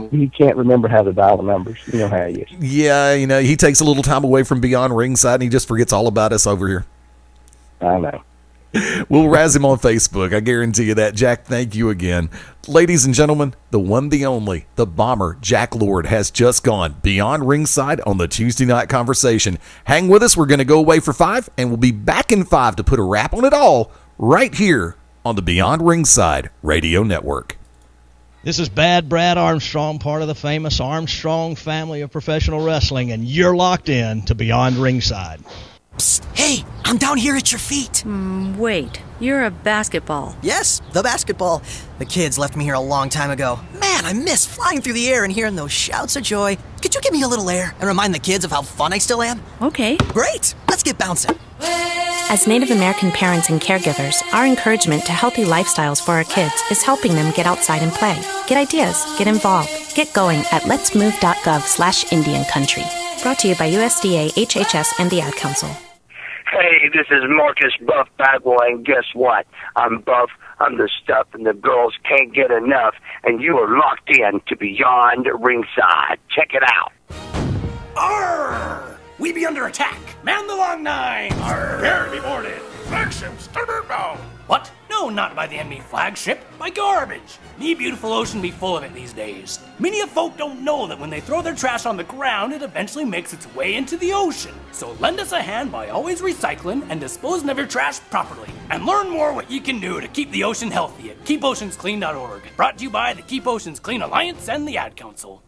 he can't remember how to dial the numbers. You know how he is.
Yeah, he takes a little time away from Beyond Ringside, and he just forgets all about us over here.
I know.
We'll razz him on Facebook. I guarantee you that. Jack, thank you again. Ladies and gentlemen, the one, the only, the bomber, Jack Lord, has just gone Beyond Ringside on the Tuesday Night Conversation. Hang with us. We're going to go away for 5, and we'll be back in 5 to put a wrap on it all right here on the Beyond Ringside Radio Network.
This is Bad Brad Armstrong, part of the famous Armstrong family of professional wrestling, and you're locked in to Beyond Ringside.
Psst, hey, I'm down here at your feet.
Wait, you're a basketball.
Yes, the basketball. The kids left me here a long time ago. Man, I miss flying through the air and hearing those shouts of joy. Could you give me a little air and remind the kids of how fun I still am?
Okay.
Great, let's get bouncing.
As Native American parents and caregivers, our encouragement to healthy lifestyles for our kids is helping them get outside and play. Get ideas, get involved, get going at letsmove.gov/Indian Country. Brought to you by USDA, HHS, and the Ad Council.
Hey, this is Marcus Buff Bagwell, and guess what? I'm buff, I'm the stuff, and the girls can't get enough, and you are locked in to Beyond Ringside. Check it out.
Arr! We be under attack. Man the long nine. Arr! Prepare to be boarded. Flagship starboard bow. What? No, not by the enemy flagship. By garbage. Me beautiful ocean be full of it these days. Many of folk don't know that when they throw their trash on the ground, it eventually makes its way into the ocean. So lend us a hand by always recycling and disposing of your trash properly. And learn more what you can do to keep the ocean healthy at keepoceansclean.org. Brought to you by the Keep Oceans Clean Alliance and the Ad Council.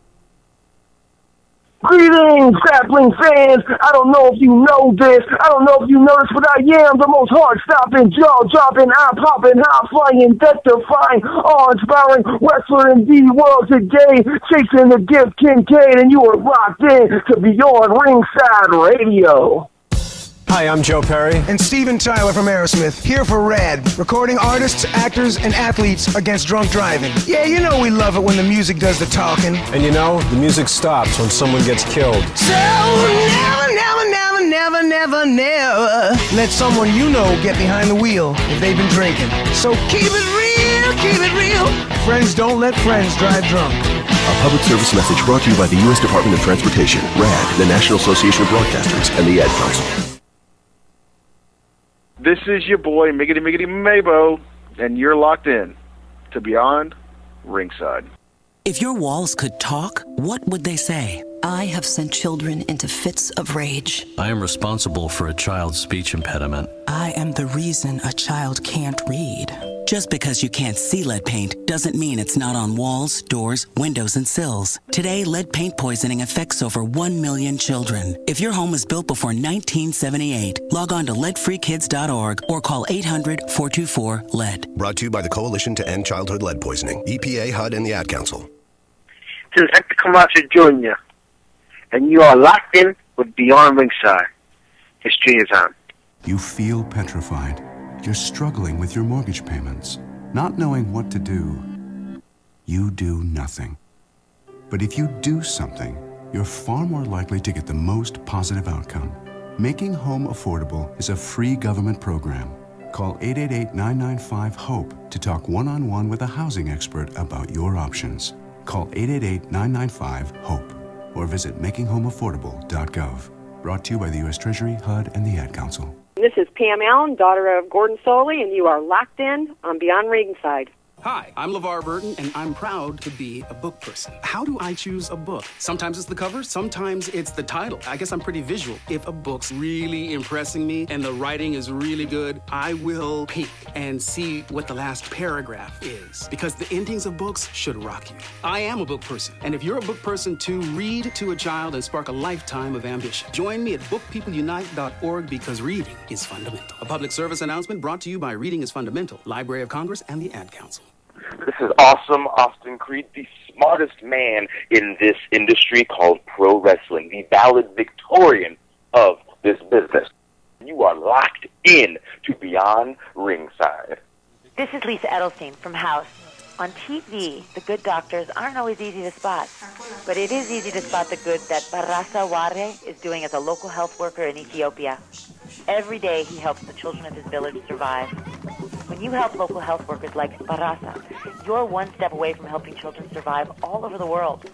Greetings, grappling fans. I don't know if you know this. I don't know if you noticed, but I am the most heart-stopping, jaw-dropping, eye-popping, high-flying, death-defying, awe-inspiring wrestler in the world today. Chasing the gift, Kincaid, and you are locked in to Beyond Ringside Radio.
Hi, I'm Joe Perry.
And Steven Tyler from Aerosmith, here for RAD, recording artists, actors, and athletes against drunk driving. Yeah, you know we love it when the music does the talking.
And you know, the music stops when someone gets killed.
So never let someone you know get behind the wheel if they've been drinking. So keep it real. Friends don't let friends drive drunk.
A public service message brought to you by the U.S. Department of Transportation, RAD, the National Association of Broadcasters, and the Ad Council.
This is your boy, Miggity Miggity Mabo, and you're locked in to Beyond Ringside. If your walls could talk, what would they say?
I have sent children into fits of rage.
I am responsible for a child's speech impediment.
I am the reason a child can't read. Just because you can't see lead paint doesn't mean it's not on walls, doors, windows, and sills. Today, lead paint poisoning affects over 1 million children. If your home was built before 1978, log on to leadfreekids.org or call 800-424-LEAD.
Brought to you by the Coalition to End Childhood Lead Poisoning, EPA, HUD, and the Ad Council.
This is Hector Camacho Jr., and you are locked in with Beyond Ringside. It's junior time.
You feel petrified. You're struggling with your mortgage payments, not knowing what to do. You do nothing. But if you do something, you're far more likely to get the most positive outcome. Making Home Affordable is a free government program. Call 888-995-HOPE to talk one-on-one with a housing expert about your options. Call 888-995-HOPE or visit makinghomeaffordable.gov. Brought to you by the U.S. Treasury, HUD, and the Ad Council.
This is Pam Allen, daughter of Gordon Soley, and you are locked in on Beyond Ringside.
Hi, I'm LeVar Burton, and I'm proud to be a book person. How do I choose a book? Sometimes it's the cover, sometimes it's the title. I guess I'm pretty visual. If a book's really impressing me and the writing is really good, I will peek and see what the last paragraph is, because the endings of books should rock you. I am a book person, and if you're a book person too, read to a child and spark a lifetime of ambition. Join me at bookpeopleunite.org, because reading is fundamental. A public service announcement brought to you by Reading is Fundamental, Library of Congress, and the Ad Council.
This is Awesome Austin Creed, the smartest man in this industry called pro wrestling, the valedictorian of this business. You are locked in to Beyond Ringside.
This is Lisa Edelstein from House. On TV, the good doctors aren't always easy to spot, but it is easy to spot the good that Barasa Ware is doing as a local health worker in Ethiopia. Every day he helps the children of his village survive. When you help local health workers like Barasa, you're one step away from helping children survive all over the world.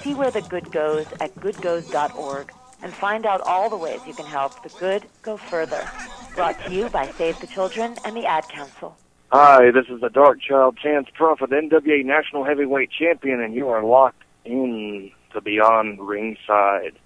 See where the good goes at goodgoes.org and find out all the ways you can help the good go further. Brought to you by Save the Children and the Ad Council.
Hi, this is the Dark Child Chance Prophet, NWA National Heavyweight Champion, and you are locked in to Beyond Ringside.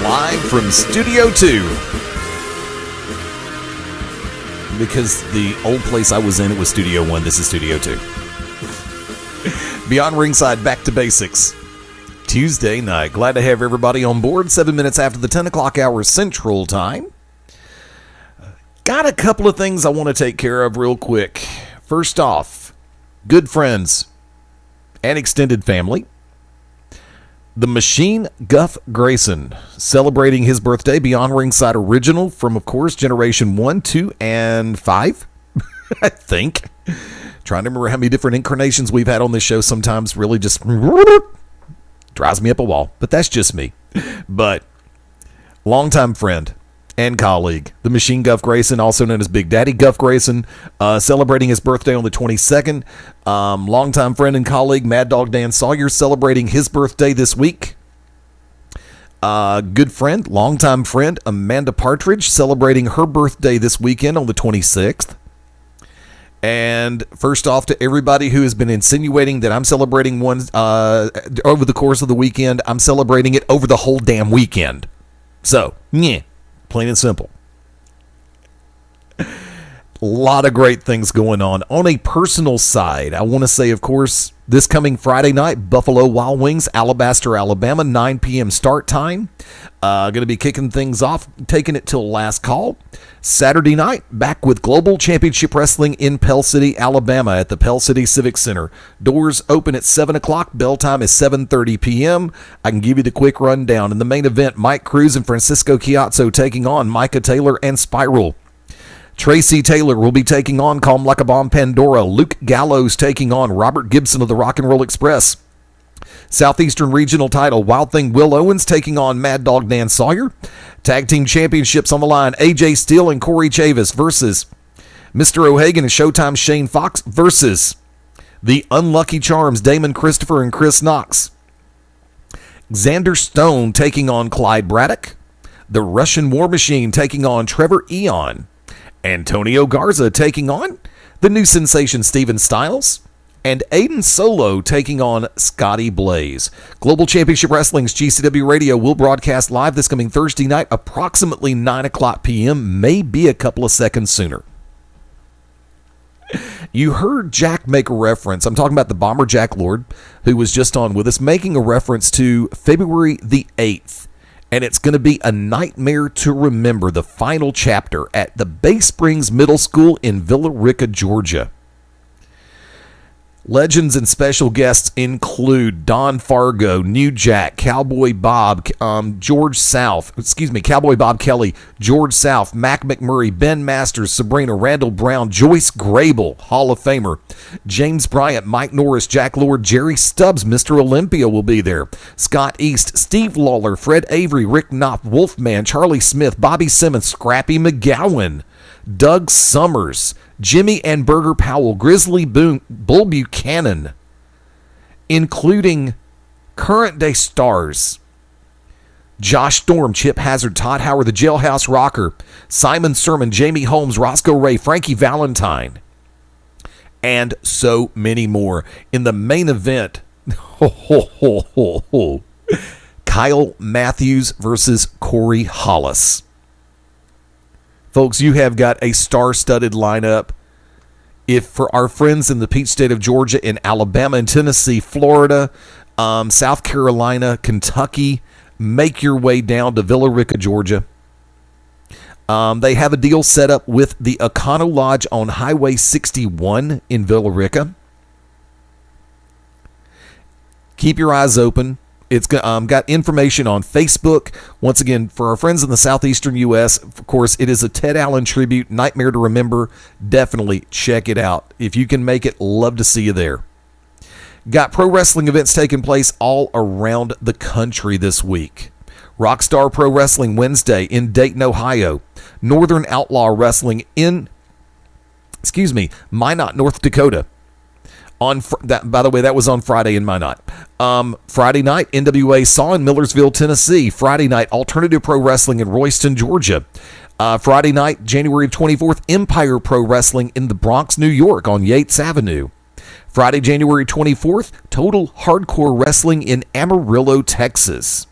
Live from Studio 2. Because the old place I was in, it was Studio 1. This is Studio 2. Beyond Ringside, back to basics. Tuesday night. Glad to have everybody on board. 7 minutes after the 10 o'clock hour Central Time. Got a couple of things I want to take care of real quick. First off, good friends and extended family. The Machine Guff Grayson, celebrating his birthday, Beyond Ringside original from, of course, Generation 1, 2, and 5, I think. Trying to remember how many different incarnations we've had on this show. Sometimes really just drives me up a wall, but that's just me. But longtime friend and colleague, the Machine Guff Grayson, also known as Big Daddy Guff Grayson, celebrating his birthday on the 22nd. Longtime friend and colleague, Mad Dog Dan Sawyer, celebrating his birthday this week. Good friend, longtime friend, Amanda Partridge, celebrating her birthday this weekend on the 26th. And first off, to everybody who has been insinuating that I'm celebrating one over the course of the weekend, I'm celebrating it over the whole damn weekend. So, yeah. Plain and simple. A lot of great things going on. On a personal side, I want to say, of course, this coming Friday night, Buffalo Wild Wings, Alabaster, Alabama, 9 p.m. start time. Going to be kicking things off, taking it till last call. Saturday night, back with Global Championship Wrestling in Pell City, Alabama at the Pell City Civic Center. Doors open at 7 o'clock. Bell time is 7:30 p.m. I can give you the quick rundown. In the main event, Mike Cruz and Francisco Chiazzo taking on Micah Taylor and Spiral. Tracy Taylor will be taking on Calm Like a Bomb Pandora. Luke Gallows taking on Robert Gibson of the Rock and Roll Express. Southeastern Regional title, Wild Thing Will Owens taking on Mad Dog Dan Sawyer. Tag Team Championships on the line, AJ Steele and Corey Chavis versus Mr. O'Hagan and Showtime Shane Fox versus the Unlucky Charms, Damon Christopher and Chris Knox. Xander Stone taking on Clyde Braddock. The Russian War Machine taking on Trevor Eon. Antonio Garza taking on the new sensation Steven Styles. And Aiden Solo taking on Scotty Blaze. Global Championship Wrestling's GCW Radio will broadcast live this coming Thursday night, approximately 9 o'clock p.m., maybe a couple of seconds sooner. You heard Jack make a reference. I'm talking about the Bomber Jack Lord, who was just on with us, making a reference to February the 8th. And it's going to be a nightmare to remember, the final chapter at the Bay Springs Middle School in Villa Rica, Georgia. Legends and special guests include Don Fargo, New Jack, Cowboy Bob, Cowboy Bob Kelly, George South, Mac McMurray, Ben Masters, Sabrina, Randall Brown, Joyce Grable, Hall of Famer, James Bryant, Mike Norris, Jack Lord, Jerry Stubbs, Mr. Olympia will be there, Scott East, Steve Lawler, Fred Avery, Rick Knopf, Wolfman, Charlie Smith, Bobby Simmons, Scrappy McGowan, Doug Summers, Jimmy and Burger Powell, Grizzly Bull Buchanan, including current day stars Josh Storm, Chip Hazard, Todd Howard, the Jailhouse Rocker, Simon Sermon, Jamie Holmes, Roscoe Ray, Frankie Valentine, and so many more. In the main event, Kyle Matthews versus Corey Hollis. Folks, you have got a star-studded lineup. If for our friends in the Peach State of Georgia, in Alabama and Tennessee, Florida, South Carolina, Kentucky, make your way down to Villa Rica, Georgia. They have a deal set up with the Econo Lodge on Highway 61 in Villa Rica. Keep your eyes open. It's got information on Facebook. Once again, for our friends in the southeastern U.S., of course, it is a Ted Allen tribute, Nightmare to Remember. Definitely check it out. If you can make it, love to see you there. Got pro wrestling events taking place all around the country this week. Rockstar Pro Wrestling Wednesday in Dayton, Ohio. Northern Outlaw Wrestling in, Minot, North Dakota. By the way, that was on Friday in Minot. Friday night, NWA Saw in Millersville, Tennessee. Friday night, Alternative Pro Wrestling in Royston, Georgia. Friday night, January 24th, Empire Pro Wrestling in the Bronx, New York on Yates Avenue. Friday, January 24th, Total Hardcore Wrestling in Amarillo, Texas.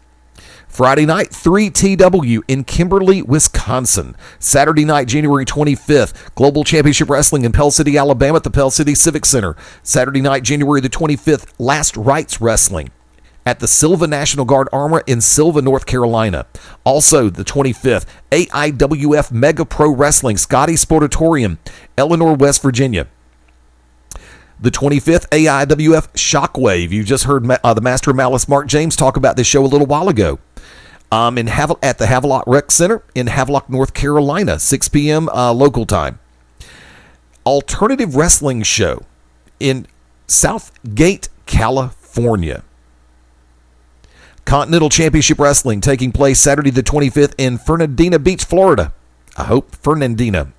Friday night, 3TW in Kimberly, Wisconsin. Saturday night, January 25th, Global Championship Wrestling in Pell City, Alabama at the Pell City Civic Center. Saturday night, January the 25th, Last Rites Wrestling at the Silva National Guard Armor in Silva, North Carolina. Also, the 25th, AIWF Mega Pro Wrestling, Scotty Sportatorium, Eleanor, West Virginia. The 25th, AIWF Shockwave. You just heard the Master of Malice, Mark James, talk about this show a little while ago. At the Havelock Rec Center in Havelock, North Carolina, 6 p.m. Local time. Alternative Wrestling Show in Southgate, California. Continental Championship Wrestling taking place Saturday the 25th in Fernandina Beach, Florida. I hope Fernandina.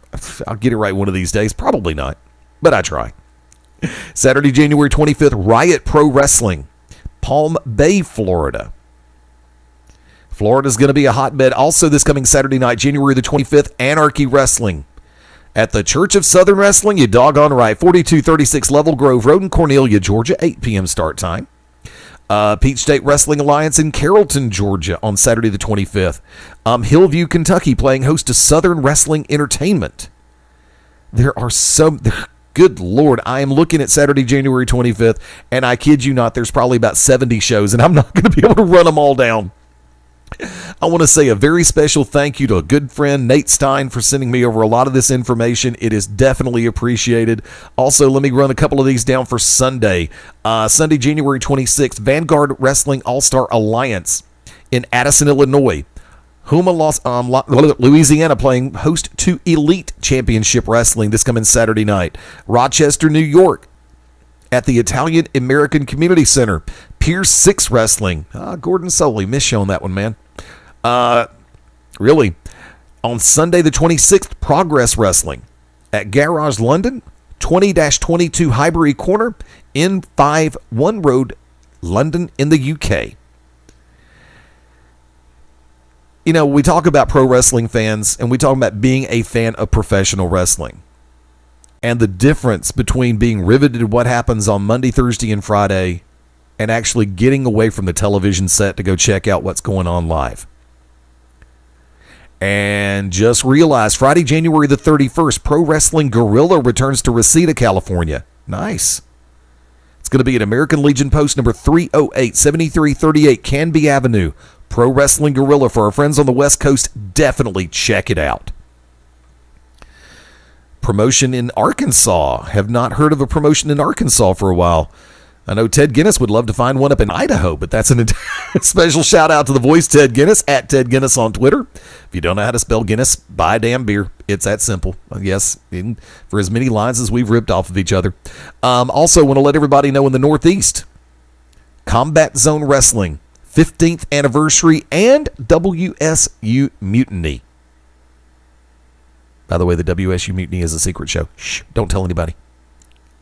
I'll get it right one of these days. Probably not, but I try. Saturday, January 25th, Riot Pro Wrestling, Palm Bay, Florida. Florida's going to be a hotbed. Also this coming Saturday night, January the 25th, Anarchy Wrestling at the Church of Southern Wrestling, you doggone right, 4236 Level Grove Road in Cornelia, Georgia, 8 p.m. start time. Peach State Wrestling Alliance in Carrollton, Georgia on Saturday the 25th. Hillview, Kentucky playing host to Southern Wrestling Entertainment. Good Lord, I am looking at Saturday, January 25th, and I kid you not, there's probably about 70 shows, and I'm not going to be able to run them all down. I want to say a very special thank you to a good friend, Nate Stein, for sending me over a lot of this information. It is definitely appreciated. Also, let me run a couple of these down for Sunday. Sunday, January 26th, Vanguard Wrestling All-Star Alliance in Addison, Illinois. Huma, Louisiana playing host to Elite Championship Wrestling this coming Saturday night. Rochester, New York at the Italian American Community Center. Pier 6 Wrestling. Gordon Soley, miss you on that one, man. Really. On Sunday the 26th, Progress Wrestling at Garage London, 20-22 Highbury Corner, N5 1 Road, London in the UK. You know, we talk about pro wrestling fans, and we talk about being a fan of professional wrestling. And the difference between being riveted to what happens on Monday, Thursday, and Friday and actually getting away from the television set to go check out what's going on live. And just realize Friday, January the 31st, Pro Wrestling Guerrilla returns to Reseda, California. Nice. It's going to be at American Legion Post number 308, 7338 Canby Avenue. Pro Wrestling Guerrilla. For our friends on the West Coast, definitely check it out. Promotion in Arkansas. Have not heard of a promotion in Arkansas for a while. I know Ted Guinness would love to find one up in Idaho, but that's a special shout out to the voice Ted Guinness, at Ted Guinness on Twitter. If you don't know how to spell Guinness, buy a damn beer. It's that simple. Yes, for as many lines as we've ripped off of each other. Also, want to let everybody know in the Northeast, Combat Zone Wrestling, 15th anniversary, and WSU Mutiny. By the way, the WSU Mutiny is a secret show. Shh, don't tell anybody.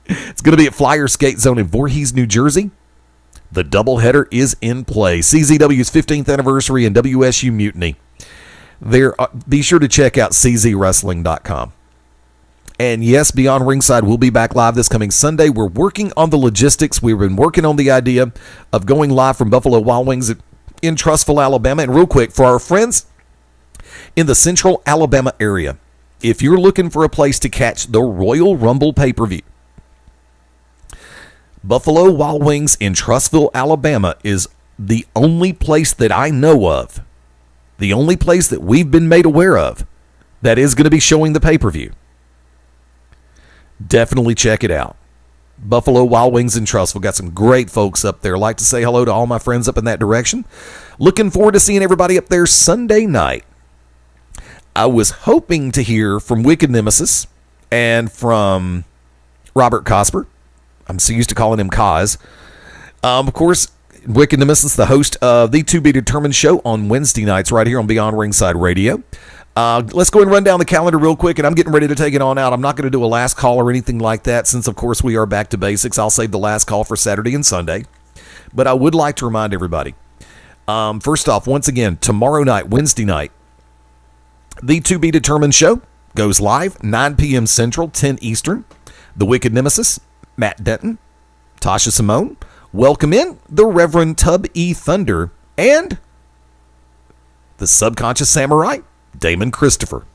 It's going to be at Flyer Skate Zone in Voorhees, New Jersey. The doubleheader is in play. CZW's 15th anniversary and WSU Mutiny. Be sure to check out czwrestling.com. And yes, Beyond Ringside will be back live this coming Sunday. We're working on the logistics. We've been working on the idea of going live from Buffalo Wild Wings in Trussville, Alabama. And real quick, for our friends in the central Alabama area, if you're looking for a place to catch the Royal Rumble pay-per-view, Buffalo Wild Wings in Trussville, Alabama is the only place that I know of, the only place that we've been made aware of, that is going to be showing the pay-per-view. Definitely check it out. Buffalo Wild Wings in Trussville. Got some great folks up there. Like to say hello to all my friends up in that direction. Looking forward to seeing everybody up there Sunday night. I was hoping to hear from Wicked Nemesis and from Robert Cosper. I'm so used to calling him Kaz. Of course, Wicked Nemesis, the host of the To Be Determined show on Wednesday nights right here on Beyond Ringside Radio. Let's go ahead and run down the calendar real quick, and I'm getting ready to take it on out. I'm not going to do a last call or anything like that since, of course, we are back to basics. I'll save the last call for Saturday and Sunday. But I would like to remind everybody, first off, once again, tomorrow night, Wednesday night, the To Be Determined show goes live, 9 p.m. Central, 10 Eastern. The Wicked Nemesis, Matt Denton, Tasha Simone, welcome in the Reverend Tub E. Thunder, and the Subconscious Samurai, Damon Christopher.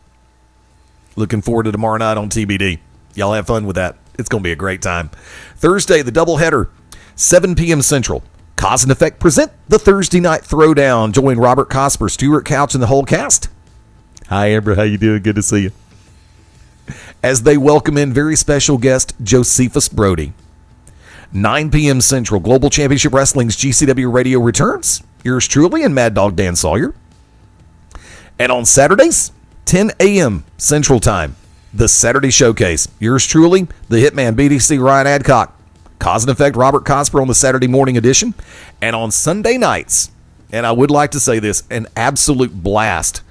Looking forward to tomorrow night on TBD. Y'all have fun with that. It's going to be a great time. Thursday, the doubleheader, 7 p.m. Central. Cause and Effect present the Thursday Night Throwdown. Join Robert Cosper, Stuart Couch, and the whole cast. Hi, Amber. How you doing? Good to see you. As they welcome in very special guest Josephus Brody. 9 p.m. Central, Global Championship Wrestling's GCW Radio returns. Yours truly and Mad Dog Dan Sawyer. And on Saturdays, 10 a.m. Central Time, the Saturday Showcase. Yours truly, the Hitman BDC Ryan Adcock. Cause and Effect Robert Cosper on the Saturday morning edition. And on Sunday nights, and I would like to say this, an absolute blast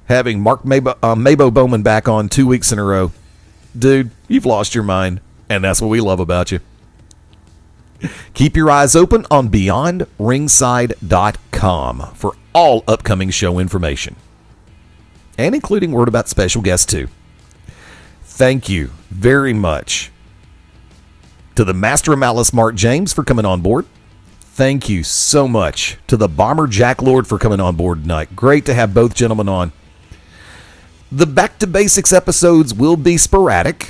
having Mark Mabo Bowman back on 2 weeks in a row. Dude, you've lost your mind, and that's what we love about you. Keep your eyes open on BeyondRingside.com for all upcoming show information, and including word about special guests too. Thank you very much to the Master of Malice, Mark James, for coming on board. Thank you so much to the Bomber Jack Lord for coming on board tonight. Great to have both gentlemen on. The Back to Basics episodes will be sporadic.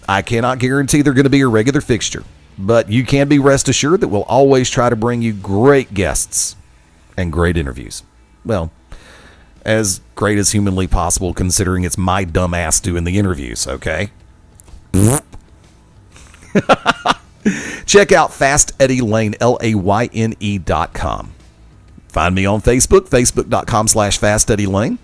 I cannot guarantee they're going to be a regular fixture, but you can be rest assured that we'll always try to bring you great guests and great interviews. Well, as great as humanly possible, considering it's my dumb ass doing the interviews, okay? Check out Fast Eddie Layne, LAYNE.com. Find me on Facebook, facebook.com/FastEddieLane.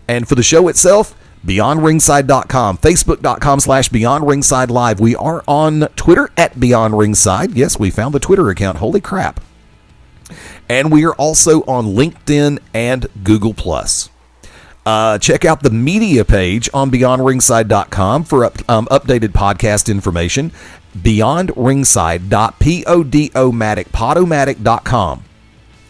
And for the show itself, BeyondRingside.com, Facebook.com/BeyondRingside Live. We are on Twitter at Beyond Ringside. Yes, we found the Twitter account. Holy crap. And we are also on LinkedIn and Google+. Check out the media page on BeyondRingside.com for updated podcast information. BeyondRingside.podomatic.com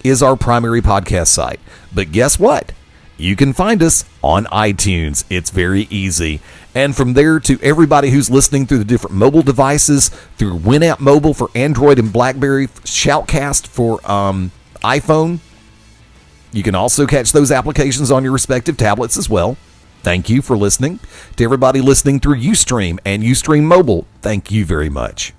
is our primary podcast site. But guess what? You can find us on iTunes. It's very easy. And from there to everybody who's listening through the different mobile devices, through Winamp Mobile for Android and BlackBerry, Shoutcast for iPhone. You can also catch those applications on your respective tablets as well. Thank you for listening. To everybody listening through Ustream and Ustream Mobile, thank you very much.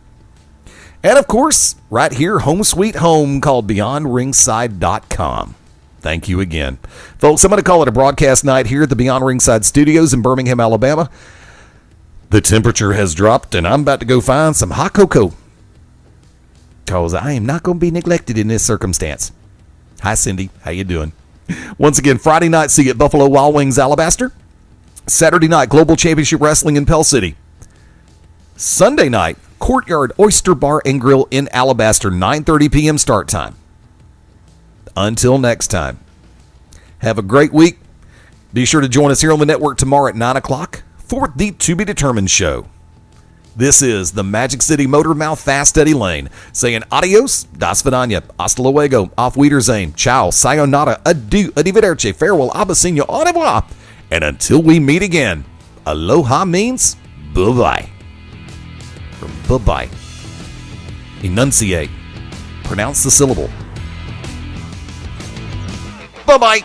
And of course, right here, home sweet home, called BeyondRingside.com. Thank you again. Folks, I'm going to call it a broadcast night here at the Beyond Ringside Studios in Birmingham, Alabama. The temperature has dropped, and I'm about to go find some hot cocoa, because I am not going to be neglected in this circumstance. Hi, Cindy. How you doing? Once again, Friday night, see you at Buffalo Wild Wings, Alabaster. Saturday night, Global Championship Wrestling in Pell City. Sunday night, Courtyard Oyster Bar and Grill in Alabaster, 9:30 p.m. start time. Until next time, have a great week. Be sure to join us here on the network tomorrow at 9 o'clock for the To Be Determined show. This is the Magic City Motor Mouth Fast Eddie Layne saying adios, das vidania, hasta luego, auf Wiedersehen, ciao, sayonara, adieu, arrivederci, farewell, abbassino, au revoir. And until we meet again, aloha means bye-bye. Or bye-bye. Enunciate. Pronounce the syllable. Bye-bye.